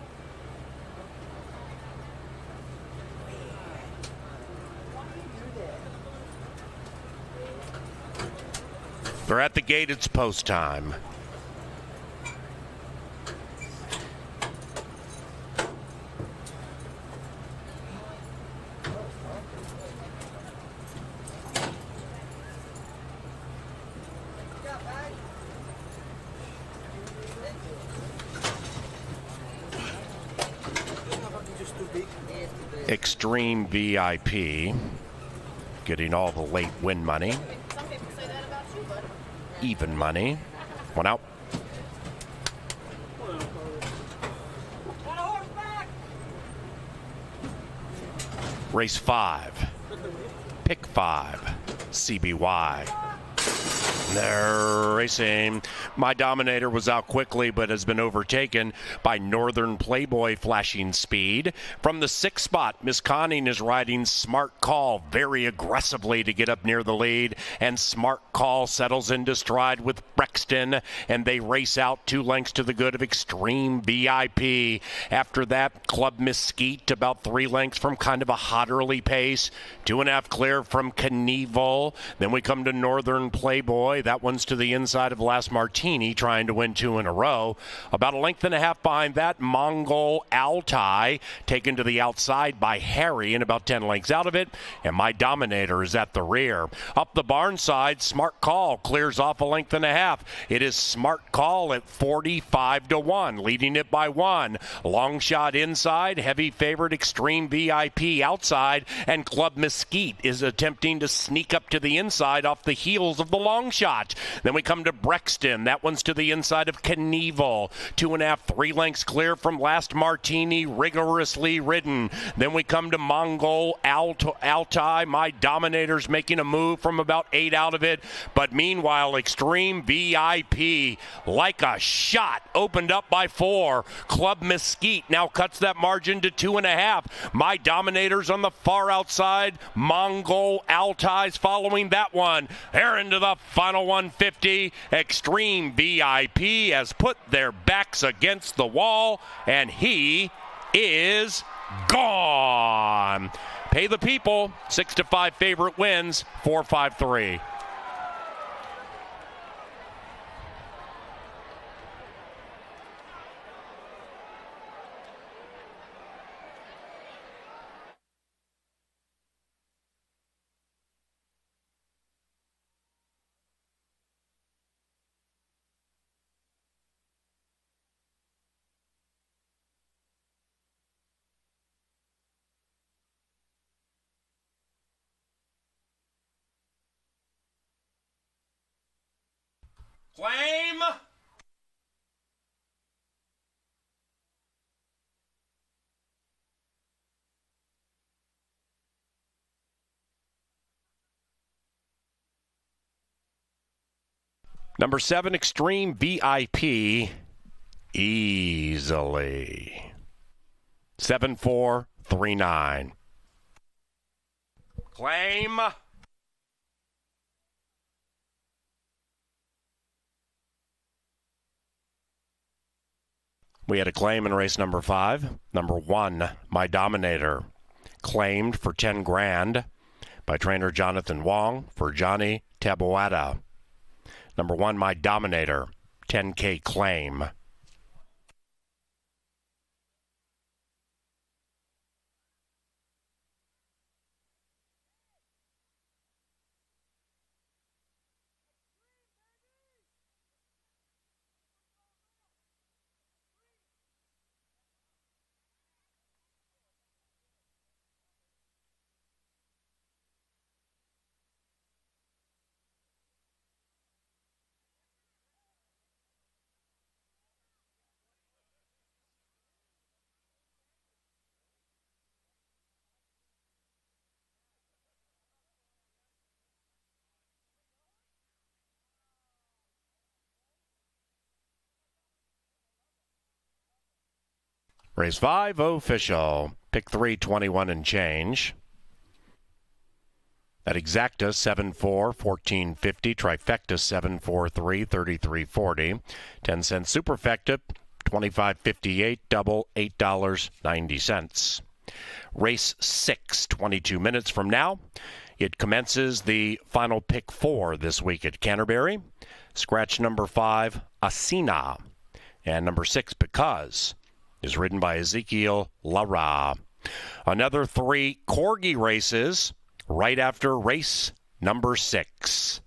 [SPEAKER 1] They're at the gate. It's post time. Extreme VIP getting all the late win money. Even money. One out. Race 5. Pick 5. CBY. They're racing. My Dominator was out quickly, but has been overtaken by Northern Playboy flashing speed. From the 6th spot, Miss Conning is riding Smart Call very aggressively to get up near the lead, and Smart Call settles into stride with Brexton, and they race out 2 lengths to the good of Extreme VIP. After that, Club Mesquite about 3 lengths from kind of a hot early pace. 2.5 clear from Knievel. Then we come to Northern Playboy. That one's to the inside of Last Martini, trying to win 2 in a row. About 1.5 lengths behind that, Mongol Altai, taken to the outside by Harry and about 10 lengths out of it. And My Dominator is at the rear. Up the barn side, Smart Call clears off 1.5 lengths. It is Smart Call at 45-1, leading it by 1. Long shot inside, heavy favorite Extreme VIP outside, and Club Mesquite is attempting to sneak up to the inside off the heels of the long shot. Then we come to Brexton. That one's to the inside of Knievel. 2.5, 3 lengths clear from Last Martini, rigorously ridden. Then we come to Mongol Altai. My Dominator's making a move from about 8 out of it. But meanwhile, Extreme VIP, like a shot, opened up by 4. Club Mesquite now cuts that margin to 2.5. My Dominator's on the far outside. Mongol Altai's following that one. They're into the final 150. Extreme VIP has put their backs against the wall, and he is gone. Pay the people. 6-5 favorite wins. 4-5-3. Claim. Number 7, Extreme VIP, easily. 7-4-3-9. Claim. We had a claim in race number 5. Number 1, My Dominator, claimed for 10 grand by trainer Jonathan Wong for Johnny Taboada. Number 1, My Dominator, 10K claim. Race 5, official. Pick 3, 21 and change. At Exacta, 7-4, 14.50. Trifecta, 7-4-3, 33.40. 10-cent Superfecta, 25.58. Double, $8.90. Race 6, 22 minutes from now. It commences the final pick 4 this week at Canterbury. Scratch number 5, Asina. And number 6, Because, is ridden by Ezekiel Lara. Another 3 Corgi races right after race number 6.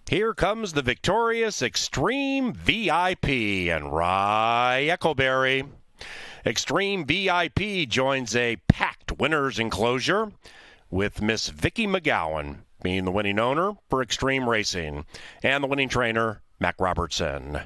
[SPEAKER 1] Here comes the victorious Extreme VIP and Rye Echoberry. Extreme VIP joins a packed winner's enclosure with Miss Vicky McGowan being the winning owner for Extreme Racing and the winning trainer, Mac Robertson.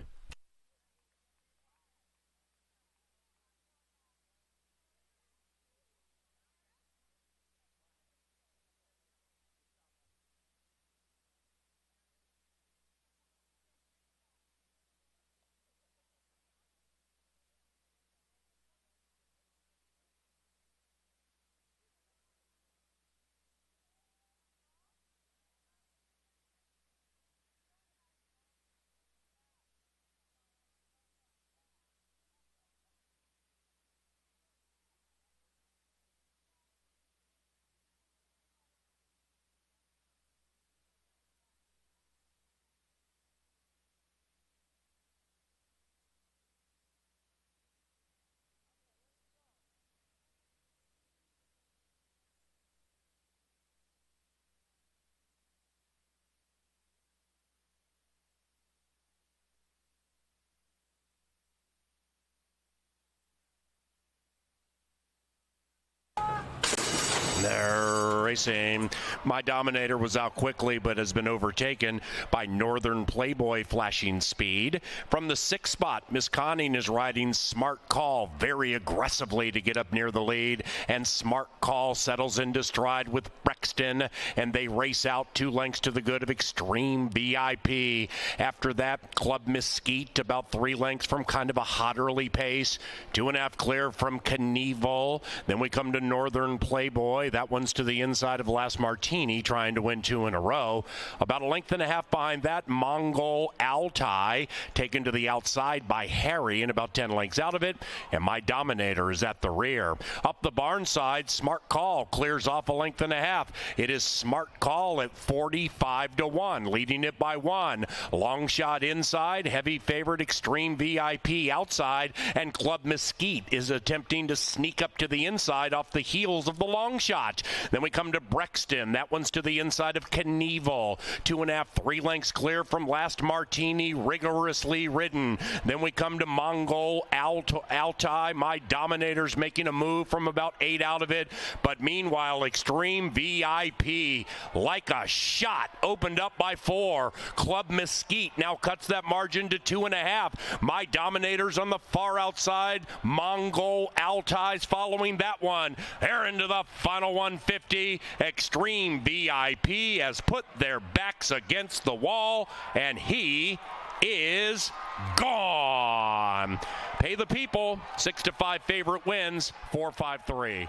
[SPEAKER 1] There Racing. My Dominator was out quickly, but has been overtaken by Northern Playboy flashing speed. From the 6th spot, Miss Conning is riding Smart Call very aggressively to get up near the lead, and Smart Call settles into stride with Brexton, and they race out 2 lengths to the good of Extreme VIP. After that, Club Mesquite about 3 lengths from kind of a hot early pace. 2.5 clear from Knievel. Then we come to Northern Playboy. That one's to the inside of Last Martini, trying to win 2 in a row. About 1.5 lengths behind that, Mongol Altai, taken to the outside by Harry and about 10 lengths out of it. And My Dominator is at the rear. Up the barn side, Smart Call clears off 1.5 lengths. It is Smart Call at 45-1, leading it by 1. Long shot inside, heavy favorite Extreme VIP outside, and Club Mesquite is attempting to sneak up to the inside off the heels of the long shot. Then we come to Brexton. That one's to the inside of Knievel. 2.5, 3 lengths clear from Last Martini, rigorously ridden. Then we come to Mongol Altai. My Dominator's making a move from about 8 out of it. But meanwhile, Extreme VIP, like a shot, opened up by 4. Club Mesquite now cuts that margin to 2.5. My Dominator's on the far outside. Mongol Altai's following that one. They're into the final 150. Extreme VIP has put their backs against the wall, and he is gone. Pay the people. 6-5 favorite wins. 4-5-3.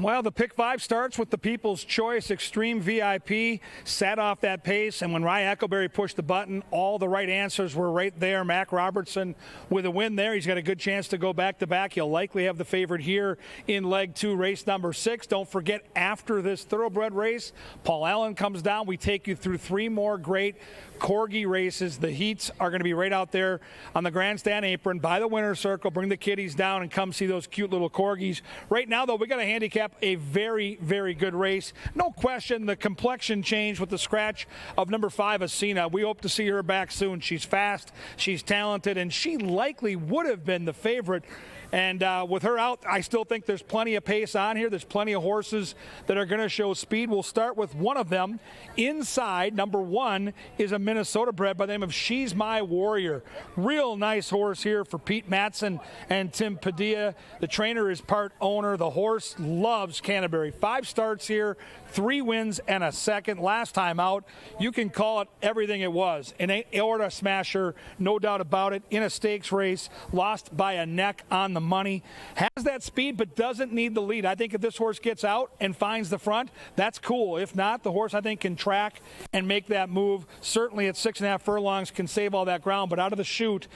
[SPEAKER 2] Well, the pick 5 starts with the People's Choice Extreme VIP. Sat off that pace, and when Ryan Eckelberry pushed the button, all the right answers were right there. Mac Robertson with a win there. He's got a good chance to go back-to-back. He'll likely have the favorite here in leg 2, race number 6. Don't forget, after this thoroughbred race, Paul Allen comes down. We take you through 3 more great Corgi races. The heats are going to be right out there on the grandstand apron by the winner's circle. Bring the kiddies down and come see those cute little Corgis. Right now, though, we got to handicap a very, very good race. No question, the complexion changed with the scratch of number 5, Asina. We hope to see her back soon. She's fast, she's talented, and she likely would have been the favorite. And with her out, I still think there's plenty of pace on here. There's plenty of horses that are going to show speed. We'll start with one of them. Inside, number 1 is a Minnesota bred by the name of She's My Warrior. Real nice horse here for Pete Matson and Tim Padilla. The trainer is part owner. The horse loves Canterbury. 5 starts here, 3 wins and a second. Last time out, you can call it everything it was. An aorta smasher, no doubt about it, in a stakes race, lost by a neck on the money. Has that speed, but doesn't need the lead. I think if this horse gets out and finds the front, that's cool. If not, the horse, I think, can track and make that move. Certainly at 6.5 furlongs can save all that ground, but out of the chute,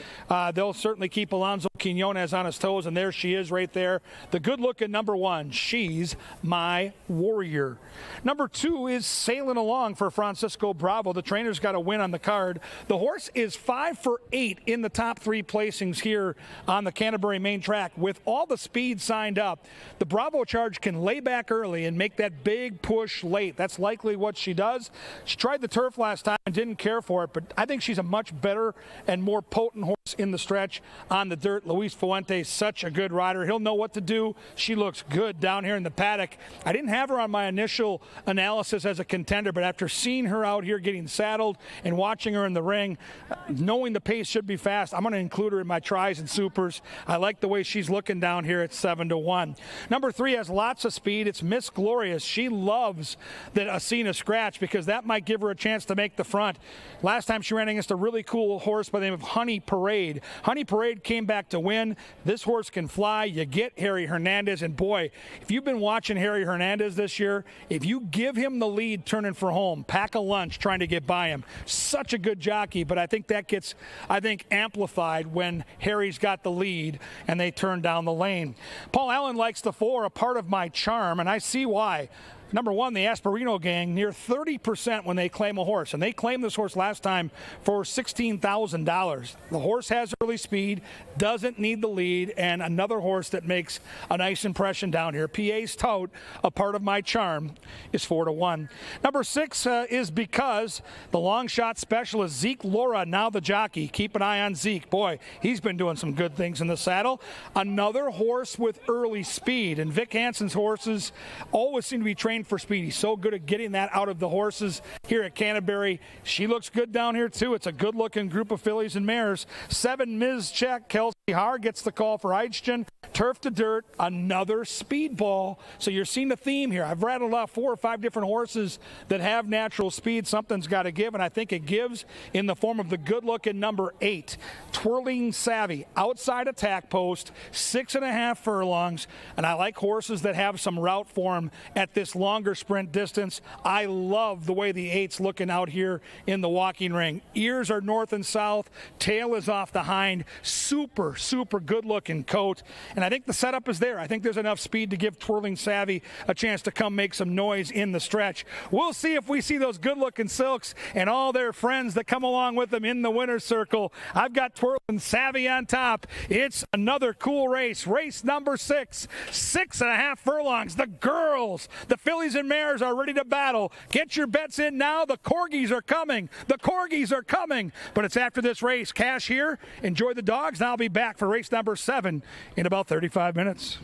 [SPEAKER 2] they'll certainly keep Alonso Quinones on his toes, and there she is right there. The good-looking number 1, She's My Warrior. Number 2 is sailing along for Francisco Bravo. The trainer's got a win on the card. The horse is 5 for 8 in the top 3 placings here on the Canterbury main track. With all the speed signed up, the Bravo charge can lay back early and make that big push late. That's likely what she does. She tried the turf last time and didn't care for it, but I think she's a much better and more potent horse in the stretch on the dirt. Luis Fuentes, such a good rider. He'll know what to do. She looks good down here in the paddock. I didn't have her on my initial analysis as a contender, but after seeing her out here getting saddled and watching her in the ring, knowing the pace should be fast, I'm going to include her in my tries and supers. I like the way she's looking down here at 7-1. Number 3 has lots of speed. It's Miss Glorious. She loves that Asina scratch because that might give her a chance to make the front. Last time she ran against a really cool horse by the name of Honey Parade. Honey Parade came back to win. This horse can fly. You get Harry Hernandez, and boy, if you've been watching Harry Hernandez this year, if you give him the lead turning for home, pack a lunch trying to get by him. Such a good jockey, but I think that gets, amplified when Harry's got the lead and they turn down the lane. Paul Allen likes the 4, a part of my charm, and I see why. Number 1, the Asperino gang, near 30% when they claim a horse. And they claimed this horse last time for $16,000. The horse has early speed, doesn't need the lead, and another horse that makes a nice impression down here. PA's Tout, a part of my charm, is 4-1. Number 6 is Because, the long shot specialist, Zeke Laura, now the jockey. Keep an eye on Zeke. Boy, he's been doing some good things in the saddle. Another horse with early speed, and Vic Hansen's horses always seem to be trained for speed. He's so good at getting that out of the horses here at Canterbury. She looks good down here too. It's a good looking group of fillies and mares. 7 Ms. Check, Kelsey Haar gets the call for Eichchen. Turf to dirt, another speedball. So you're seeing the theme here. I've rattled off 4 or 5 different horses that have natural speed. Something's got to give, and I think it gives in the form of the good looking number 8, Twirling Savvy, outside attack post, 6.5 furlongs, and I like horses that have some route form at this longer sprint distance. I love the way the 8's looking out here in the walking ring. Ears are north and south, tail is off the hind, super good looking coat, and I think the setup is there. I think there's enough speed to give Twirling Savvy a chance to come make some noise in the stretch. We'll see if we see those good looking silks and all their friends that come along with them in the winner's circle. I've got Twirling Savvy on top. It's another cool race. Race number 6, 6.5 furlongs. The girls, the fillies and mares are ready to battle. Get your bets in now. The Corgis are coming. The Corgis are coming. But it's after this race. Cash here. Enjoy the dogs, and I'll be back for race number 7 in about 35 minutes.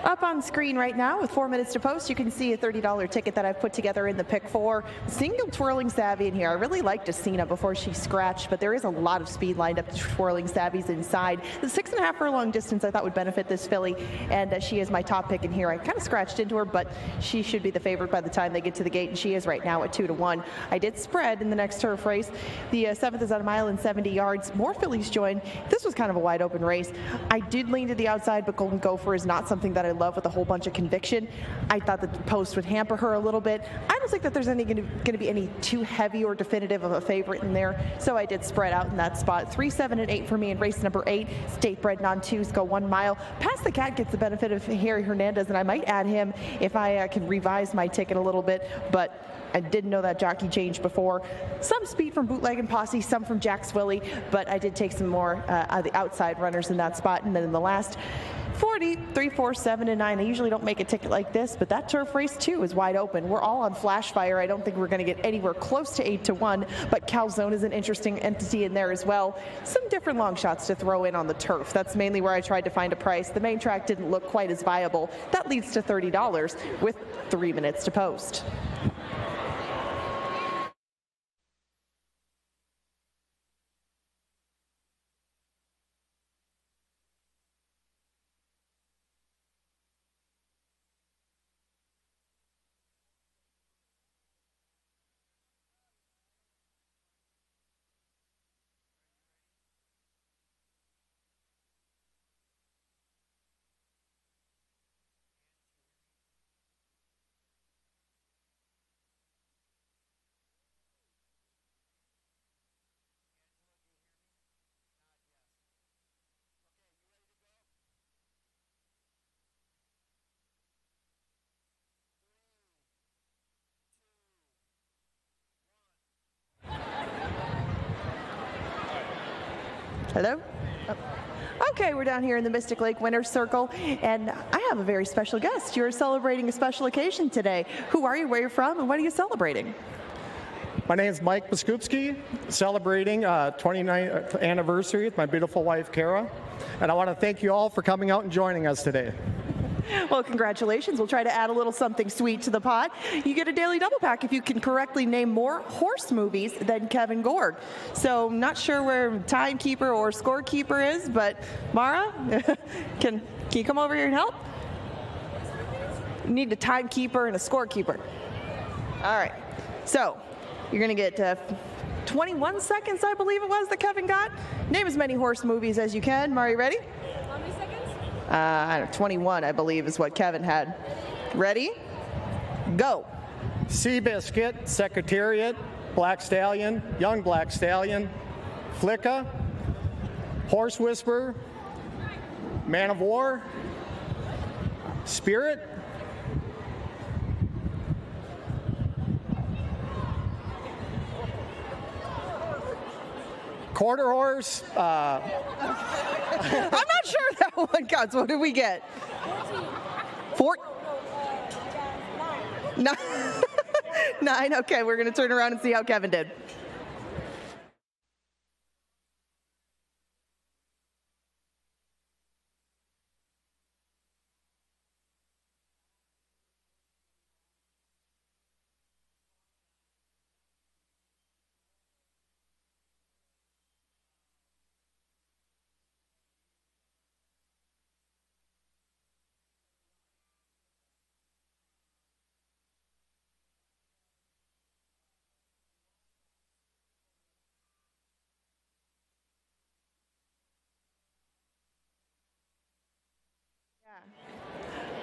[SPEAKER 5] Up on screen right now with 4 minutes to post, you can see a $30 ticket that I've put together in the pick 4. Single twirling savvy in here. I really liked Asina before she scratched, but there is a lot of speed lined up to twirling savvies inside. The 6.5 furlong distance I thought would benefit this filly, and she is my top pick in here. I kind of scratched into her, but she should be the favorite by the time they get to the gate, and she is right now at 2-1. I did spread in the next turf race. The 7th is at 1.70 miles. More fillies join. This was kind of a wide open race. I did lean to the outside, but Golden Gopher is not something that I love with a whole bunch of conviction. I thought that the post would hamper her a little bit. I don't think that there's going to be any too heavy or definitive of a favorite in there, so I did spread out in that spot. 3, 7, and 8 for me in race number 8. State bred non-twos go 1 mile. Past the Cat gets the benefit of Harry Hernandez, and I might add him if I can revise my ticket a little bit, but I didn't know that jockey changed before. Some speed from Bootleg and Posse, some from Jack's Willie, but I did take some more of the outside runners in that spot. And then in the last 40, 3, 4, 7, and 9. I usually don't make a ticket like this, but that turf race too is wide open. We're all on flash fire. I don't think we're going to get anywhere close to 8-1, but Calzone is an interesting entity in there as well. Some different long shots to throw in on the turf. That's mainly where I tried to find a price. The main track didn't look quite as viable. That leads to $30 with 3 minutes to post. Hello? Oh. Okay, we're down here in the Mystic Lake Winner's Circle, and I have a very special guest. You're celebrating a special occasion today. Who are you, where you're from, and what are you celebrating?
[SPEAKER 6] My name is Mike Biskupski, celebrating 29th anniversary with my beautiful wife, Kara. And I want to thank you all for coming out and joining us today.
[SPEAKER 5] Well, congratulations. We'll try to add a little something sweet to the pot. You get a daily double pack if you can correctly name more horse movies than Kevin Gorg. So not sure where timekeeper or scorekeeper is, but Mara, can you come over here and help? You need a timekeeper and a scorekeeper. All right. So you're going to get 21 seconds, I believe it was, that Kevin got. Name as many horse movies as you can. Mara, you ready?
[SPEAKER 7] How many seconds?
[SPEAKER 5] I don't know, 21, I believe, is what Kevin had. Ready? Go.
[SPEAKER 6] Seabiscuit, Secretariat, Black Stallion, Young Black Stallion, Flicka, Horse Whisperer, Man of War, Spirit, Quarter Horse.
[SPEAKER 5] I'm not sure that one counts. What did we get? 14. 9. 9. Okay, we're going to turn around and see how Kevin did.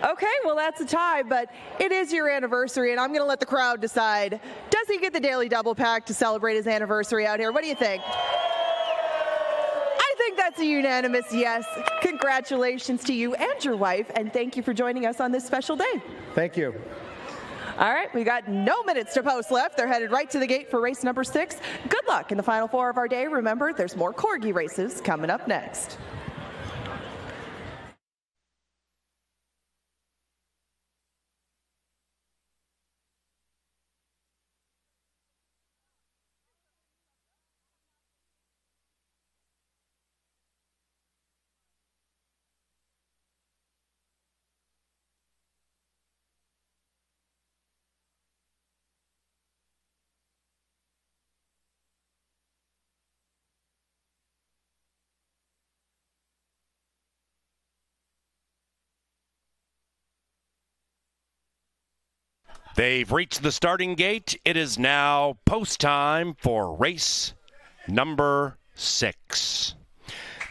[SPEAKER 5] Okay, well, that's a tie, but it is your anniversary, and I'm going to let the crowd decide. Does he get the daily double pack to celebrate his anniversary out here? What do you think? I think that's a unanimous yes. Congratulations to you and your wife, and thank you for joining us on this special day.
[SPEAKER 6] Thank you.
[SPEAKER 5] All right, we got no minutes to post left. They're headed right to the gate for race number 6. Good luck in the final 4 of our day. Remember, there's more Corgi races coming up next.
[SPEAKER 1] They've reached the starting gate. It is now post time for race number 6.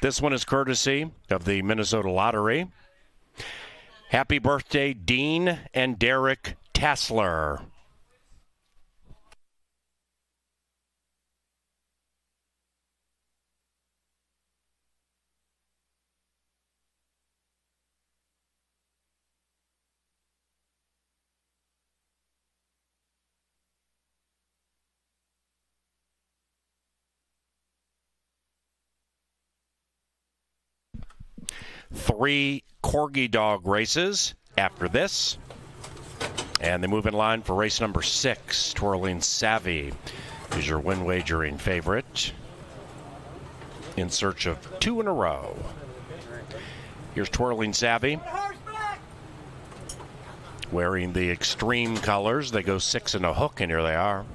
[SPEAKER 1] This one is courtesy of the Minnesota Lottery. Happy birthday, Dean and Derek Tassler. Three Corgi dog races after this. And they move in line for race number 6. Twirling Savvy is your win wagering favorite. In search of 2 in a row. Here's Twirling Savvy. Wearing the extreme colors. They go 6 and a hook, and here they are.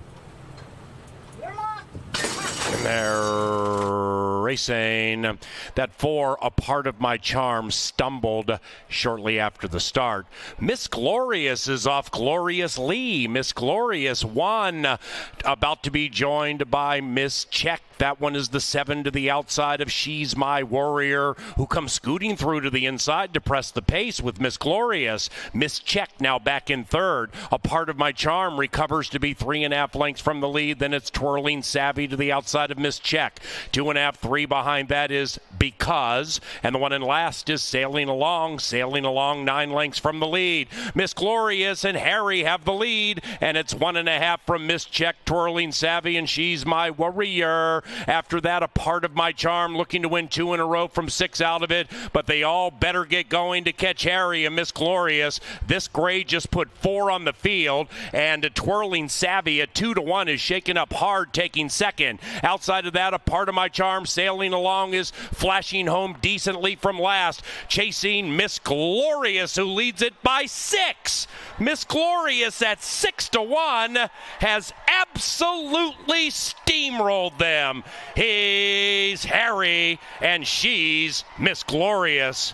[SPEAKER 1] And they're racing. That 4, a part of my charm, stumbled shortly after the start. Miss Glorious is off gloriously. Miss Glorious won, about to be joined by Miss Check. That one is the 7 to the outside of She's My Warrior, who comes scooting through to the inside to press the pace with Miss Glorious. Miss Check now back in 3rd. A part of my charm recovers to be 3.5 lengths from the lead. Then it's Twirling Savvy to the outside of Miss Check. 2.5, 3 behind that is Because. And the one in last is Sailing Along 9 lengths from the lead. Miss Glorious and Harry have the lead, and it's 1.5 from Miss Check, Twirling Savvy, and She's My Warrior. After that, a part of my charm looking to win 2 in a row from 6 out of it, but they all better get going to catch Harry and Miss Glorious. This gray just put 4 on the field, and a Twirling Savvy at 2-1 is shaking up hard, taking 2nd. Outside of that, a part of my charm Sailing Along is flashing home decently from last, chasing Miss Glorious, who leads it by 6. Miss Glorious at 6-1 has absolutely steamrolled them. He's Harry, and she's Miss Glorious.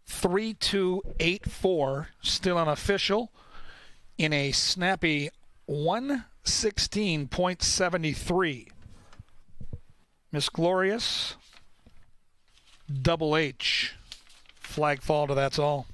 [SPEAKER 2] Three, 2, 8, 4, still unofficial in a snappy 116.73. Miss Glorious, Double H. Flag fall to that's all.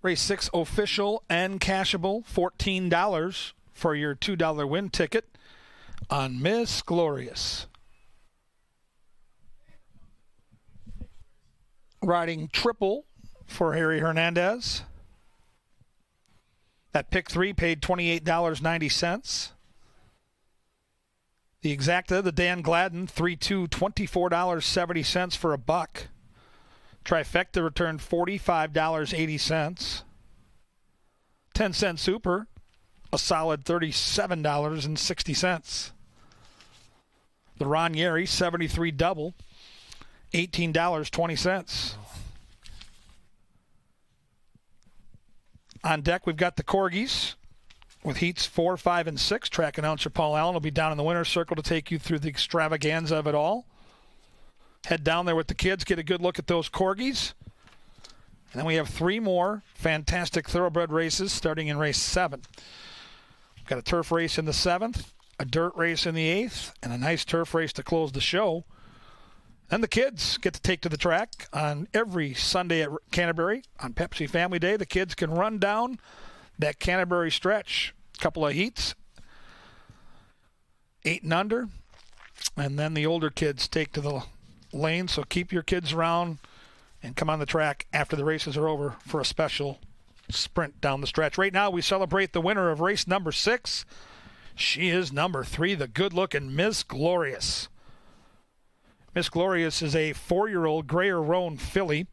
[SPEAKER 2] Race 6 official and cashable, $14 for your $2 win ticket on Miss Glorious. Riding triple for Harry Hernandez. That pick 3 paid $28.90. The exacta, the Dan Gladden, 3-2, $24.70 for $1. Trifecta returned $45.80. 10-cent super, a solid $37.60. The Ranieri 73 double, $18.20. On deck, we've got the Corgis with heats 4, 5, and 6. Track announcer Paul Allen will be down in the winner's circle to take you through the extravaganza of it all. Head down there with the kids, get a good look at those Corgis. And then we have 3 more fantastic thoroughbred races starting in race 7. We've got a turf race in the 7th, a dirt race in the 8th, and a nice turf race to close the show. And the kids get to take to the track on every Sunday at Canterbury. On Pepsi Family Day, the kids can run down that Canterbury stretch. A couple of heats, 8 and under. And then the older kids take to the lane. So keep your kids around and come on the track after the races are over for a special sprint down the stretch. Right now, we celebrate the winner of race number 6. She is number 3, the good-looking Miss Glorious. Miss Glorious is a 4-year-old Grayer Roan filly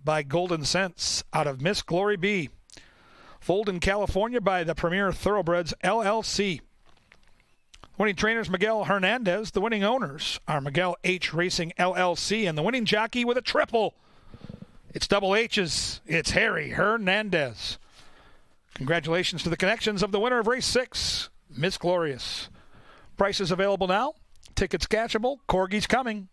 [SPEAKER 2] by Golden Sense out of Miss Glory B. Foaled in California by the Premier Thoroughbreds LLC. Winning trainers Miguel Hernandez. The winning owners are Miguel H. Racing LLC, and the winning jockey with a triple. It's double H's. It's Harry Hernandez. Congratulations to the connections of the winner of race 6, Miss Glorious. Prices available now. Tickets catchable. Corgi's coming.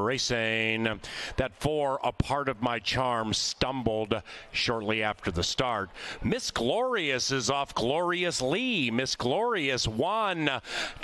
[SPEAKER 1] Racing. That 4, a part of my charm, stumbled shortly after the start. Miss Glorious is off Glorious Lee. Miss Glorious 1,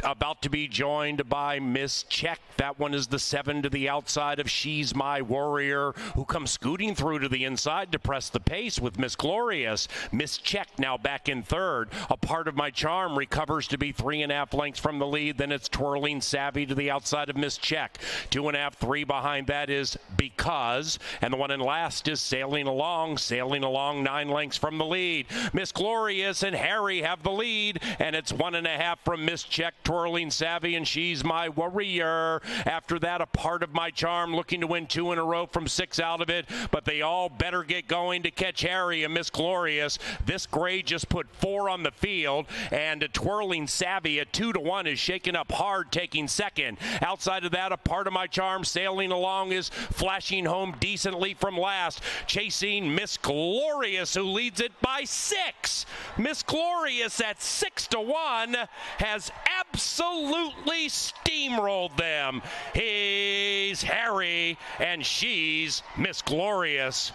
[SPEAKER 1] about to be joined by Miss Check. That one is the 7 to the outside of She's My Warrior, who comes scooting through to the inside to press the pace with Miss Glorious. Miss Check now back in 3rd. A part of my charm recovers to be 3.5 lengths from the lead. Then it's Twirling Savvy to the outside of Miss Check. 2.5, 3 behind that is Because, and the one in last is Sailing Along 9 lengths from the lead. Miss Glorious and Harry have the lead, and it's 1.5 from Miss Check, Twirling Savvy, and She's My Warrior. After that, a part of my charm looking to win 2 in a row from 6 out of it, but they all better get going to catch Harry and Miss Glorious. This gray just put 4 on the field, and a Twirling Savvy at 2-1 is shaking up hard, taking 2nd. Outside of that, a part of my charm Sailing Along is flashing home decently from last, chasing Miss Glorious, who leads it by 6. Miss Glorious at 6-1 has absolutely steamrolled them. He's Harry, and she's Miss Glorious.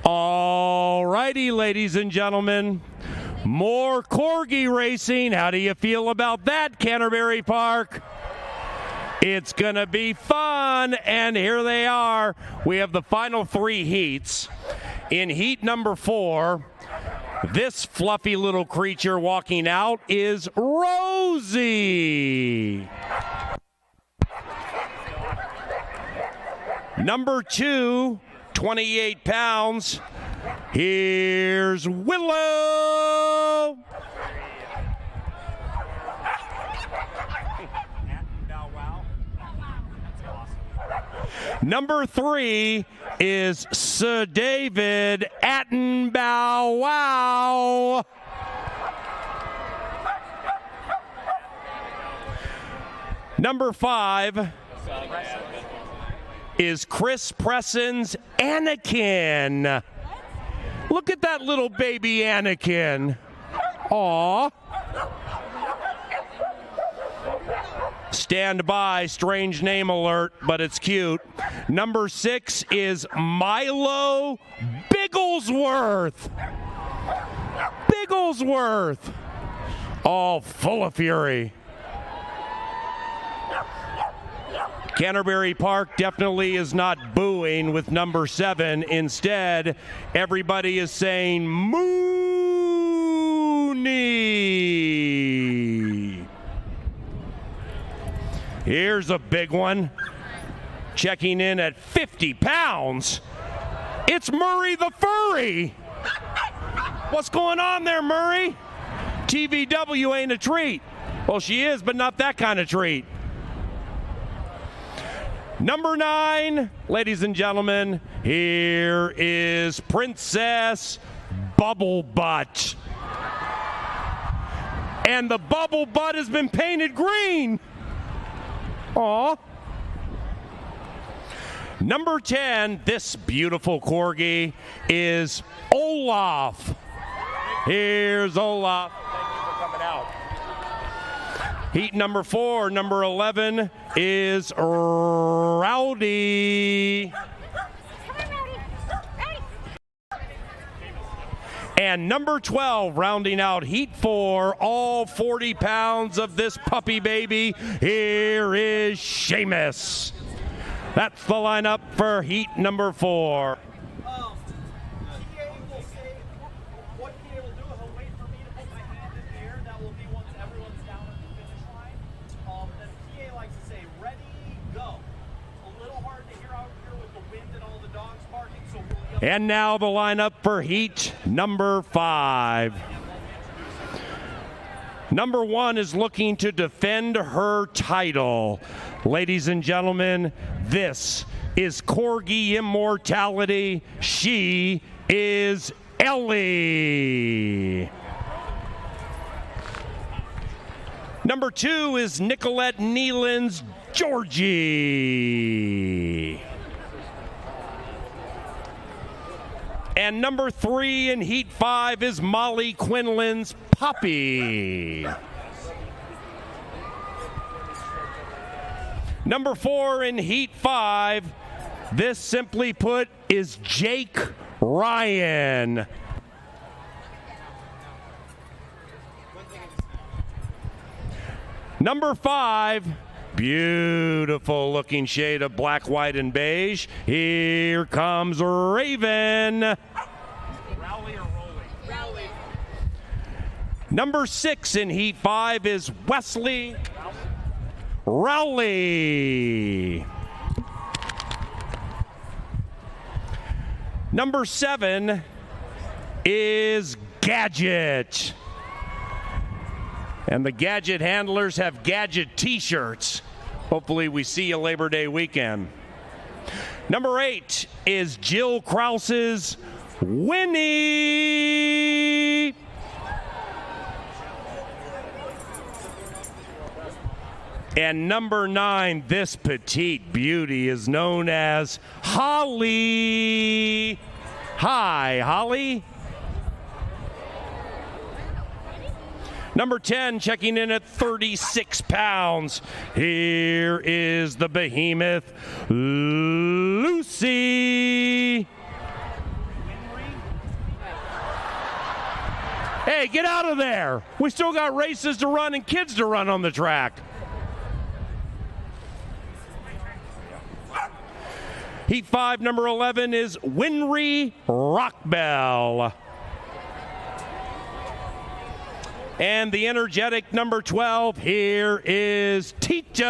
[SPEAKER 1] All righty, ladies and gentlemen. More Corgi racing. How do you feel about that, Canterbury Park? It's going to be fun, and here they are. We have the final 3 heats. In heat number 4, this fluffy little creature walking out is Rosie. Number 2, 28 pounds. Here's Willow. Number 3 is Sir David Attenbow. Number 5 is Chris Preston's Anakin. Look at that little baby Anakin. Aw. Stand by, strange name alert, but it's cute. Number 6 is Milo Bigglesworth. Bigglesworth. All full of fury. Canterbury Park definitely is not booing with number 7. Instead, everybody is saying Mooney. Here's a big one. Checking in at 50 pounds. It's Murray the Furry. What's going on there, Murray? TVW ain't a treat. Well, she is, but not that kind of treat. Number 9, ladies and gentlemen, here is Princess Bubble Butt. And the bubble butt has been painted green. Aw. Number 10, this beautiful Corgi, is Olaf. Here's Olaf. Thank you for coming out. Heat number 4, number 11 is Rowdy. And number 12, rounding out heat 4, all 40 pounds of this puppy baby, here is Seamus. That's the lineup for heat number 4. And now the lineup for heat number 5. Number 1 is looking to defend her title. Ladies and gentlemen, this is Corgi Immortality. She is Ellie. Number 2 is Nicolette Nealon's Georgie. And number 3 in heat 5 is Molly Quinlan's Poppy. Number 4 in heat 5, this simply put is Jake Ryan. Number 5, beautiful looking shade of black, white, and beige. Here comes Raven. Rowley or Rowley? Rowley. Number 6 in heat 5 is Wesley Rowley. Number 7 is Gadget. And the Gadget handlers have Gadget t-shirts. Hopefully we see you Labor Day weekend. Number 8 is Jill Krause's Winnie. And number 9, this petite beauty is known as Holly. Hi, Holly. Number 10, checking in at 36 pounds. Here is the behemoth, Lucy.
[SPEAKER 7] Hey, get out of there. We still got races to run and kids to run on the track. Heat 5, number 11 is Winry Rockbell. And the energetic number 12, here is Tito.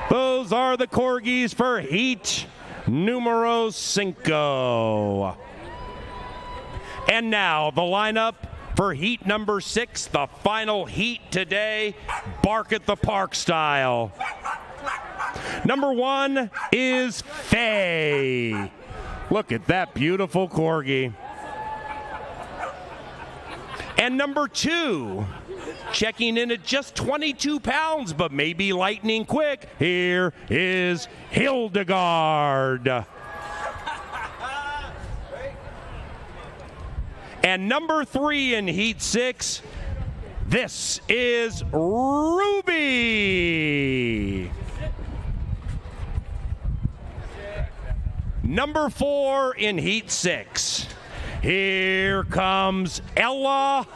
[SPEAKER 7] Those are the Corgis for Heat numero 5. And now the lineup for Heat number 6, the final heat today, Bark at the Park style. Number 1 is Faye. Look at that beautiful Corgi. And number 2, checking in at just 22 pounds, but maybe lightning quick, here is Hildegard. And number 3 in Heat 6, this is Ruby. Number 4 in Heat 6, here comes Ella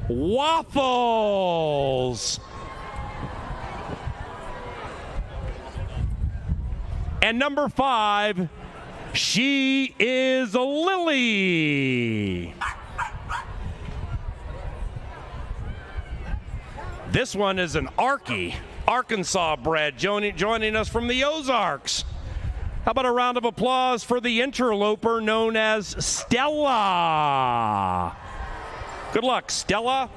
[SPEAKER 7] Waffles. And number 5, she is Lily. This one is an Arky, Arkansas bred, joining us from the Ozarks. How about a round of applause for the interloper known as Stella? Good luck, Stella.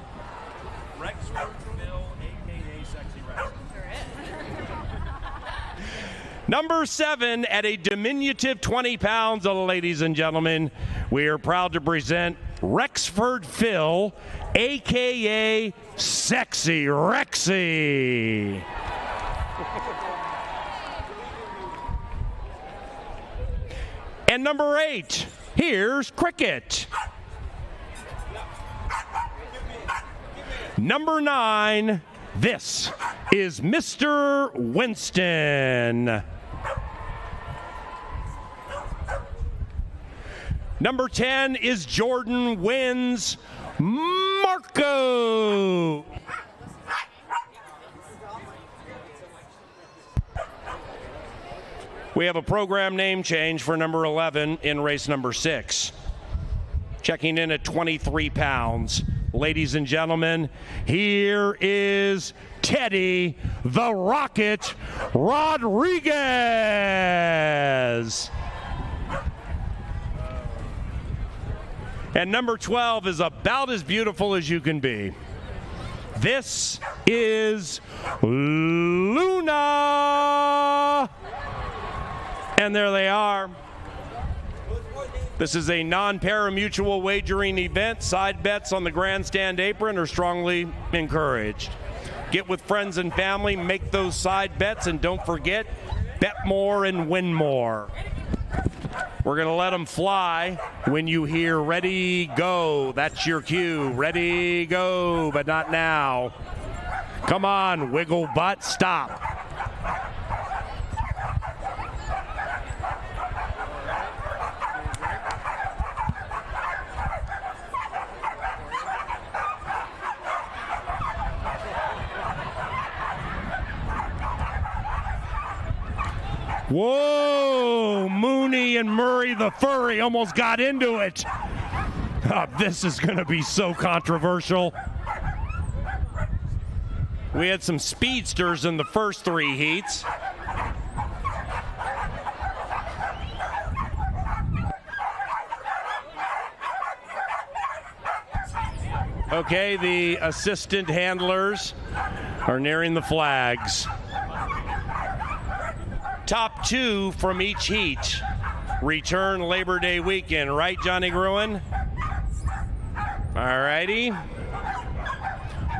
[SPEAKER 7] Number 7 at a diminutive 20 pounds, ladies and gentlemen, we are proud to present Rexford Phil, a.k.a. Sexy Rexy. And number 8, here's Cricket. Number 9, this is Mr. Winston. Number 10 is Jordan Wins Marco. We have a program name change for number 11 in race number 6. Checking in at 23 pounds. Ladies and gentlemen, here is Teddy the Rocket Rodriguez. And number 12 is about as beautiful as you can be. This is Luna. And there they are. This is a non-parimutuel wagering event. Side bets on the grandstand apron are strongly encouraged. Get with friends and family, make those side bets, and don't forget, bet more and win more. We're going to let them fly when you hear ready, go. That's your cue. Ready, go, but not now. Come on, wiggle butt, stop. Whoa, Mooney and Murray the Furry almost got into it. Oh, this is going to be so controversial. We had some speedsters in the first 3 heats. Okay, the assistant handlers are nearing the flags. Top 2 from each heat return Labor Day weekend, right, Johnny Gruen? All righty.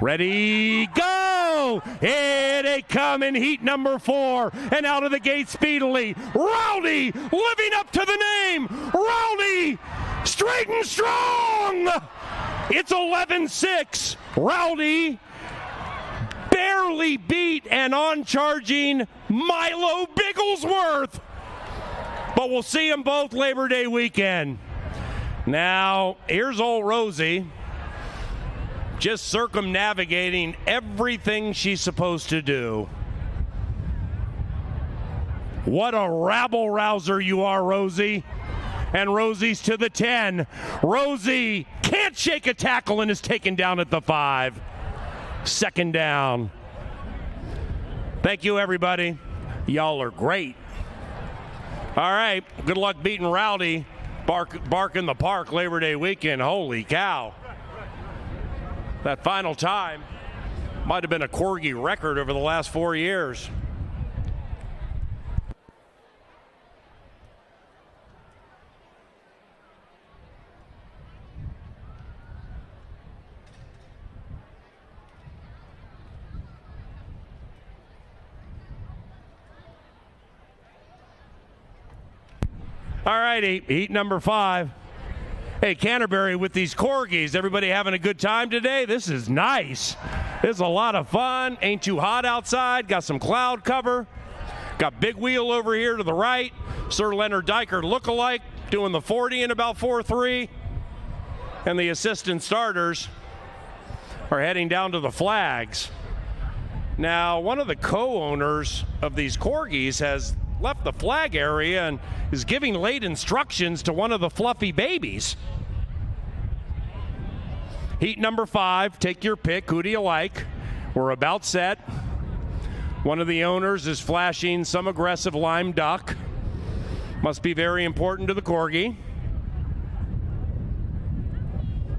[SPEAKER 7] Ready, go! Here they come in heat number 4, and out of the gate speedily. Rowdy, living up to the name. Rowdy, straight and strong. It's 11-6. Rowdy barely beat an on-charging Milo Bigglesworth. But we'll see them both Labor Day weekend. Now, here's old Rosie, just circumnavigating everything she's supposed to do. What a rabble-rouser you are, Rosie. And Rosie's to the 10. Rosie can't shake a tackle and is taken down at the 5. Second down. Thank you, everybody. Y'all are great. All right, good luck beating Rowdy. Bark in the Park Labor Day weekend. Holy cow. That final time might have been a Corgi record over the last 4 years. All righty, heat number 5. Hey, Canterbury with these Corgis. Everybody having a good time today? This is nice. This is a lot of fun. Ain't too hot outside. Got some cloud cover. Got Big Wheel over here to the right. Sir Leonard Diker lookalike doing the 40 in about 4.3. And the assistant starters are heading down to the flags. Now, one of the co-owners of these Corgis has left the flag area and is giving late instructions to one of the fluffy babies. Heat number 5, take your pick. Who do you like? We're about set. One of the owners is flashing some aggressive lime duck. Must be very important to the Corgi.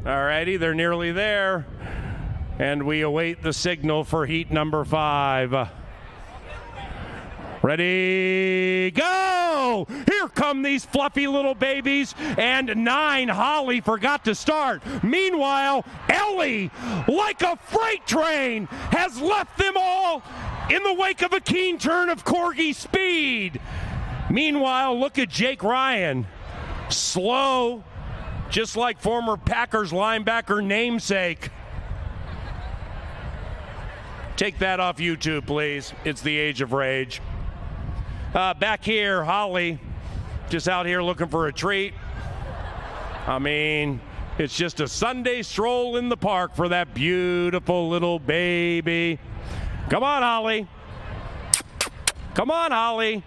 [SPEAKER 7] All righty, they're nearly there. And we await the signal for heat number 5. Ready, go! Here come these fluffy little babies, and 9, Holly, forgot to start. Meanwhile, Ellie, like a freight train, has left them all in the wake of a keen turn of Corgi speed. Meanwhile, look at Jake Ryan, slow, just like former Packers linebacker namesake. Take that off YouTube, please. It's the age of rage. Back here, Holly, just out here looking for a treat. I mean, it's just a Sunday stroll in the park for that beautiful little baby. Come on, Holly. Come on, Holly.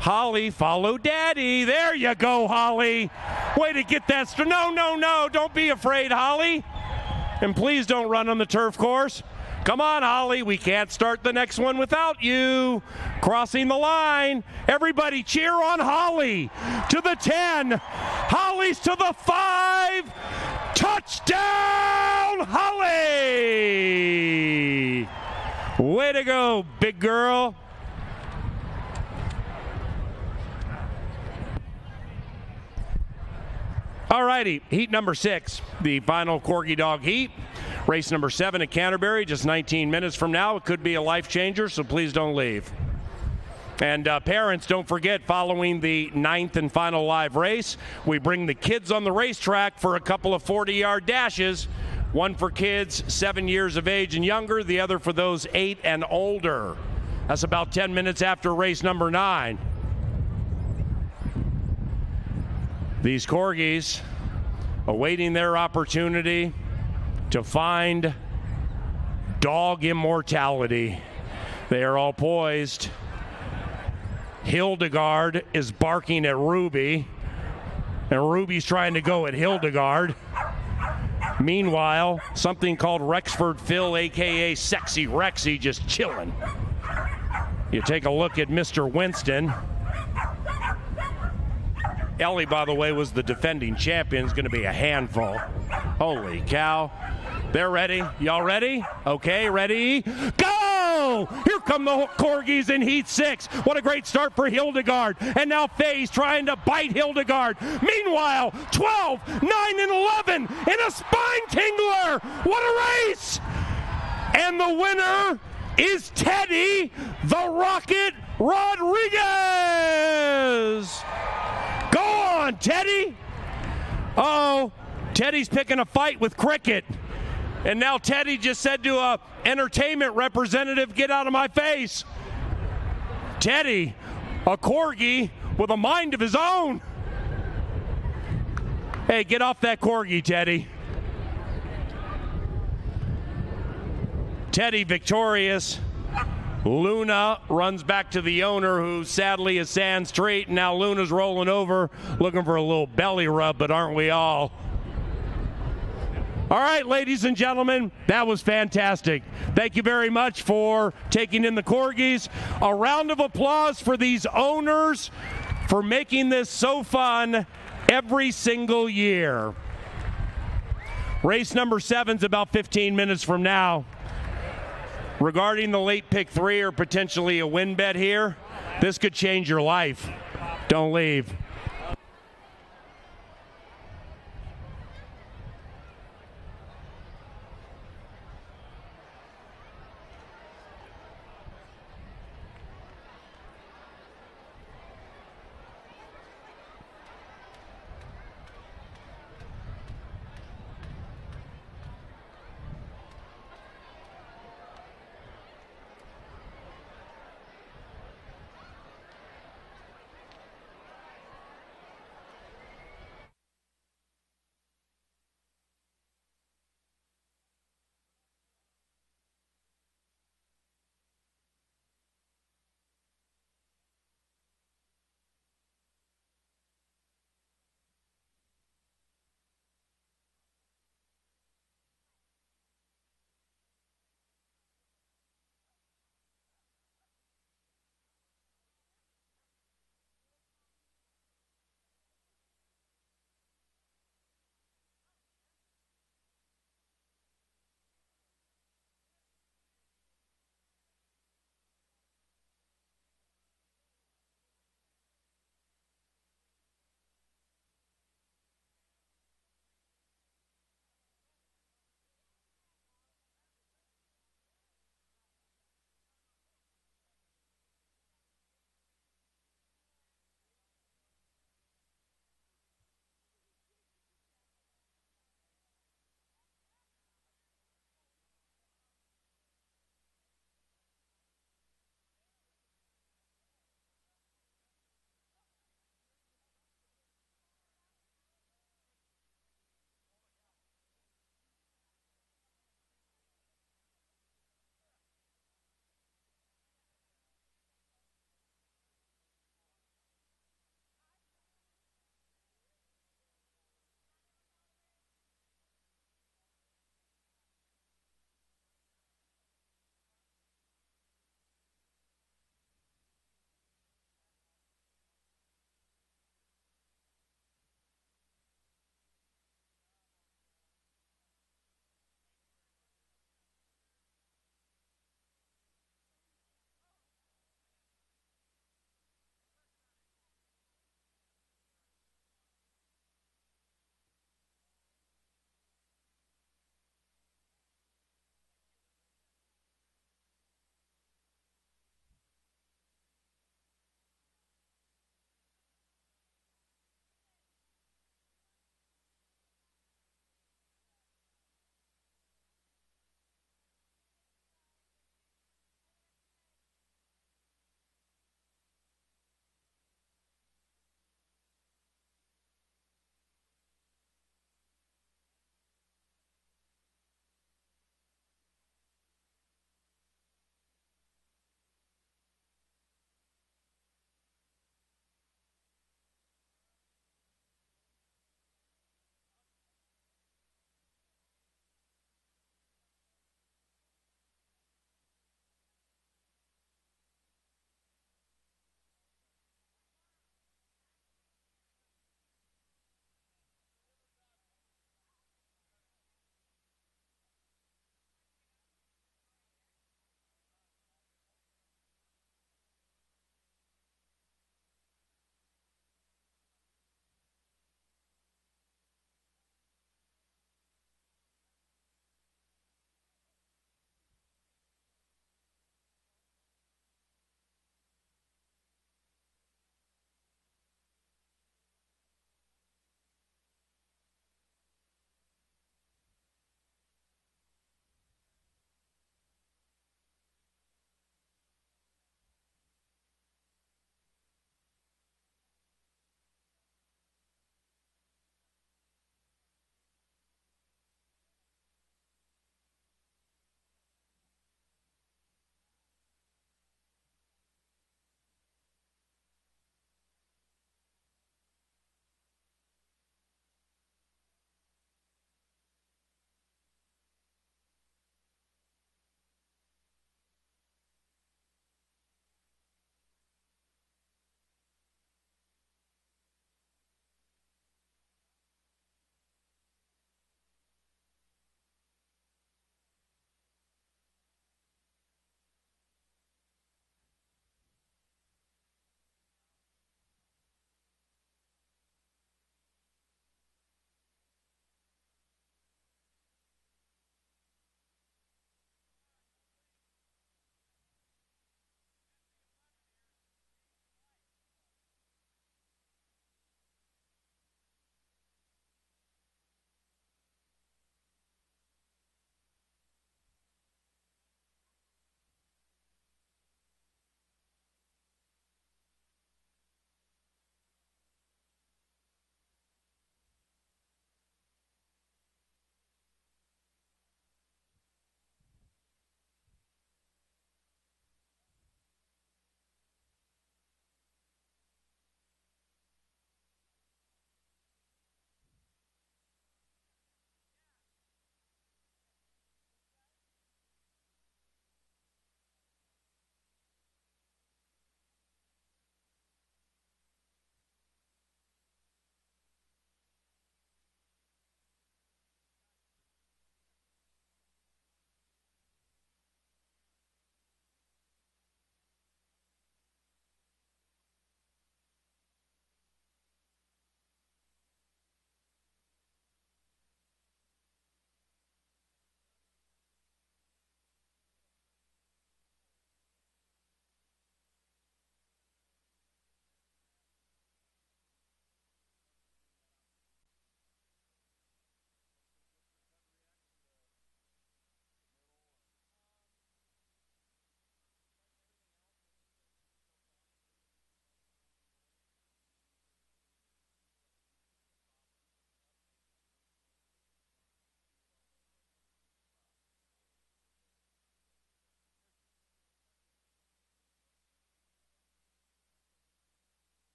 [SPEAKER 7] Holly, follow Daddy. There you go, Holly. Way to get that. No, don't be afraid, Holly. And please don't run on the turf course. Come on, Holly. We can't start the next one without you. Crossing the line. Everybody cheer on Holly. To the 10. Holly's to the 5. Touchdown, Holly. Way to go, big girl. All righty, heat number 6, the final Corgi Dog heat. Race number 7 at Canterbury, just 19 minutes from now. It could be a life changer, so please don't leave. And parents, don't forget, following the 9th and final live race, we bring the kids on the racetrack for a couple of 40-yard dashes. One for kids 7 years of age and younger, the other for those 8 and older. That's about 10 minutes after race number 9. These Corgis awaiting their opportunity to find dog immortality. They are all poised. Hildegard is barking at Ruby, and Ruby's trying to go at Hildegard. Meanwhile, something called Rexford Phil, a.k.a. Sexy Rexy, just chilling. You take a look at Mr. Winston. Ellie, by the way, was the defending champion. Is going to be a handful. Holy cow. They're ready. Y'all ready? Okay, ready? Go! Here come the Corgis in Heat 6. What a great start for Hildegard. And now Faye's trying to bite Hildegard. Meanwhile, 12, 9, and 11 in a spine tingler. What a race! And the winner is Teddy the Rocket Rodriguez. Go on, Teddy. Oh, Teddy's picking a fight with Cricket. And now Teddy just said to a entertainment representative, get out of my face. Teddy, a Corgi with a mind of his own. Hey, get off that Corgi, Teddy. Teddy victorious. Luna runs back to the owner, who sadly is Sand Street. And now Luna's rolling over, looking for a little belly rub, but aren't we all? All right, ladies and gentlemen, that was fantastic. Thank you very much for taking in the Corgis. A round of applause for these owners for making this so fun every single year. Race number 7's about 15 minutes from now. Regarding the late pick 3 or potentially a win bet here, this could change your life. Don't leave.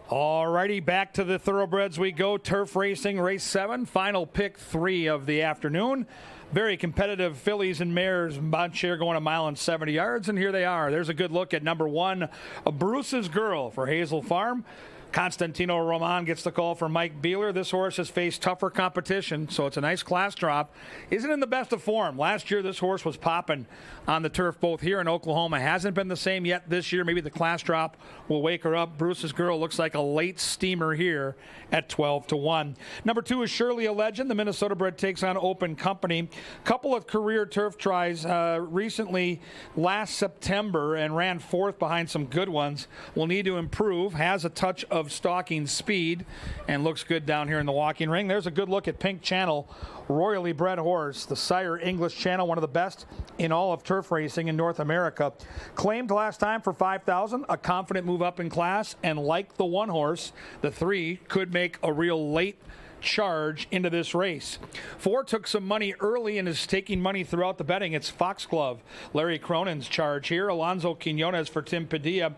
[SPEAKER 2] All righty, back to the thoroughbreds we go. Turf racing, race 7, final pick 3 of the afternoon. Very competitive fillies and mares. Bonshare going 1 mile and 70 yards, and here they are. There's a good look at number 1, Bruce's Girl for Hazel Farm. Constantino Roman gets the call for Mike Beeler. This horse has faced tougher competition, so it's a nice class drop. Isn't in the best of form. Last year, this horse was popping on the turf both here in Oklahoma. Hasn't been the same yet this year. Maybe the class drop will wake her up. Bruce's Girl looks like a late steamer here at 12-1. Number 2 is Shirley a Legend. The Minnesota bred takes on Open Company. Couple of career turf tries recently last September and ran 4th behind some good ones. Will need to improve. Has a touch of stalking speed and looks good down here in the walking ring. There's a good look at Pink Channel, royally bred horse, the sire English Channel, one of the best in all of turf racing in North America. Claimed last time for $5,000, a confident move up in class, and like the 1 horse, the 3 could make a real late charge into this race. 4 took some money early and is taking money throughout the betting. It's Foxglove, Larry Cronin's charge here. Alonso Quinones for Tim Padilla.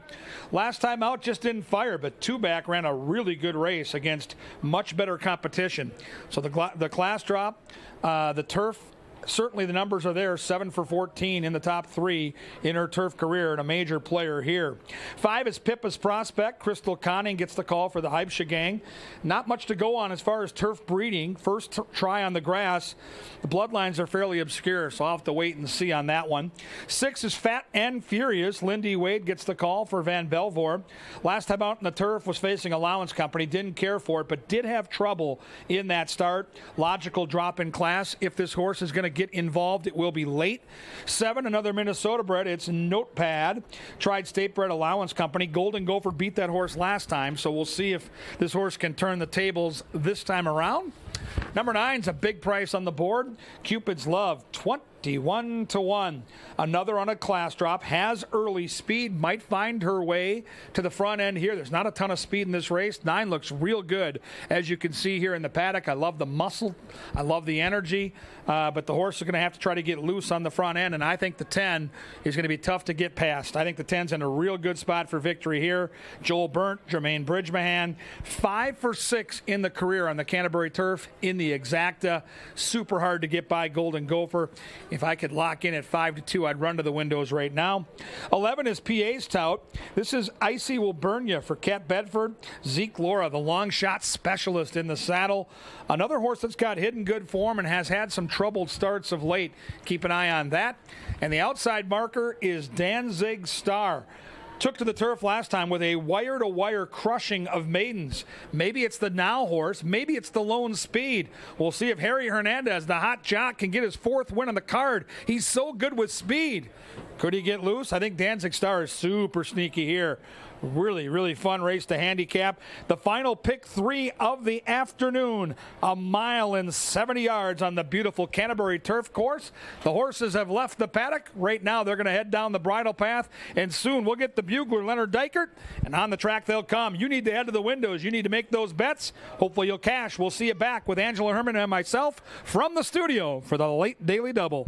[SPEAKER 2] Last time out just didn't fire, but 2 back ran a really good race against much better competition. So the class drop, the turf, certainly the numbers are there. 7 for 14 in the top 3 in her turf career, and a major player here. 5 is Pippa's Prospect. Crystal Conning gets the call for the Hypsha gang. Not much to go on as far as turf breeding. First try on the grass. The bloodlines are fairly obscure, so I'll have to wait and see on that one. 6 is Fat and Furious. Lindy Wade gets the call for Van Belvoor. Last time out in the turf was facing Allowance Company. Didn't care for it, but did have trouble in that start. Logical drop in class. If this horse is going to get involved, it will be late. 7, another Minnesota bred. It's Notepad. Tried state bred Allowance Company. Golden Gopher beat that horse last time, so we'll see if this horse can turn the tables this time around. Number 9's a big price on the board. Cupid's Love, 21-1. Another on a class drop. Has early speed. Might find her way to the front end here. There's not a ton of speed in this race. 9 looks real good, as you can see here in the paddock. I love the muscle. I love the energy. But the horse is going to have to try to get loose on the front end, and I think the 10 is going to be tough to get past. I think the 10's in a real good spot for victory here. Joel Burnt, Jermaine Bridgemahan, 5 for 6 in the career on the Canterbury turf in the exacta. Super hard to get by Golden Gopher. If I could lock in at 5-2, I'd run to the windows right now. 11 is PA's Tout. This is Icy Will Burn Ya for Cat Bedford. Zeke Laura, the long shot specialist in the saddle. Another horse that's got hidden good form and has had some troubled starts of late. Keep an eye on that. And the outside marker is Danzig Star. Took to the turf last time with a wire-to-wire crushing of maidens. Maybe it's the Now horse. Maybe it's the Lone Speed. We'll see if Harry Hernandez, the hot jock, can get his 4th win on the card. He's so good with speed. Could he get loose? I think Danzig Star is super sneaky here. Really, really fun race to handicap. The final pick 3 of the afternoon. 1 mile and 70 yards on the beautiful Canterbury turf course. The horses have left the paddock. Right now they're going to head down the bridle path, and soon we'll get the bugler Leonard Dykert, and on the track they'll come. You need to head to the windows. You need to make those bets. Hopefully you'll cash. We'll see you back with Angela Herman and myself from the studio for the late Daily Double.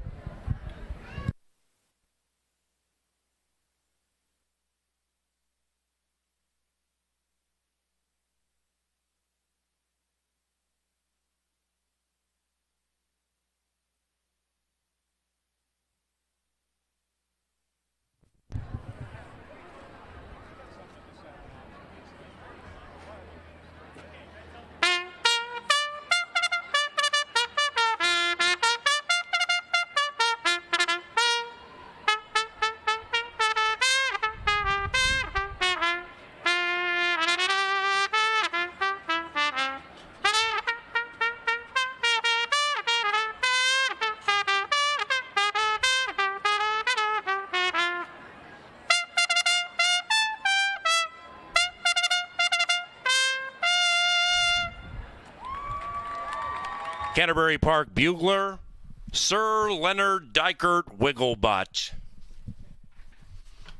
[SPEAKER 1] Canterbury Park bugler, Sir Leonard Dykert Wigglebutt.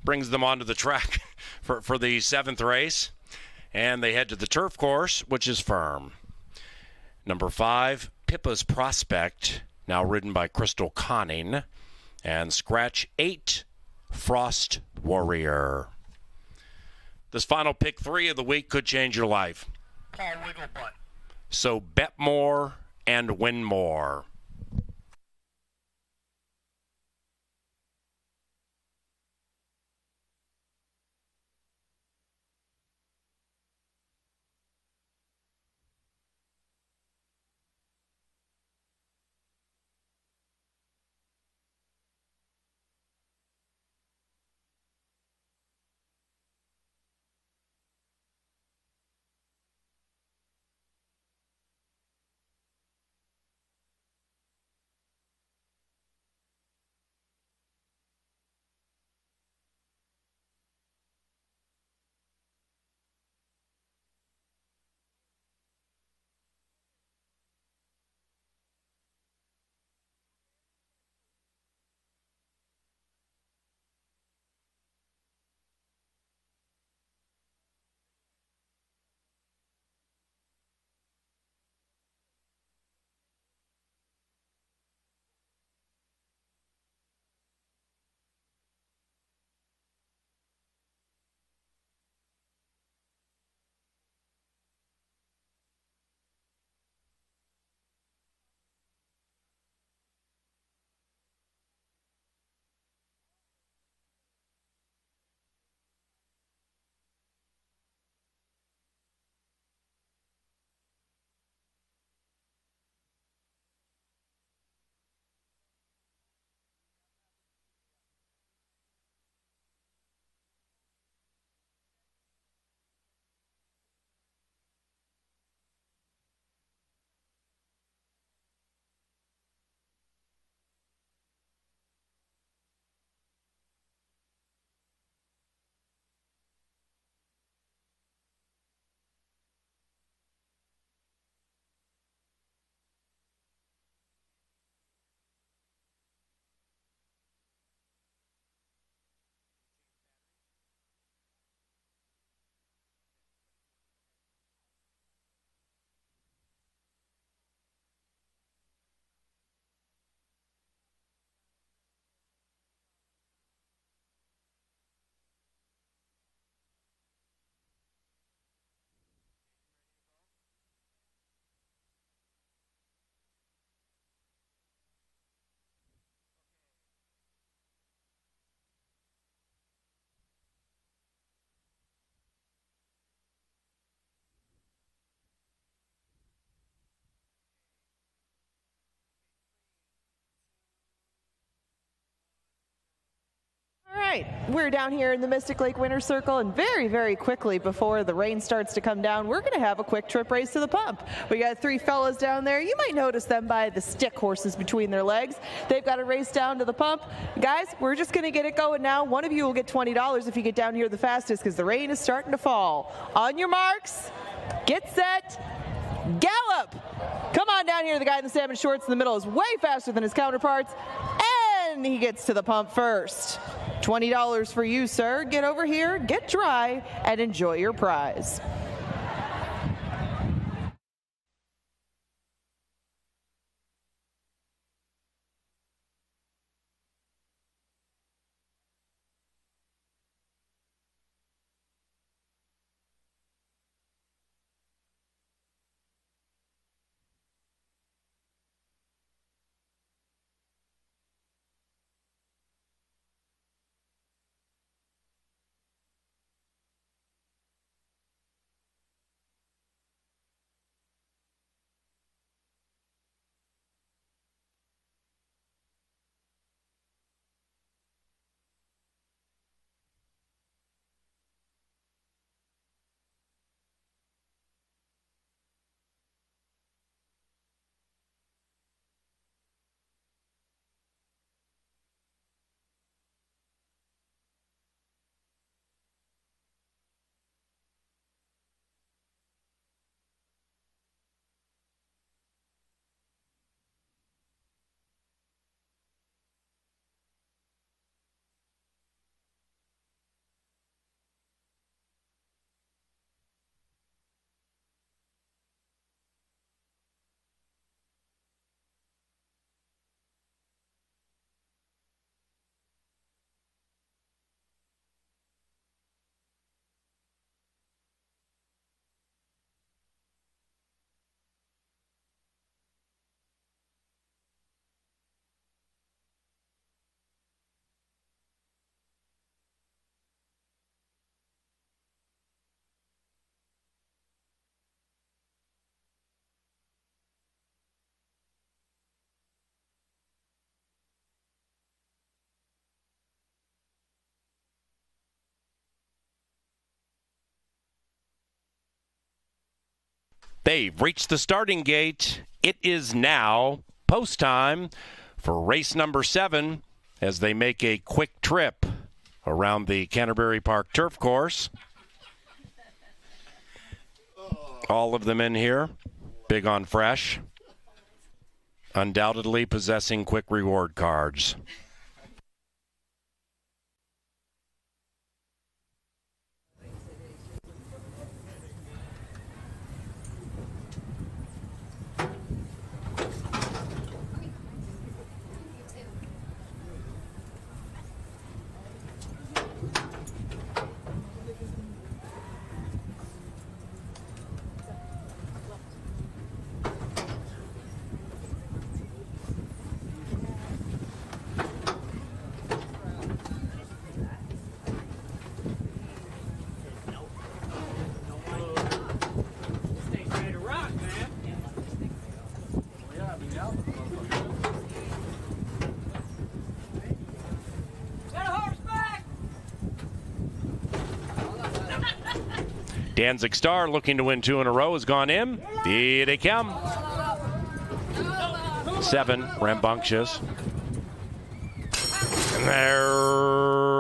[SPEAKER 1] Brings them onto the track for the 7th race. And they head to the turf course, which is firm. Number 5, Pippa's Prospect, now ridden by Crystal Conning. And scratch 8, Frost Warrior. This final pick 3 of the week could change your life.
[SPEAKER 8] Paul Wigglebutt.
[SPEAKER 1] So bet more and win more.
[SPEAKER 5] All right, we're down here in the Mystic Lake Winter Circle, and very, very quickly before the rain starts to come down, we're going to have a quick trip race to the pump. We got 3 fellas down there. You might notice them by the stick horses between their legs. They've got a race down to the pump. Guys, we're just going to get it going now. One of you will get $20 if you get down here the fastest, because the rain is starting to fall. On your marks, get set, gallop! Come on down here. The guy in the salmon shorts in the middle is way faster than his counterparts, and he gets to the pump first. $20 for you, sir. Get over here, get dry, and enjoy your prize.
[SPEAKER 1] They've reached the starting gate. It is now post time for race number 7 as they make a quick trip around the Canterbury Park turf course. All of them in here, big on fresh, undoubtedly possessing quick reward cards. Danzig Star, looking to win 2 in a row, has gone in. Here they come. 7, rambunctious. And they're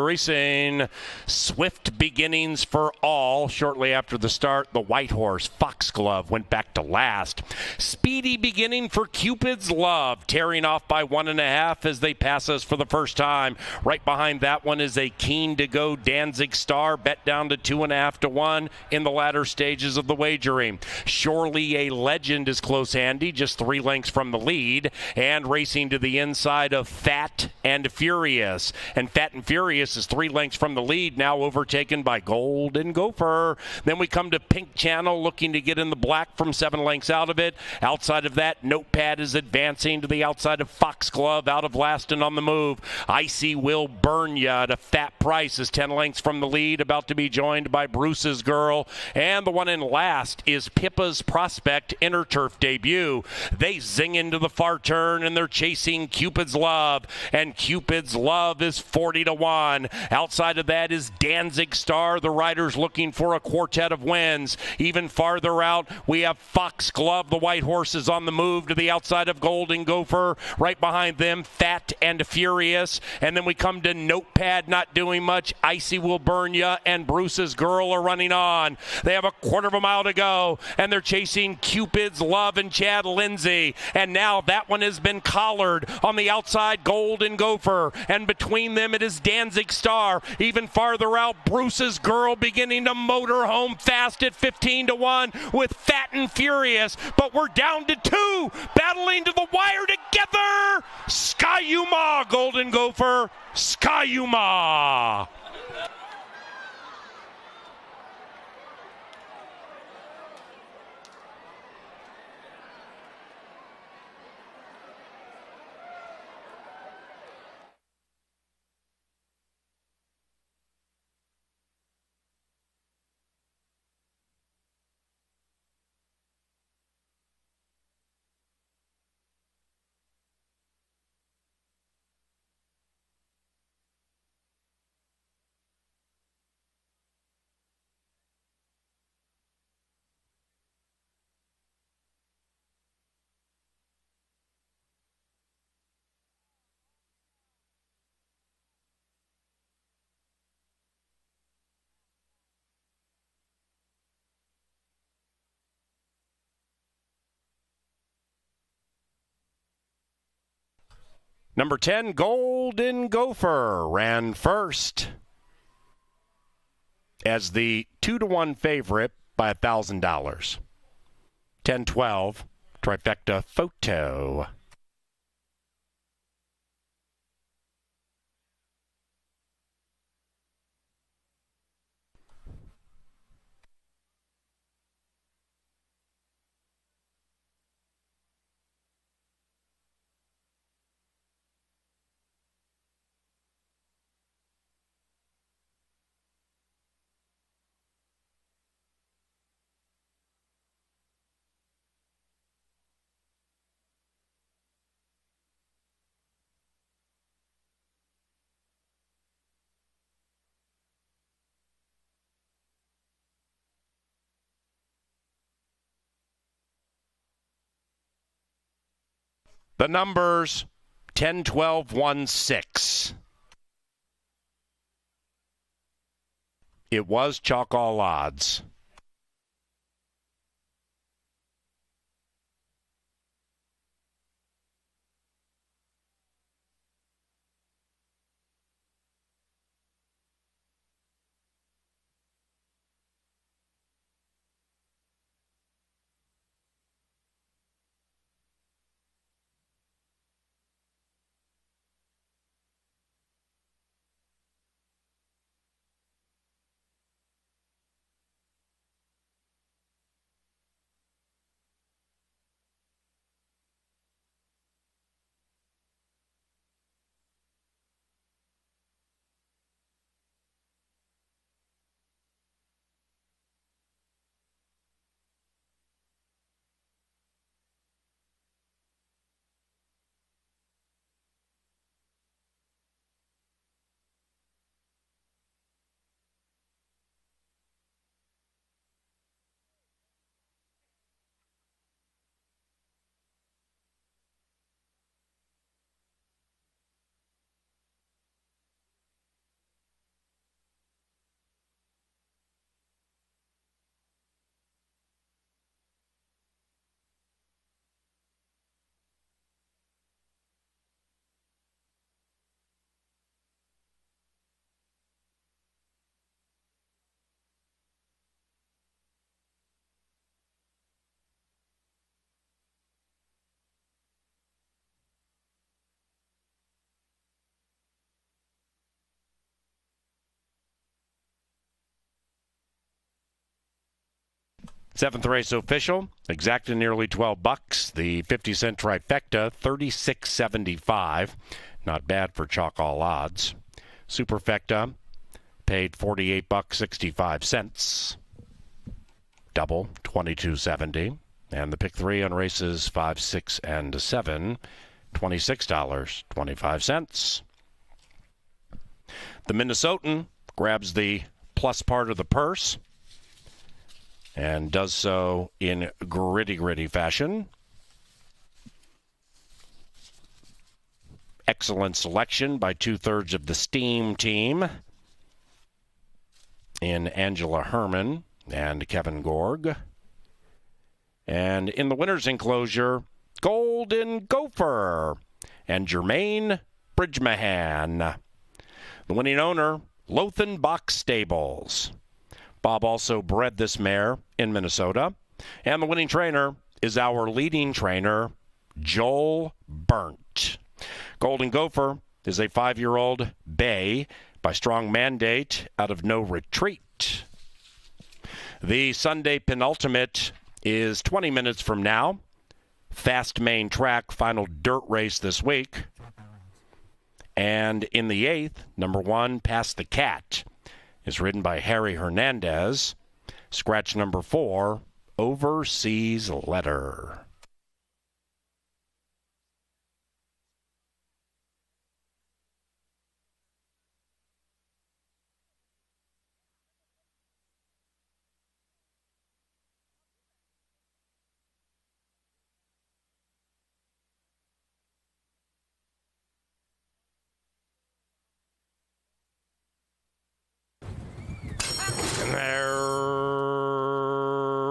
[SPEAKER 1] racing. Swift beginnings for all. Shortly after the start, the white horse, Foxglove, went back to last. Speedy beginning for Cupid's Love, tearing off by 1.5 as they pass us for the first time. Right behind that one is a keen to go Danzig Star, bet down to 2.5 to 1 in the latter stages of the wagering. Surely a Legend is close handy, just 3 lengths from the lead, and racing to the inside of Fat and Furious. And Fat and Furious is 3 lengths from the lead, now overtaken by Golden Gopher. Then we come to Pink Channel, looking to get in the black from 7 lengths out of it. Outside of that, Notepad is advancing to the outside of Foxglove, out of last and on the move. Icy Will Burn Ya at a fat price is 10 lengths from the lead, about to be joined by Bruce's Girl. And the one in last is Pippa's Prospect, Inner Turf debut. They zing into the far turn, and they're chasing Cupid's Love. And Cupid's Love is 40 to 1. Outside of that is Danzig Star. The riders looking for a quartet of wins. Even farther out, we have Foxglove. The white horse is on the move to the outside of Golden Gopher. Right behind them, Fat and Furious. And then we come to Notepad, not doing much. Icy Will Burn Ya and Bruce's Girl are running on. They have a quarter of a mile to go, and they're chasing Cupid's Love and Chad Lindsay. And now that one has been collared on the outside, Golden Gopher. And between them, it is Danzig Star. Even farther out, Bruce's Girl beginning to motor home fast at 15 to 1 with Fat and Furious. But we're down to 2, battling to the wire together. Skyuma, Golden Gopher. Skyuma. Number 10, Golden Gopher, ran first as the 2 to 1 favorite by $1,000. 10-12, trifecta photo. The numbers 10, 12, 1, 6. It was chalk all odds. Seventh race official, exacting nearly $12. The 50-cent trifecta, $36.75. Not bad for chalk all odds. Superfecta paid $48.65. Double, $22.70. And the pick 3 on races 5, 6, and 7, $26.25. The Minnesotan grabs the plus part of the purse and does so in gritty fashion. Excellent selection by 2/3 of the Steam team in Angela Herman and Kevin Gorg. And in the winner's enclosure, Golden Gopher and Jermaine Bridgemahan. The winning owner, Lothenbach Stables. Bob also bred this mare in Minnesota. And the winning trainer is our leading trainer, Joel Burnt. Golden Gopher is a 5-year-old bay by strong mandate out of No Retreat. The Sunday penultimate is 20 minutes from now. Fast main track, final dirt race this week. And in the 8th, number 1, Past the Cat, is ridden by Harry Hernandez. Scratch number 4, Overseas Letter.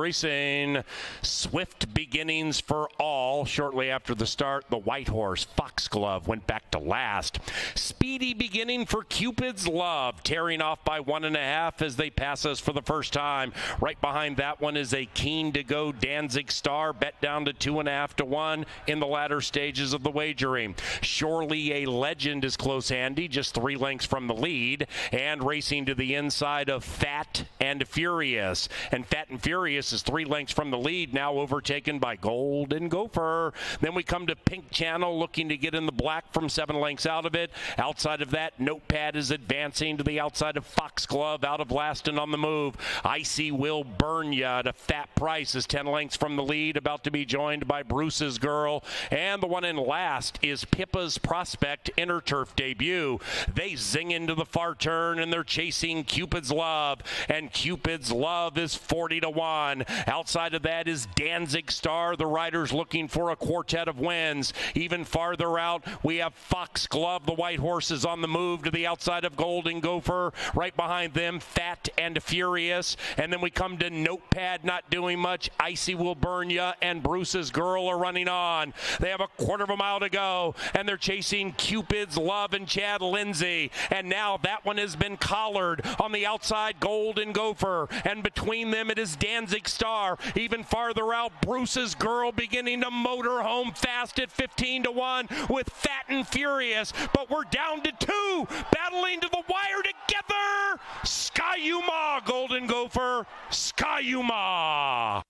[SPEAKER 1] Racing. Swift beginnings for all. Shortly after the start, the White Horse Foxglove went back to last. Speedy beginning for Cupid's Love, tearing off by 1.5 as they pass us for the first time. Right behind that one is a Keen to Go Danzig Star, bet down to 2.5 to 1 in the latter stages of the wagering. Surely a Legend is close handy, just 3 lengths from the lead, and racing to the inside of Fat and Furious. And Fat and Furious is 3 lengths from the lead, now overtaken by Golden Gopher. Then we come to Pink Channel, looking to get in the black from 7 lengths out of it. Outside of that, Notepad is advancing to the outside of Foxglove, out of last and on the move. Icy Will Burn Ya at a fat price is 10 lengths from the lead, about to be joined by Bruce's Girl. And the one in last is Pippa's Prospect Inner Turf debut. They zing into the far turn and they're chasing Cupid's Love. And Cupid's Love is 40 to 1. Outside outside of that is Danzig Star. The riders looking for a quartet of wins. Even farther out, we have Foxglove. The white horse is on the move to the outside of Golden Gopher. Right behind them, Fat and Furious. And then we come to Notepad, not doing much. Icy Will Burn Ya and Bruce's Girl are running on. They have a quarter of a mile to go, and they're chasing Cupid's Love and Chad Lindsay. And now that one has been collared on the outside, Golden Gopher. And between them, it is Danzig Star. Even farther out, Bruce's Girl beginning to motor home fast at 15-1 with Fat and Furious. But we're down to 2, battling to the wire together. Skyuma, Golden Gopher. Skyuma.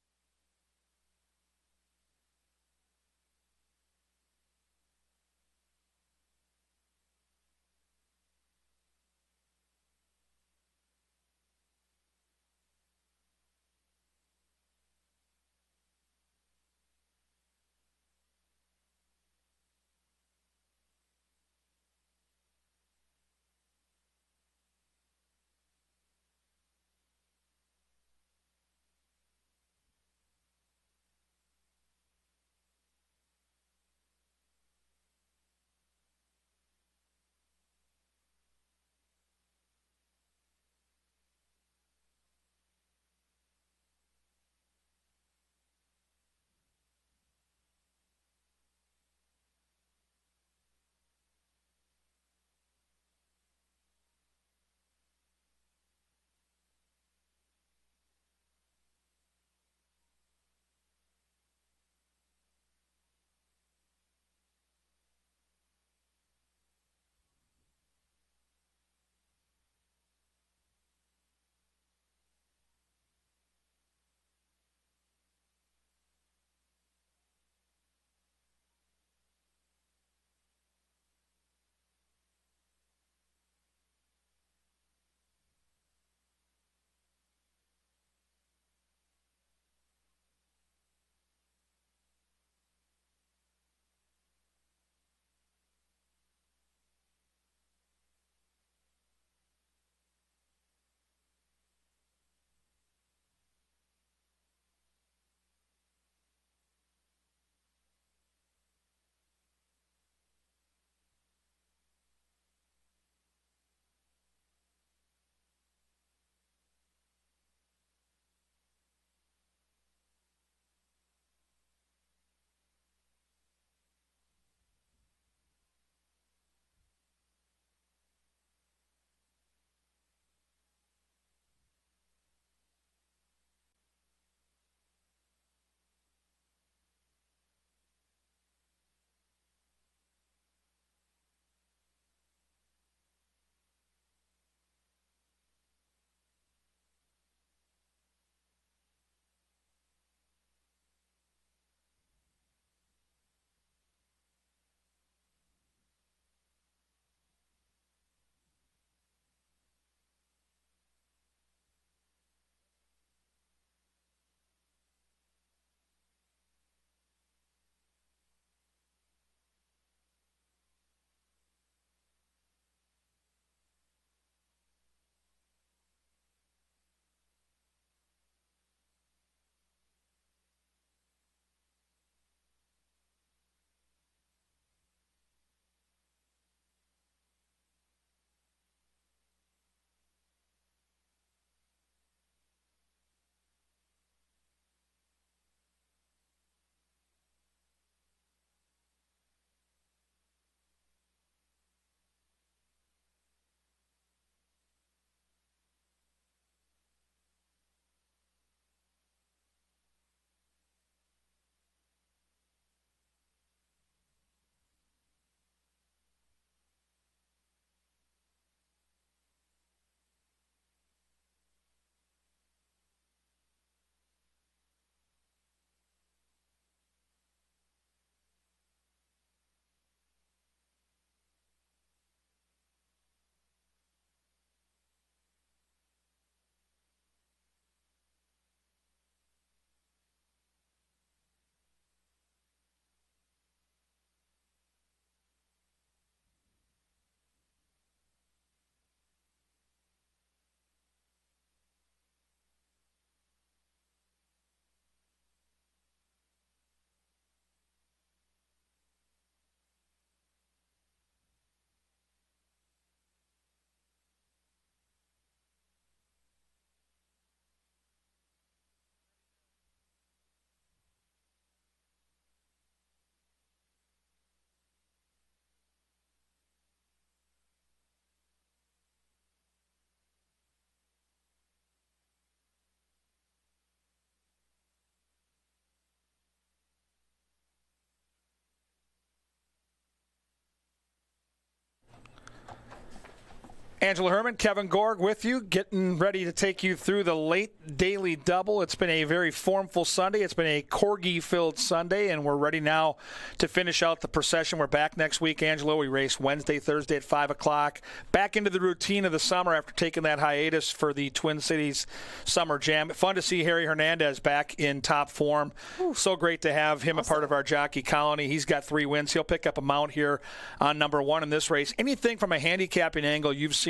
[SPEAKER 2] Angela Herman, Kevin Gorg with you, getting ready to take you through the late daily double. It's been a very formful Sunday. It's been a Corgi-filled Sunday, and we're ready now to finish out the procession. We're back next week, Angela. We race Wednesday, Thursday at 5 o'clock. Back into the routine of the summer after taking that hiatus for the Twin Cities Summer Jam. Fun to see Harry Hernandez back in top form. Ooh. So great to have him a part of our jockey colony. He's got 3 wins. He'll pick up a mount here on number 1 in this race. Anything from a handicapping angle you've seen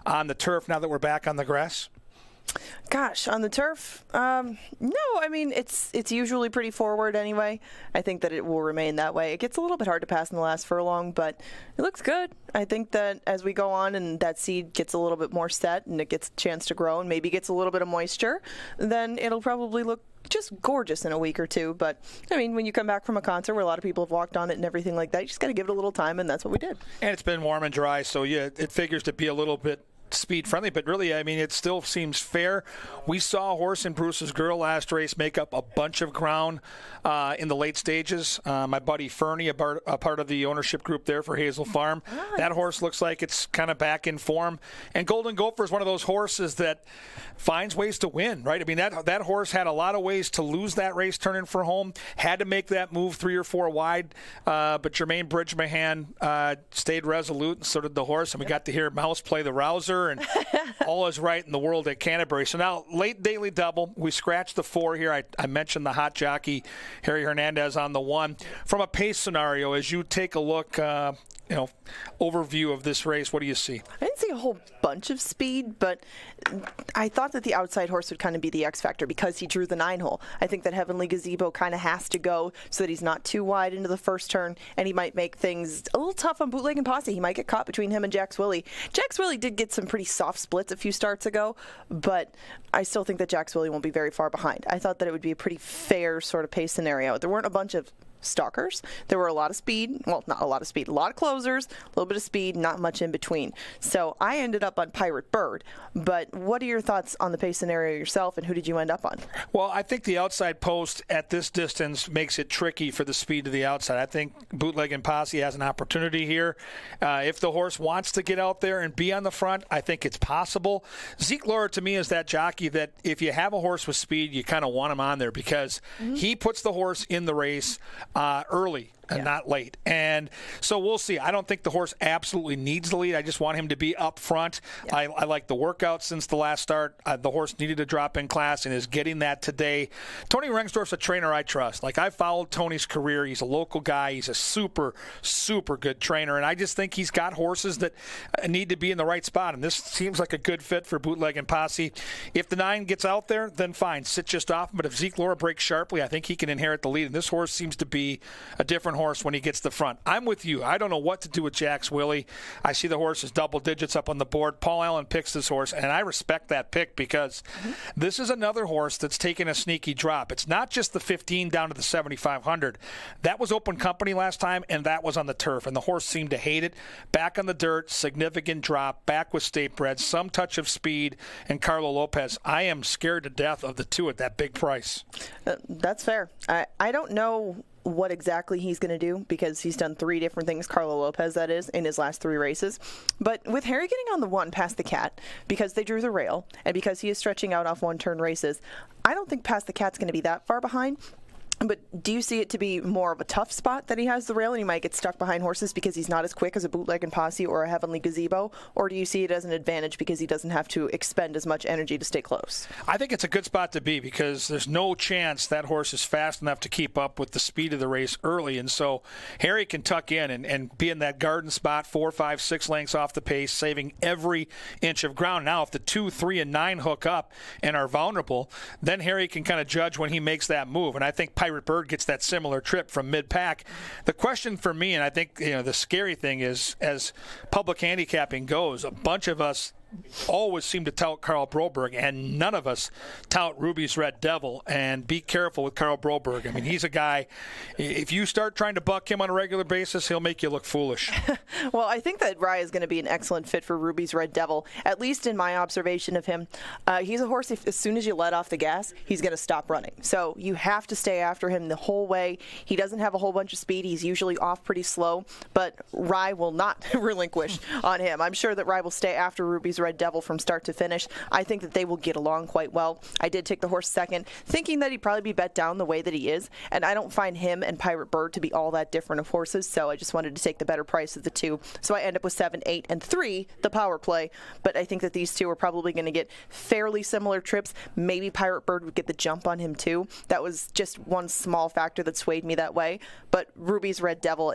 [SPEAKER 2] on the turf now that we're back on the grass?
[SPEAKER 5] Gosh, on the turf, no. I mean, it's usually pretty forward anyway. I think that it will remain that way. It gets a little bit hard to pass in the last furlong, but it looks good. I think that as we go on and that seed gets a little bit more set and it gets a chance to grow and maybe gets a little bit of moisture, then it'll probably look just gorgeous in a week or two. But, I mean, when you come back from a concert where a lot of people have walked on it and everything like that, you just got to give it a little time, and that's what we did.
[SPEAKER 2] And it's been warm and dry, so yeah, it figures to be a little bit speed friendly, but really, I mean, it still seems fair. We saw a horse in Bruce's Girl last race make up a bunch of ground in the late stages. My buddy Fernie, a part of the ownership group there for Hazel Farm, that horse looks like it's kind of back in form. And Golden Gopher is one of those horses that finds ways to win, right? I mean, that horse had a lot of ways to lose that race turning for home, had to make that move 3 or 4 wide, but Jermaine Bridgemahan stayed resolute, and so did the horse, and we got to hear Mouse play the rouser, and all is right in the world at Canterbury. So now, late daily double. We scratched the 4 here. I mentioned the hot jockey, Harry Hernandez, on the 1. From a pace scenario, as you take a look, overview of this race, what do you see?
[SPEAKER 5] I didn't see a whole bunch of speed, but I thought that the outside horse would kind of be the X factor because he drew the 9-hole. I think that Heavenly Gazebo kind of has to go so that he's not too wide into the first turn, and he might make things a little tough on Bootleg and Posse. He might get caught between him and Jax Willie. Jax Willie did get some pretty soft splits a few starts ago, but I still think that Jax Willie won't be very far behind. I thought that it would be a pretty fair sort of pace scenario. There weren't a bunch of stalkers. There were a lot of speed. Well, not a lot of speed. A lot of closers, a little bit of speed, not much in between. So I ended up on Pirate Bird. But what are your thoughts on the pace scenario yourself, and who did you end up on?
[SPEAKER 2] Well, I think the outside post at this distance makes it tricky for the speed to the outside. I think Bootleg and Posse has an opportunity here. If the horse wants to get out there and be on the front, I think it's possible. Zeke Laura, to me, is that jockey that if you have a horse with speed, you kind of want him on there because he puts the horse in the race early and not late. And so we'll see. I don't think the horse absolutely needs the lead. I just want him to be up front. Yeah. I like the workout since the last start. The horse needed to drop in class and is getting that today. Tony Rengsdorf's a trainer I trust. Like, I followed Tony's career. He's a local guy. He's a super, super good trainer. And I just think he's got horses that need to be in the right spot. And this seems like a good fit for Bootleg and Posse. If the 9 gets out there, then fine. Sit just off. But if Zeke Laura breaks sharply, I think he can inherit the lead. And this horse seems to be a different horse when he gets the front. I'm with you. I don't know what to do with Jax Willie. I see the horse as double digits up on the board. Paul Allen picks this horse, and I respect that pick because this is another horse that's taken a sneaky drop. It's not just the 15 down to the 7,500. That was open company last time, and that was on the turf, and the horse seemed to hate it. Back on the dirt, significant drop, back with State Bred, some touch of speed, and Carlo Lopez. I am scared to death of the 2 at that big price.
[SPEAKER 5] That's fair. I don't know what exactly he's going to do because he's done 3 different things, Carlo Lopez that is, in his last 3 races. But with Harry getting on the 1 past the Cat, because they drew the rail and because he is stretching out off 1-turn races, I don't think past the Cat's going to be that far behind. But do you see it to be more of a tough spot that he has the rail and he might get stuck behind horses because he's not as quick as a Bootleg and Posse or a Heavenly Gazebo? Or do you see it as an advantage because he doesn't have to expend as much energy to stay close?
[SPEAKER 2] I think it's a good spot to be because there's no chance that horse is fast enough to keep up with the speed of the race early. And so Harry can tuck in and be in that garden spot 4, 5, 6 lengths off the pace, saving every inch of ground. Now, if the 2, 3, and 9 hook up and are vulnerable, then Harry can kind of judge when he makes that move. And I think Pirate Bird gets that similar trip from mid-pack. The question for me, and I think the scary thing is, as public handicapping goes, a bunch of us always seem to tout Carl Broberg, and none of us tout Ruby's Red Devil. And be careful with Carl Broberg. I mean, he's a guy, if you start trying to buck him on a regular basis, he'll make you look foolish.
[SPEAKER 5] Well, I think that Rye is going to be an excellent fit for Ruby's Red Devil, at least in my observation of him. He's a horse, as soon as you let off the gas, he's going to stop running. So you have to stay after him the whole way. He doesn't have a whole bunch of speed. He's usually off pretty slow, but Rye will not relinquish on him. I'm sure that Rye will stay after Ruby's Red Devil from start to finish. I think that they will get along quite well. I did take the horse second, thinking that he'd probably be bet down the way that he is, and I don't find him and Pirate Bird to be all that different of horses, so I just wanted to take the better price of the two. So I end up with 7, 8, and 3, the power play, but I think that these two are probably going to get fairly similar trips. Maybe Pirate Bird would get the jump on him too. That was just one small factor that swayed me that way, but Ruby's Red Devil,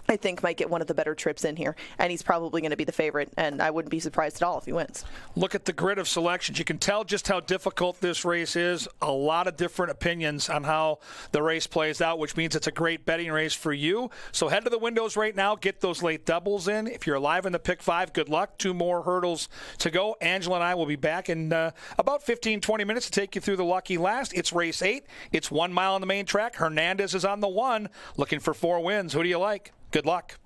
[SPEAKER 5] I think, might get one of the better trips in here, and he's probably going to be the favorite, and I wouldn't be surprised at all if he wins.
[SPEAKER 2] Look at the grid of selections. You can tell just how difficult this race is. A lot of different opinions on how the race plays out, which means it's a great betting race for you. So head to the windows right now. Get those late doubles in. If you're alive in the pick 5, good luck. 2 more hurdles to go. Angela and I will be back in about 15, 20 minutes to take you through the lucky last. It's race 8. It's 1 mile on the main track. Hernandez is on the 1, looking for 4 wins. Who do you like? Good luck.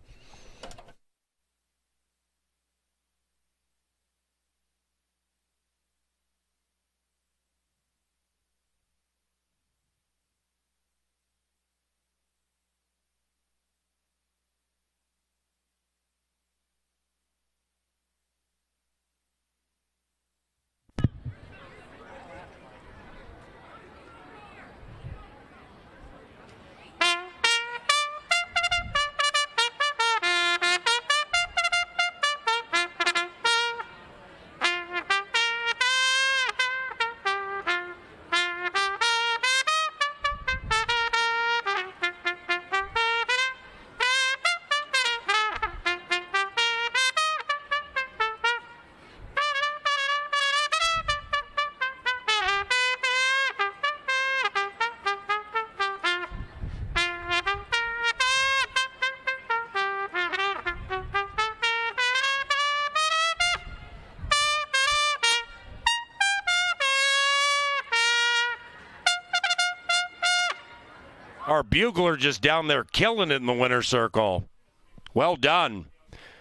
[SPEAKER 1] Our bugler just down there killing it in the winner's circle. Well done.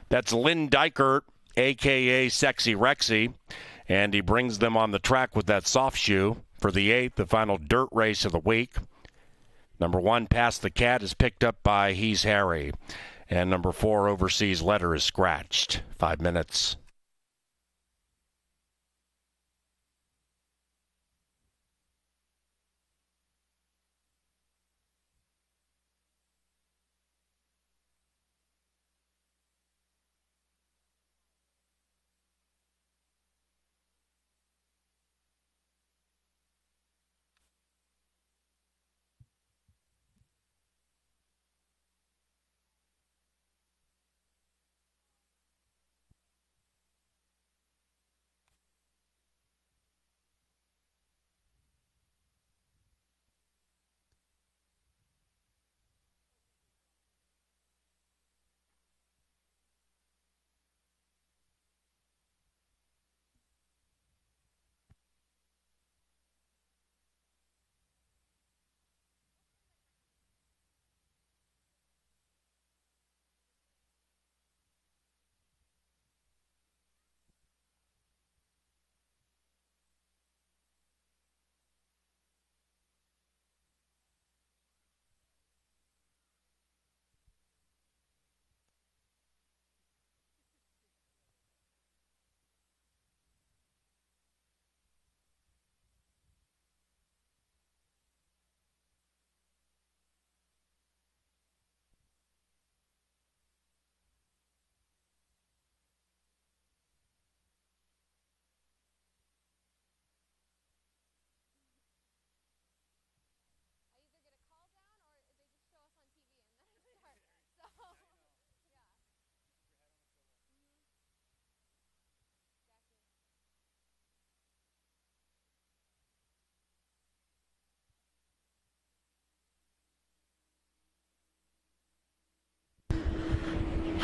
[SPEAKER 1] That's Lynn Dykert, a.k.a. Sexy Rexy, and he brings them on the track with that soft shoe for the 8th, the final dirt race of the week. Number 1, Past the Cat, is picked up by He's Harry, and number 4, Overseas Letter, is scratched. 5 minutes.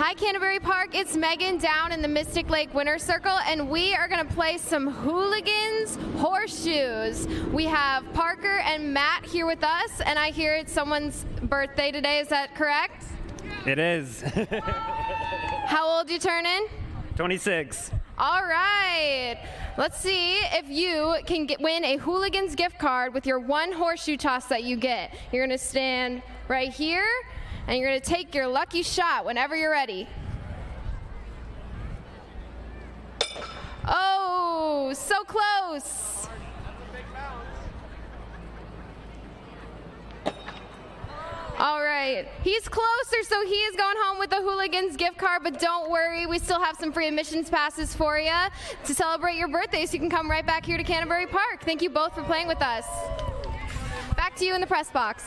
[SPEAKER 8] Hi, Canterbury Park. It's Megan down in the Mystic Lake Winner's Circle, and we are going to play some Hooligans Horseshoes. We have Parker and Matt here with us, and I hear it's someone's birthday today. Is that correct?
[SPEAKER 9] It is.
[SPEAKER 8] How old you turning?
[SPEAKER 9] 26.
[SPEAKER 8] All right. Let's see if you can win a Hooligans gift card with your one horseshoe toss that you get. You're going to stand right here, and you're going to take your lucky shot whenever you're ready. Oh, so close. All right. He's closer, so he is going home with the Hooligans gift card, but don't worry, we still have some free admissions passes for you to celebrate your birthday, so you can come right back here to Canterbury Park. Thank you both for playing with us. Back to you in the press box.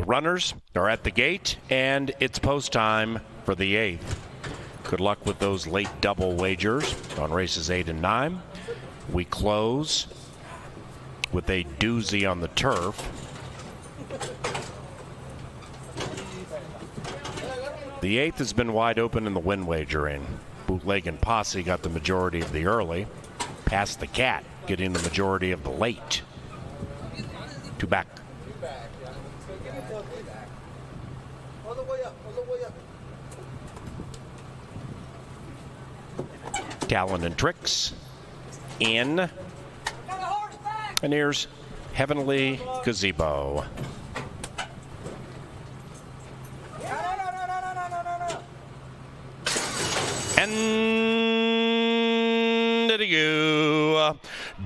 [SPEAKER 1] runners are at the gate, and it's post time for the 8th. Good luck with those late double wagers on races 8 and 9. We close with a doozy on the turf. The 8th has been wide open in the win wagering. Bootleg and Posse got the majority of the early. Past the Cat getting the majority of the late. Two back. Talon and Tricks in. And here's Heavenly Gazebo. And there you go.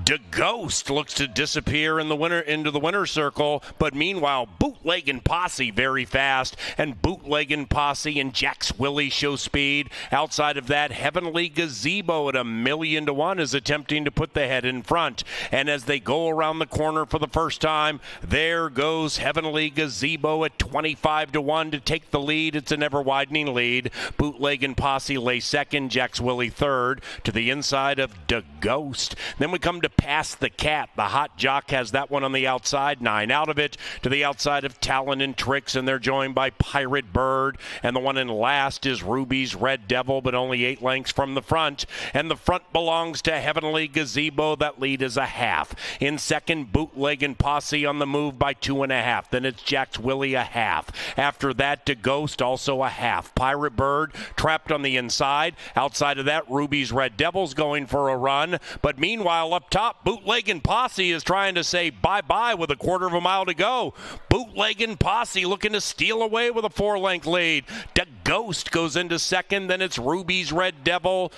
[SPEAKER 1] The Ghost looks to disappear in the into the winner's circle, but meanwhile, Bootleg and Posse very fast, and Bootleg and Posse and Jack's Willie show speed. Outside of that, Heavenly Gazebo at 1,000,000 to 1 is attempting to put the head in front. And as they go around the corner for the first time, there goes Heavenly Gazebo at 25 to 1 to take the lead. It's an ever-widening lead. Bootleg and Posse lay second, Jack's Willie third, to the inside of the Ghost. Then we come to Past the Cat. The hot jock has that one on the outside, 9 out of it, to the outside of Talon and Tricks, and they're joined by Pirate Bird, and the one in last is Ruby's Red Devil, but only 8 lengths from the front, and the front belongs to Heavenly Gazebo. That lead is a half. In second, Bootleg and Posse on the move by 2.5. Then it's Jack's Willie a half. After that, to Ghost also a half. Pirate Bird trapped on the inside. Outside of that, Ruby's Red Devil's going for a run, but meanwhile up top, Bootleg and Posse is trying to say bye-bye with a 1/4 mile to go. Bootleg and Posse looking to steal away with a 4-length lead. The Ghost goes into second, then it's Ruby's Red Devil.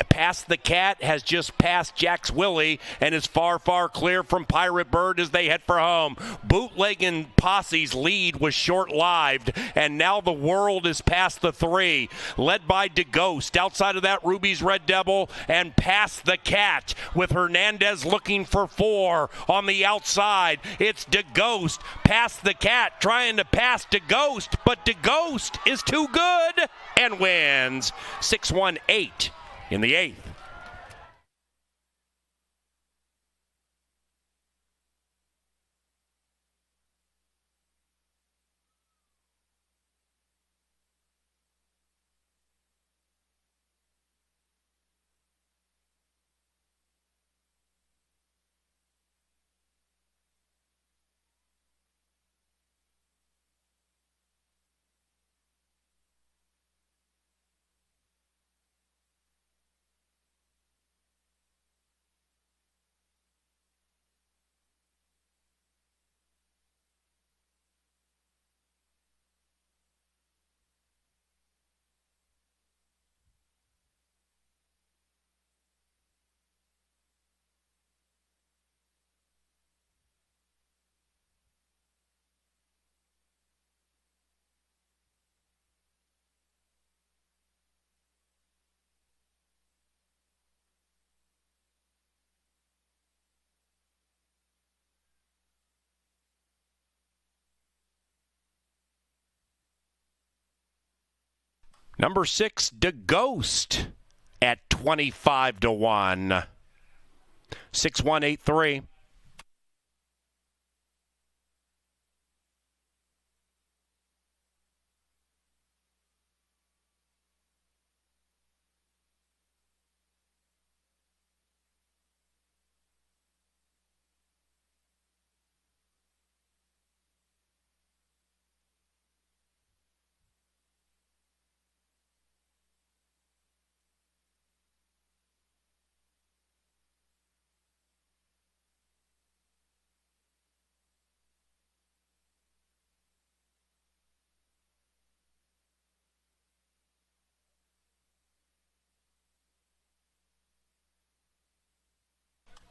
[SPEAKER 1] Past the Cat has just passed Jack's Willie and is far, far clear from Pirate Bird as they head for home. Bootleg and Posse's lead was short-lived, and now the world is past the 3, led by the Ghost. Outside of that, Ruby's Red Devil, and Past the Cat with Hernandez looking for 4 on the outside. It's the Ghost. Past the Cat trying to pass the Ghost, but the Ghost is too good and wins 6-1-8 in the 8th. Number 6, the Ghost at 25 to 1. 6-1-8-3.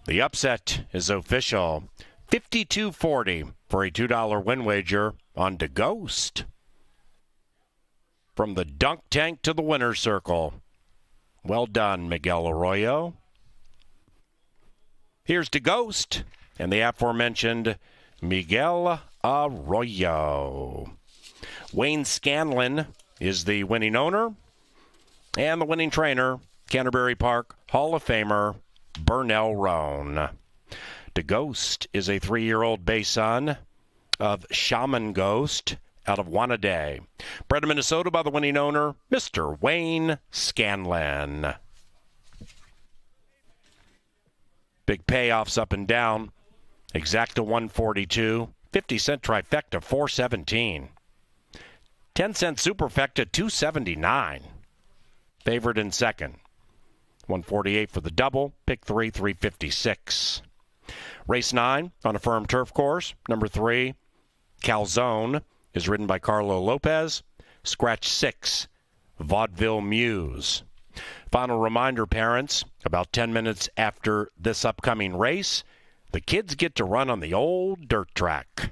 [SPEAKER 1] The upset is official. 52.40 for a $2 win wager on the Ghost. From the dunk tank to the winner's circle. Well done, Miguel Arroyo. Here's the Ghost and the aforementioned Miguel Arroyo. Wayne Scanlon is the winning owner, and the winning trainer, Canterbury Park Hall of Famer Burnell Roan. DeGhost is a 3-year-old bay son of Shaman Ghost out of Wanaday. Bred in Minnesota by the winning owner, Mr. Wayne Scanlon. Big payoffs up and down. Exacta 142, 50-cent trifecta 417. 10-cent superfecta 279. Favored in second. 148 for the double. Pick 3, 356. Race 9 on a firm turf course. Number 3, Calzone, is ridden by Carlo Lopez. Scratch 6, Vaudeville Muse. Final reminder, parents, about 10 minutes after this upcoming race, the kids get to run on the old dirt track.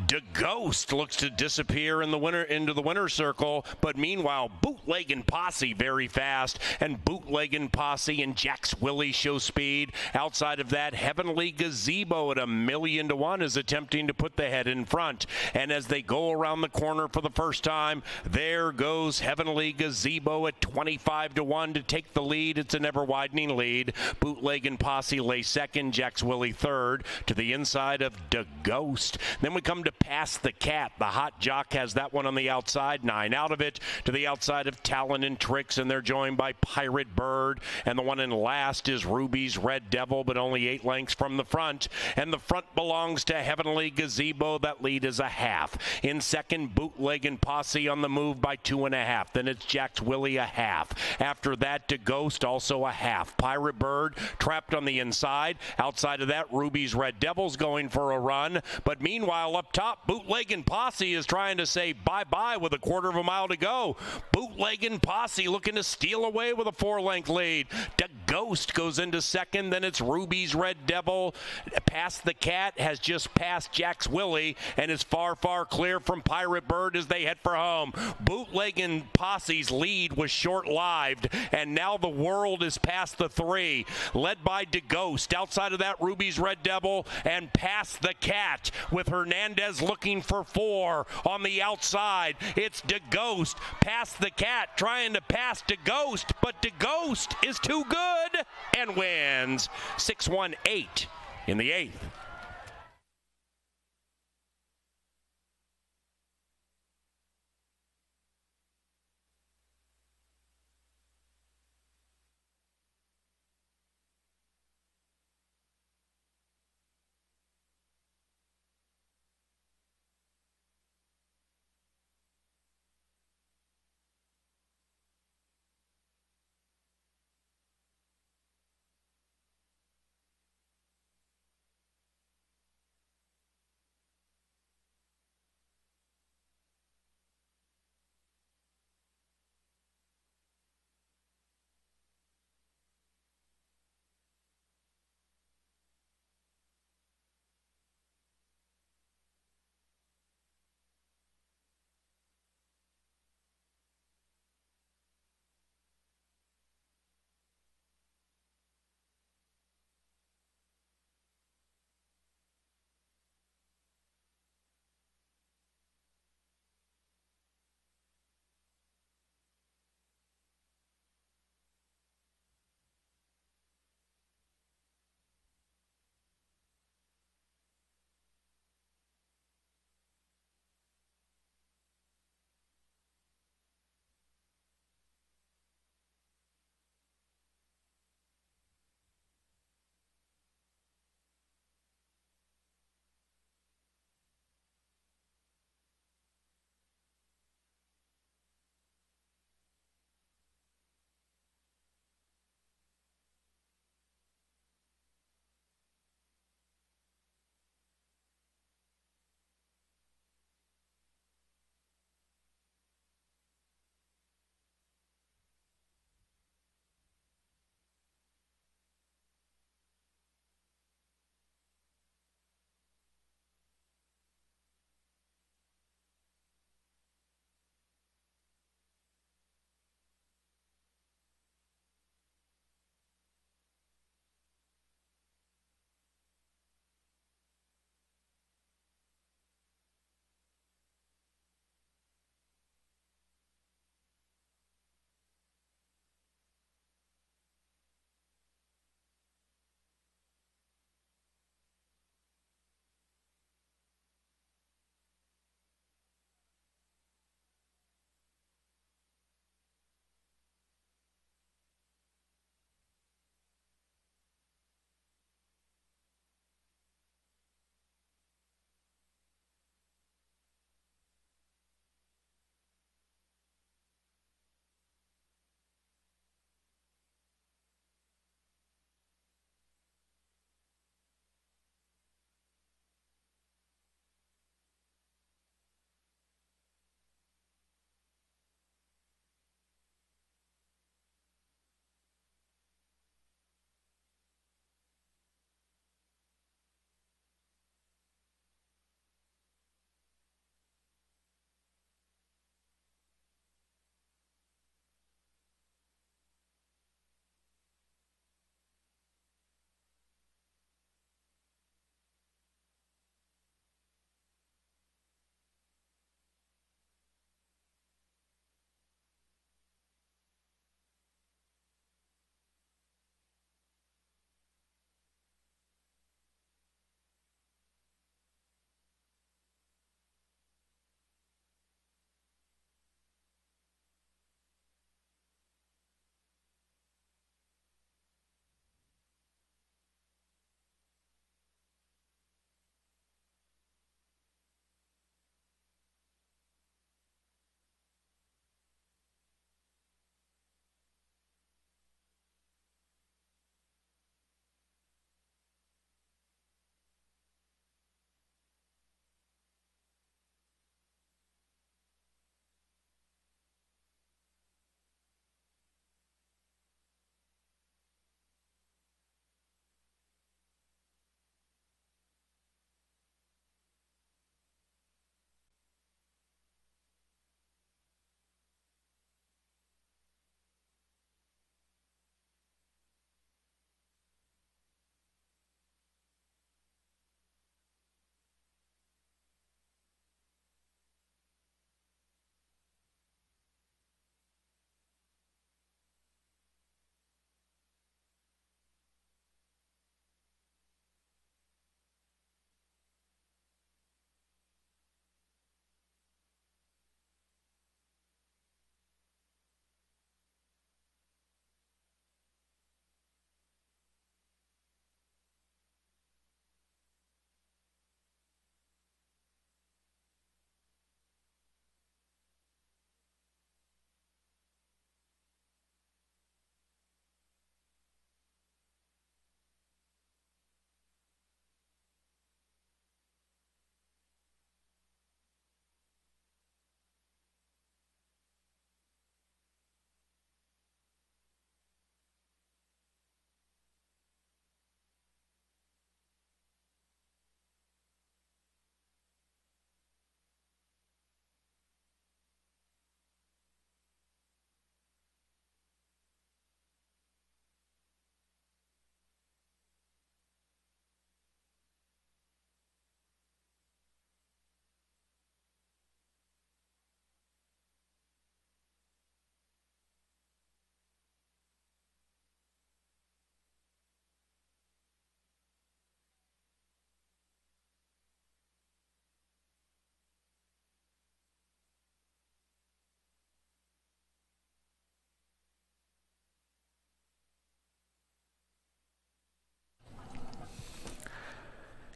[SPEAKER 1] DeGhost looks to disappear into the winner's circle, but meanwhile, Bootleggin' Posse very fast, and Bootleggin' Posse and Jack's Willie show speed. Outside of that, Heavenly Gazebo at 1,000,000 to 1 is attempting to put the head in front. And as they go around the corner for the first time, there goes Heavenly Gazebo at 25 to 1 to take the lead. It's an ever-widening lead. Bootleggin' Posse lay second, Jack's Willie third, to the inside of DeGhost. Then we come to Pass the Cat. The hot jock has that one on the outside, 9 out of it, to the outside of Talon and Tricks, and they're joined by Pirate Bird. And the one in last is Ruby's Red Devil, but only 8 lengths from the front. And the front belongs to Heavenly Gazebo. That lead is a half. In second, Bootleggin' Posse on the move by 2.5. Then it's Jack's Willie a half. After that, DeGhost also a half. Pirate Bird trapped on the inside. Outside of that, Ruby's Red Devil's going for a run. But meanwhile, up top, Bootleggin' Posse is trying to say bye-bye with a 1/4 mile to go. Bootleggin' Posse looking to steal away with a 4-length lead. DeGhost goes into second. Then it's Ruby's Red Devil. Pass the Cat has just passed Jack's Willie and is far, far clear from Pirate Bird as they head for home. Bootleggin' Posse's lead was short-lived, and now the world is past the 3. Led by DeGhost. Outside of that, Ruby's Red Devil and Pass the Cat with Hernandez looking for 4 on the outside. It's DeGhost. Pass the Cat trying to pass DeGhost, but DeGhost is too good and wins 6-1-8 in the 8th.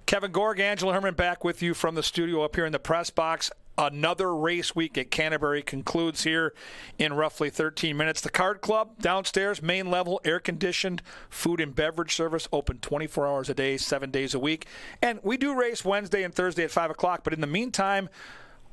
[SPEAKER 10] Kevin Gorg, Angela Herman back with you from the studio up here in the press box. Another race week at Canterbury concludes here in roughly 13 minutes. The Card Club downstairs, main level, air-conditioned, food and beverage service, open 24 hours a day, 7 days a week. And we do race Wednesday and Thursday at 5 o'clock, but in the meantime,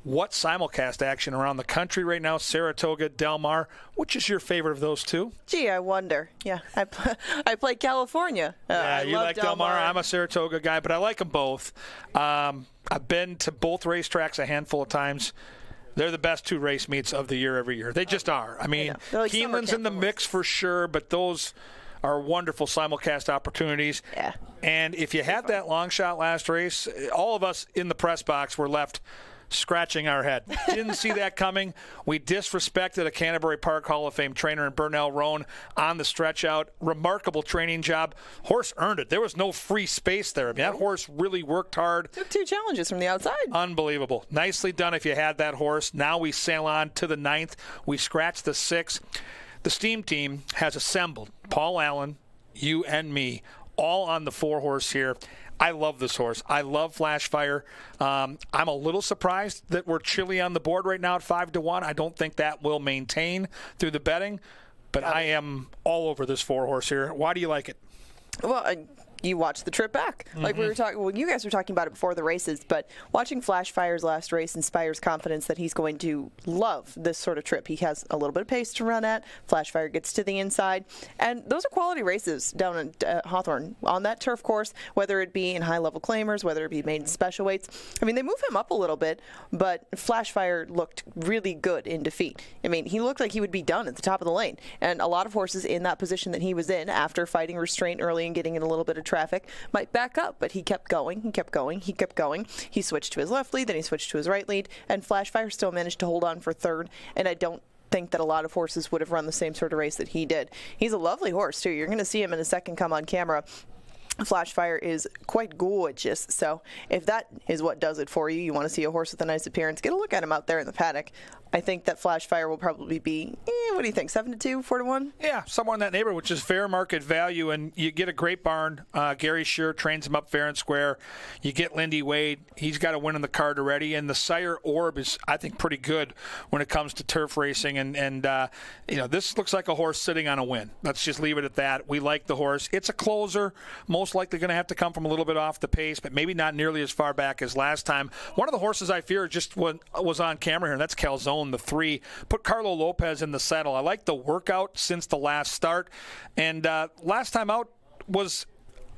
[SPEAKER 10] what simulcast action around the country right now? Saratoga, Del Mar. Which is your favorite of those two?
[SPEAKER 5] Gee, I wonder. Yeah, I play California.
[SPEAKER 10] Yeah,
[SPEAKER 5] I
[SPEAKER 10] you
[SPEAKER 5] love
[SPEAKER 10] like Del Mar. I'm a Saratoga guy, but I like them both. I've been to both racetracks a handful of times. They're the best two race meets of the year every year. They just are. I mean,
[SPEAKER 5] like
[SPEAKER 10] Keeneland's in the mix for sure, but those are wonderful simulcast opportunities.
[SPEAKER 5] Yeah.
[SPEAKER 10] And if you had that long shot last race, all of us in the press box were left scratching our head. Didn't see that coming. We disrespected a Canterbury Park Hall of Fame trainer in Burnell Roan on the stretch out. Remarkable training job. Horse earned it. There was no free space there. I mean, that horse really worked hard.
[SPEAKER 5] Took 2 challenges from the outside.
[SPEAKER 10] Unbelievable. Nicely done if you had that horse. Now we sail on to the 9th. We scratch the 6th. The Steam team has assembled Paul Allen, you and me, all on the 4-horse here. I love this horse. I love Flash Fire. I'm a little surprised that we're chilly on the board right now at 5-1. I don't think that will maintain through the betting, but I am all over this 4-horse here. Why do you like it?
[SPEAKER 5] Well, you watch the trip back. Like we were talking, well, you guys were talking about it before the races, but watching Flash Fire's last race inspires confidence that he's going to love this sort of trip. He has a little bit of pace to run at. Flash Fire gets to the inside, and those are quality races down in Hawthorne on that turf course, whether it be in high-level claimers, whether it be made in special weights. I mean, they move him up a little bit, but Flash Fire looked really good in defeat. I mean, he looked like he would be done at the top of the lane, and a lot of horses in that position that he was in after fighting restraint early and getting in a little bit of traffic might back up, but he kept going, he kept going, he kept going. He switched to his left lead, then he switched to his right lead, and Flash Fire still managed to hold on for 3rd, and I don't think that a lot of horses would have run the same sort of race that he did. He's a lovely horse, too. You're going to see him in a second come on camera. Flash Fire is quite gorgeous, so if that is what does it for you, you want to see a horse with a nice appearance, get a look at him out there in the paddock. I think that Flash Fire will probably be, what do you think, 7-2, 4-1?
[SPEAKER 10] Yeah, somewhere in that neighborhood, which is fair market value, and you get a great barn. Gary Shearer trains him up fair and square. You get Lindy Wade. He's got a win in the card already, and the Sire Orb is, I think, pretty good when it comes to turf racing, and this looks like a horse sitting on a win. Let's just leave it at that. We like the horse. It's a closer, most likely going to have to come from a little bit off the pace, but maybe not nearly as far back as last time. One of the horses I fear just was on camera here, and that's Calzone, the 3. Put Carlo Lopez in the saddle. I like the workout since the last start, and last time out was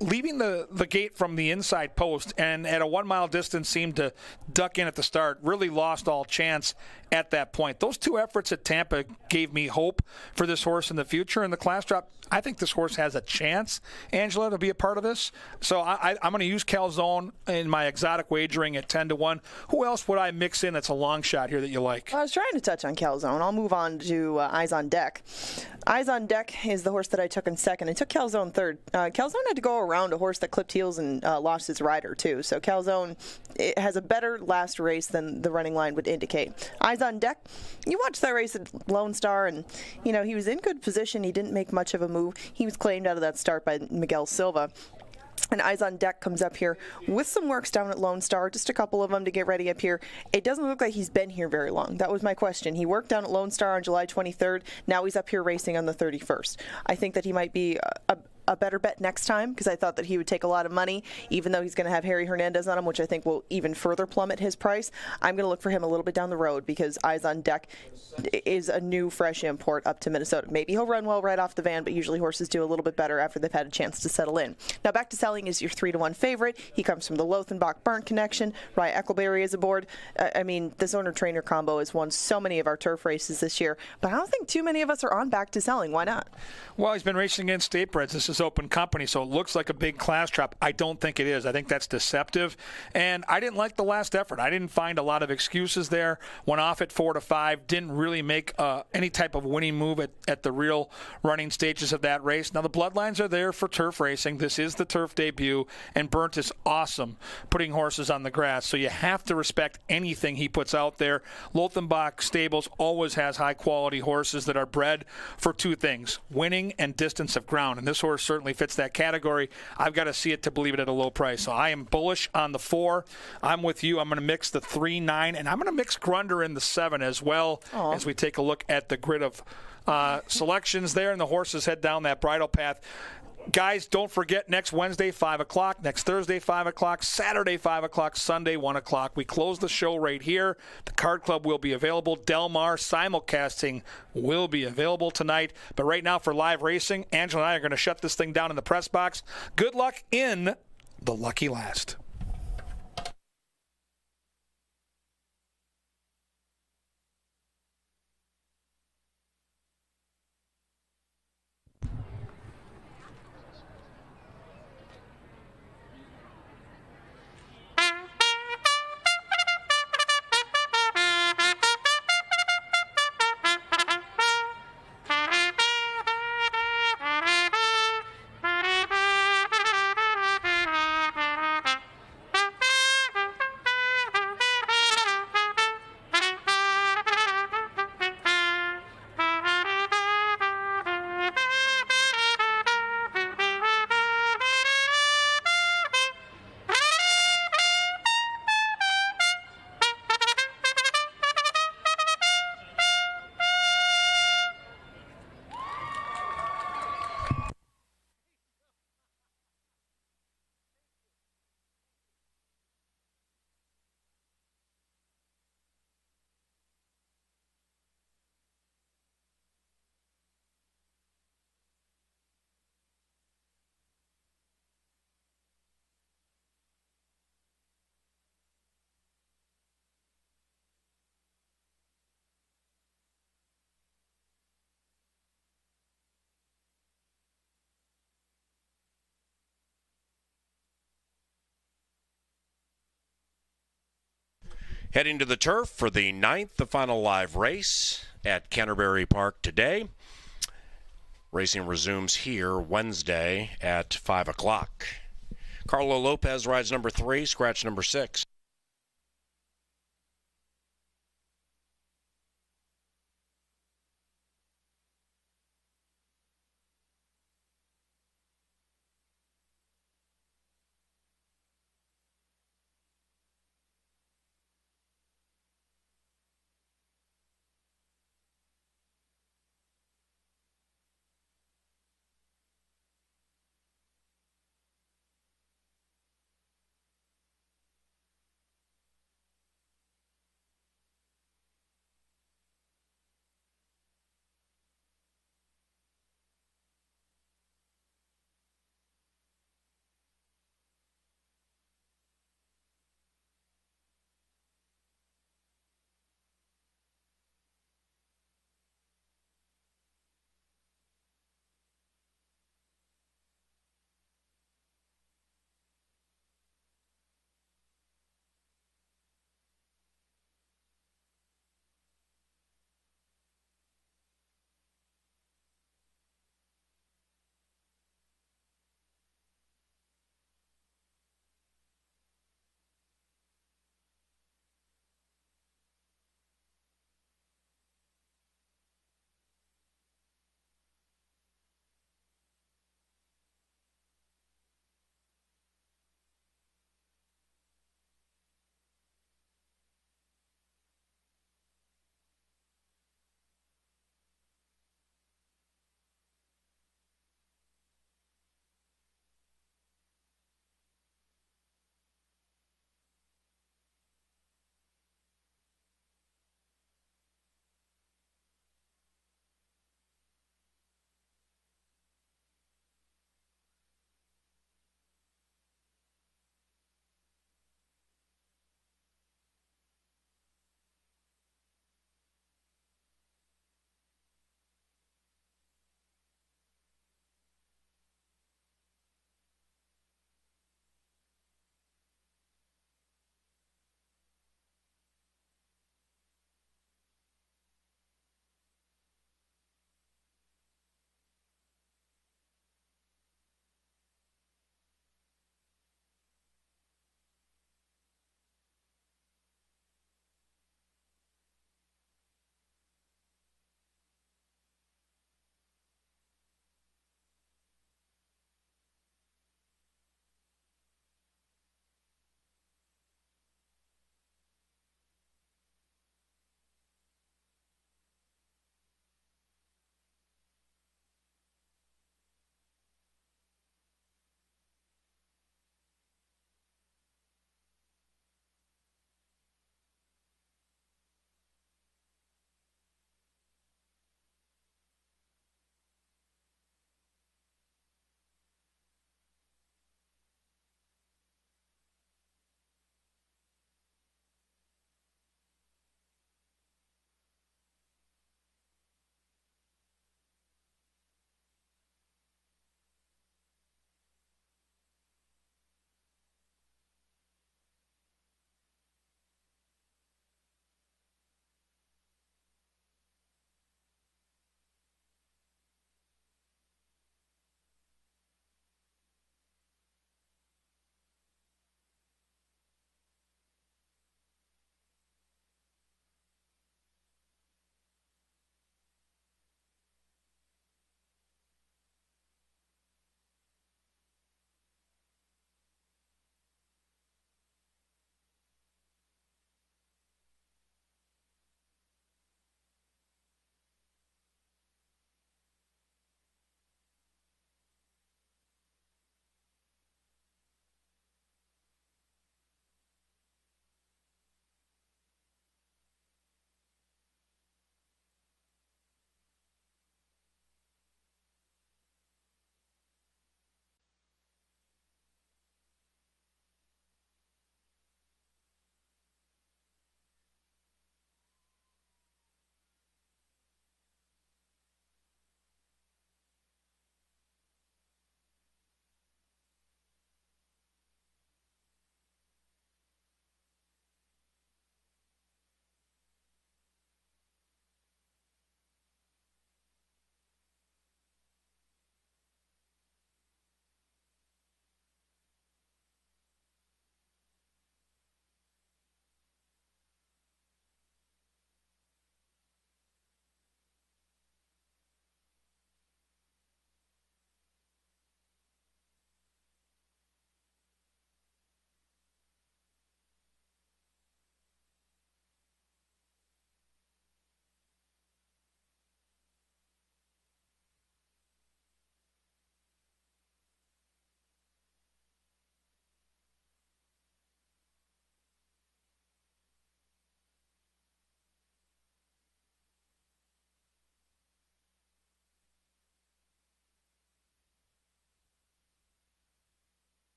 [SPEAKER 10] leaving the gate from the inside post, and at a 1 mile distance seemed to duck in at the start. Really lost all chance at that point. Those 2 efforts at Tampa gave me hope for this horse in the future. In the class drop, I think this horse has a chance, Angela, to be a part of this. So I'm going to use Calzone in my exotic wagering at 10-1. Who else would I mix in that's a long shot here that you like?
[SPEAKER 5] I was trying to touch on Calzone. I'll move on to Eyes on Deck. Eyes on Deck is the horse that I took in second. I took Calzone third. Calzone had to go around a horse that clipped heels and lost his rider, too. So Calzone has a better last race than the running line would indicate. Eyes on Deck, you watched that race at Lone Star, and, he was in good position. He didn't make much of a move. He was claimed out of that start by Miguel Silva. And Eyes on Deck comes up here with some works down at Lone Star, just a couple of them to get ready up here. It doesn't look like he's been here very long. That was my question. He worked down at Lone Star on July 23rd. Now he's up here racing on the 31st. I think that he might be a better bet next time, because I thought that he would take a lot of money, even though he's going to have Harry Hernandez on him, which I think will even further plummet his price. I'm going to look for him a little bit down the road, because Eyes on Deck is a new, fresh import up to Minnesota. Maybe he'll run well right off the van, but usually horses do a little bit better after they've had a chance to settle in. Now, Back to Selling is your 3-1 favorite. He comes from the Lothenbach-Burnt connection. Rye Eccleberry is aboard. This owner-trainer combo has won so many of our turf races this year, but I don't think too many of us are on Back to Selling. Why not?
[SPEAKER 10] Well, he's been racing against state breds. This is open company, so it looks like a big class trap. I don't think it is. I think that's deceptive. And I didn't like the last effort. I didn't find a lot of excuses there. Went off at 4-5. Didn't really make any type of winning move at the real running stages of that race. Now, the bloodlines are there for turf racing. This is the turf debut, and Burnt is awesome putting horses on the grass. So you have to respect anything he puts out there. Lothenbach Stables always has high-quality horses that are bred for 2 things, winning and distance of ground. And this horse certainly fits that category. I've got to see it to believe it at a low price. So I am bullish on the 4. I'm with you. I'm going to mix the 3, 9, and I'm going to mix Grunder in the 7 as well as we take a look at the grid of selections there, and the horses head down that bridle path. Guys, don't forget, next Wednesday, 5 o'clock, next Thursday, 5 o'clock, Saturday, 5 o'clock, Sunday, 1 o'clock. We close the show right here. The Card Club will be available. Del Mar simulcasting will be available tonight. But right now for live racing, Angela and I are going to shut this thing down in the press box. Good luck in the lucky last.
[SPEAKER 1] Heading to the turf for the 9th, the final live race at Canterbury Park today. Racing resumes here Wednesday at 5 o'clock. Carlo Lopez rides number 3, scratch number 6.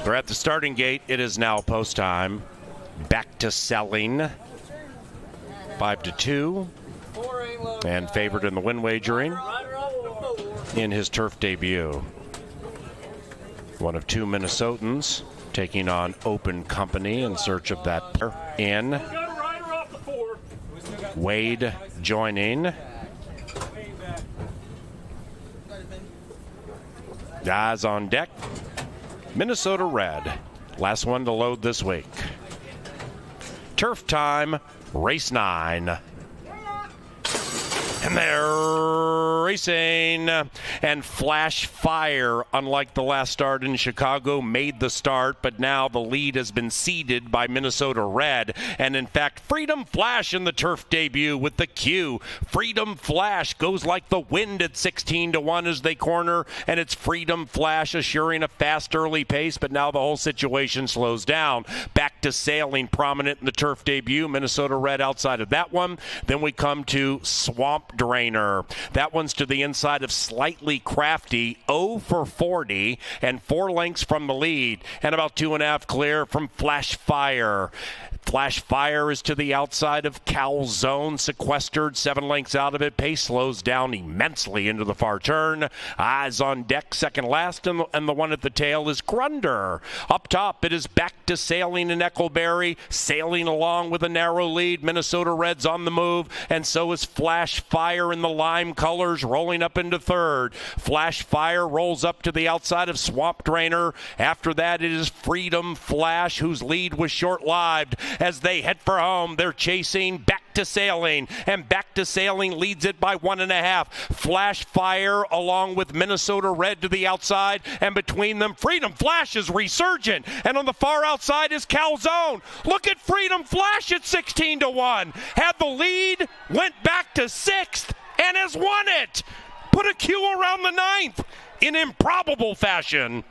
[SPEAKER 1] They're at the starting gate. It is now post time. Back to selling. 5-2. And favored in the win wagering in his turf debut. One of two Minnesotans taking on Open Company in search of that in. Wade joining. Guys on deck. Minnesota Red. Last one to load this week. Turf time, race 9. And they're racing. And Flash Fire, unlike the last start in Chicago, made the start, but now the lead has been ceded by Minnesota Red. And in fact, Freedom Flash in the turf debut with the Q. Freedom Flash goes like the wind at 16-1 as they corner, and it's Freedom Flash assuring a fast early pace, but now the whole situation slows down. Back to Sailing, prominent in the turf debut. Minnesota Red outside of that one. Then we come to Swamp Drainer. That one's to the inside of Slightly Crafty, 0 for 40, and 4 lengths from the lead, and about 2.5 clear from Flash Fire. Flash Fire is to the outside of Calzone, sequestered 7 lengths out of it. Pace slows down immensely into the far turn. Eyes on deck, second last, and the one at the tail is Grunder. Up top, it is Back to Sailing in Eckleberry, sailing along with a narrow lead. Minnesota Reds on the move, and so is Flash Fire in the lime colors, rolling up into third. Flash Fire rolls up to the outside of Swamp Drainer. After that, it is Freedom Flash, whose lead was short-lived. As they head for home, they're chasing Back to Sailing, and Back to Sailing leads it by 1.5. Flash Fire along with Minnesota Red to the outside, and between them, Freedom Flash is resurgent, and on the far outside is Calzone. Look at Freedom Flash at 16-1. Had the lead, went back to 6th, and has won it. Put a Q around the 9th in improbable fashion.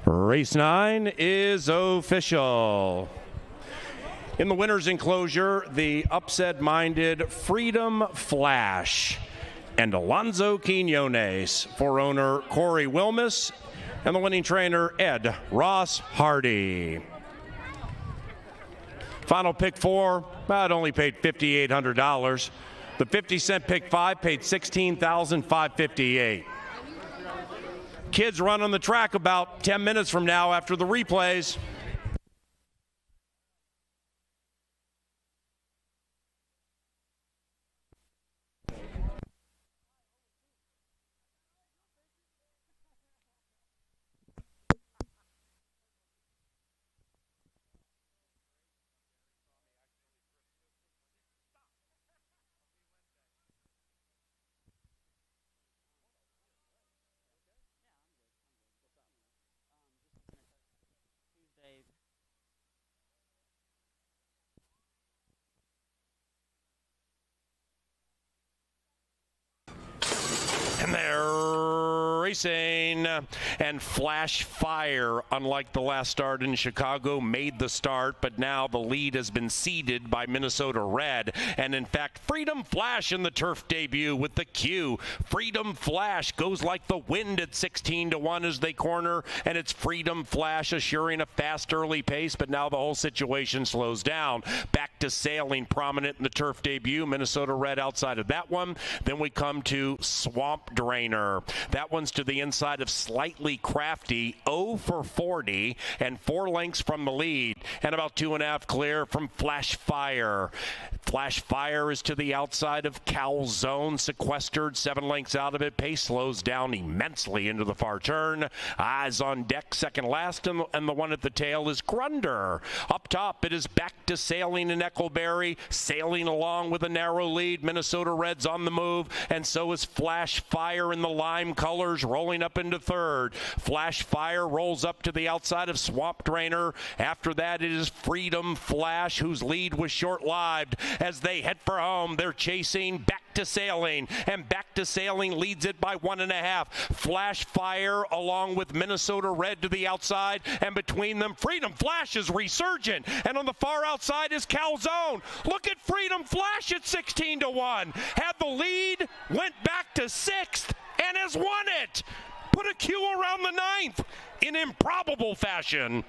[SPEAKER 7] Race 9 is official. In the winner's enclosure, the upset-minded Freedom Flash and Alonzo Quinones for owner Corey Wilmus and the winning trainer Ed Ross Hardy. Final pick 4, it only paid $5,800. The 50-cent pick 5 paid $16,558. Kids run on the track about 10 minutes from now after the replays. And they're racing, and Flash Fire, unlike the last start in Chicago, made the start, but now the lead has been ceded by Minnesota Red. And in fact, Freedom Flash in the turf debut with the Q. Freedom Flash goes like the wind at 16-1 as they corner, and it's Freedom Flash assuring a fast early pace, but now the whole situation slows down. Back to Sailing, prominent in the turf debut. Minnesota Red outside of that one. Then we come to Swamp Drainer. That one's to the inside of Slightly Crafty, 0 for 40, and 4 lengths from the lead, and about 2.5 clear from Flash Fire. Flash Fire is to the outside of Calzone, sequestered 7 lengths out of it. Pace slows down immensely into the far turn. Eyes on deck, second last, and the one at the tail is Grunder. Up top, it is Back to Sailing and Eckleberry, sailing along with a narrow lead. Minnesota Reds on the move, and so is Flash Fire in the lime colors, rolling up into third. Flash Fire rolls up to the outside of Swamp Drainer. After that, it is Freedom Flash, whose lead was short-lived. As they head for home, they're chasing Back to Sailing, and Back to Sailing leads it by 1.5. Flash Fire along with Minnesota Red to the outside, and between them, Freedom Flash is resurgent, and on the far outside is Calzone. Look at Freedom Flash at 16-1. Had the lead, went back to 6th, and has won it. Put a Q around the 9th in improbable fashion.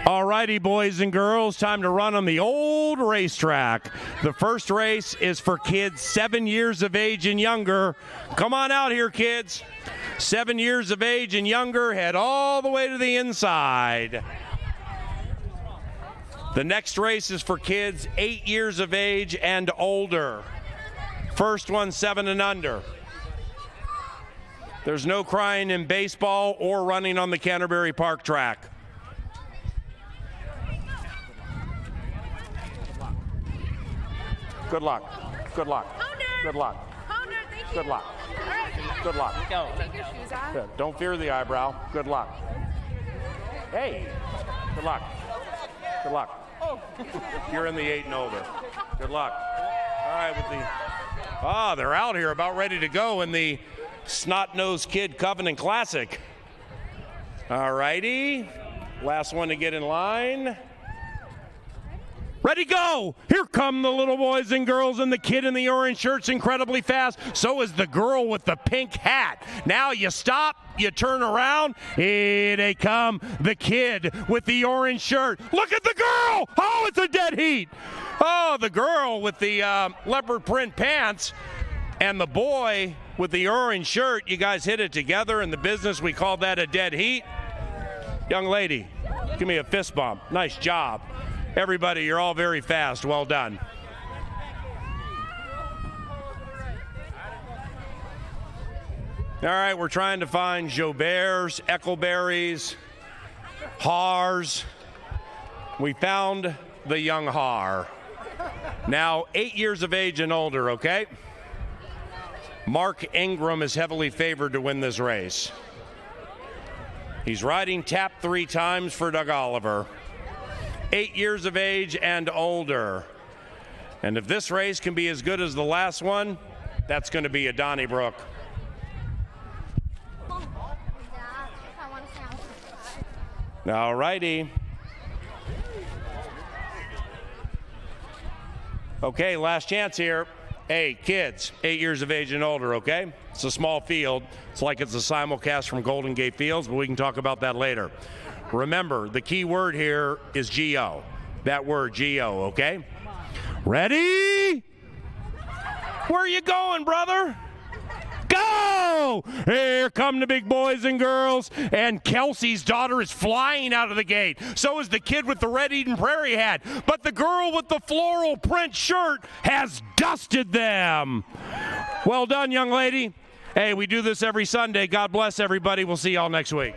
[SPEAKER 7] All righty, boys and girls, time to run on the old racetrack. The first race is for kids 7 years of age and younger. Come on out here, kids. 7 years of age and younger, head all the way to the inside. The next race is for kids 8 years of age and older. First one, 7 and under. There's no crying in baseball or running on the Canterbury Park track. Good luck. Good luck. Good luck. Good luck. Good luck. Good. Don't fear the eyebrow. Good luck. Hey. Good luck. Good luck. You're in the 8 and older. Good luck. All right, with the they're out here about ready to go in the Snot-Nosed Kid Covenant Classic. All righty. Last one to get in line. Ready, go! Here come the little boys and girls, and the kid in the orange shirt's incredibly fast. So is the girl with the pink hat. Now you stop, you turn around, here they come, the kid with the orange shirt. Look at the girl! Oh, it's a dead heat! Oh, the girl with the leopard print pants and the boy with the orange shirt. You guys hit it together. In the business, we call that a dead heat. Young lady, give me a fist bump. Nice job. Everybody, you're all very fast. Well done. All right, we're trying to find Joberts, Eckleberries, Haars, we found the young Har. Now, 8 years of age and older, okay? Mark Ingram is heavily favored to win this race. He's riding tap 3 times for Doug Oliver. 8 years of age and older. And if this race can be as good as the last one, that's going to be a Donnybrook. All righty. Okay, last chance here. Hey, kids, 8 years of age and older, okay? It's a small field. It's like it's a simulcast from Golden Gate Fields, but we can talk about that later. Remember, the key word here is G-O. That word, G-O, okay? Ready? Where are you going, brother? Go! Here come the big boys and girls. And Kelsey's daughter is flying out of the gate. So is the kid with the red Eden Prairie hat. But the girl with the floral print shirt has dusted them. Well done, young lady. Hey, we do this every Sunday. God bless everybody. We'll see y'all next week.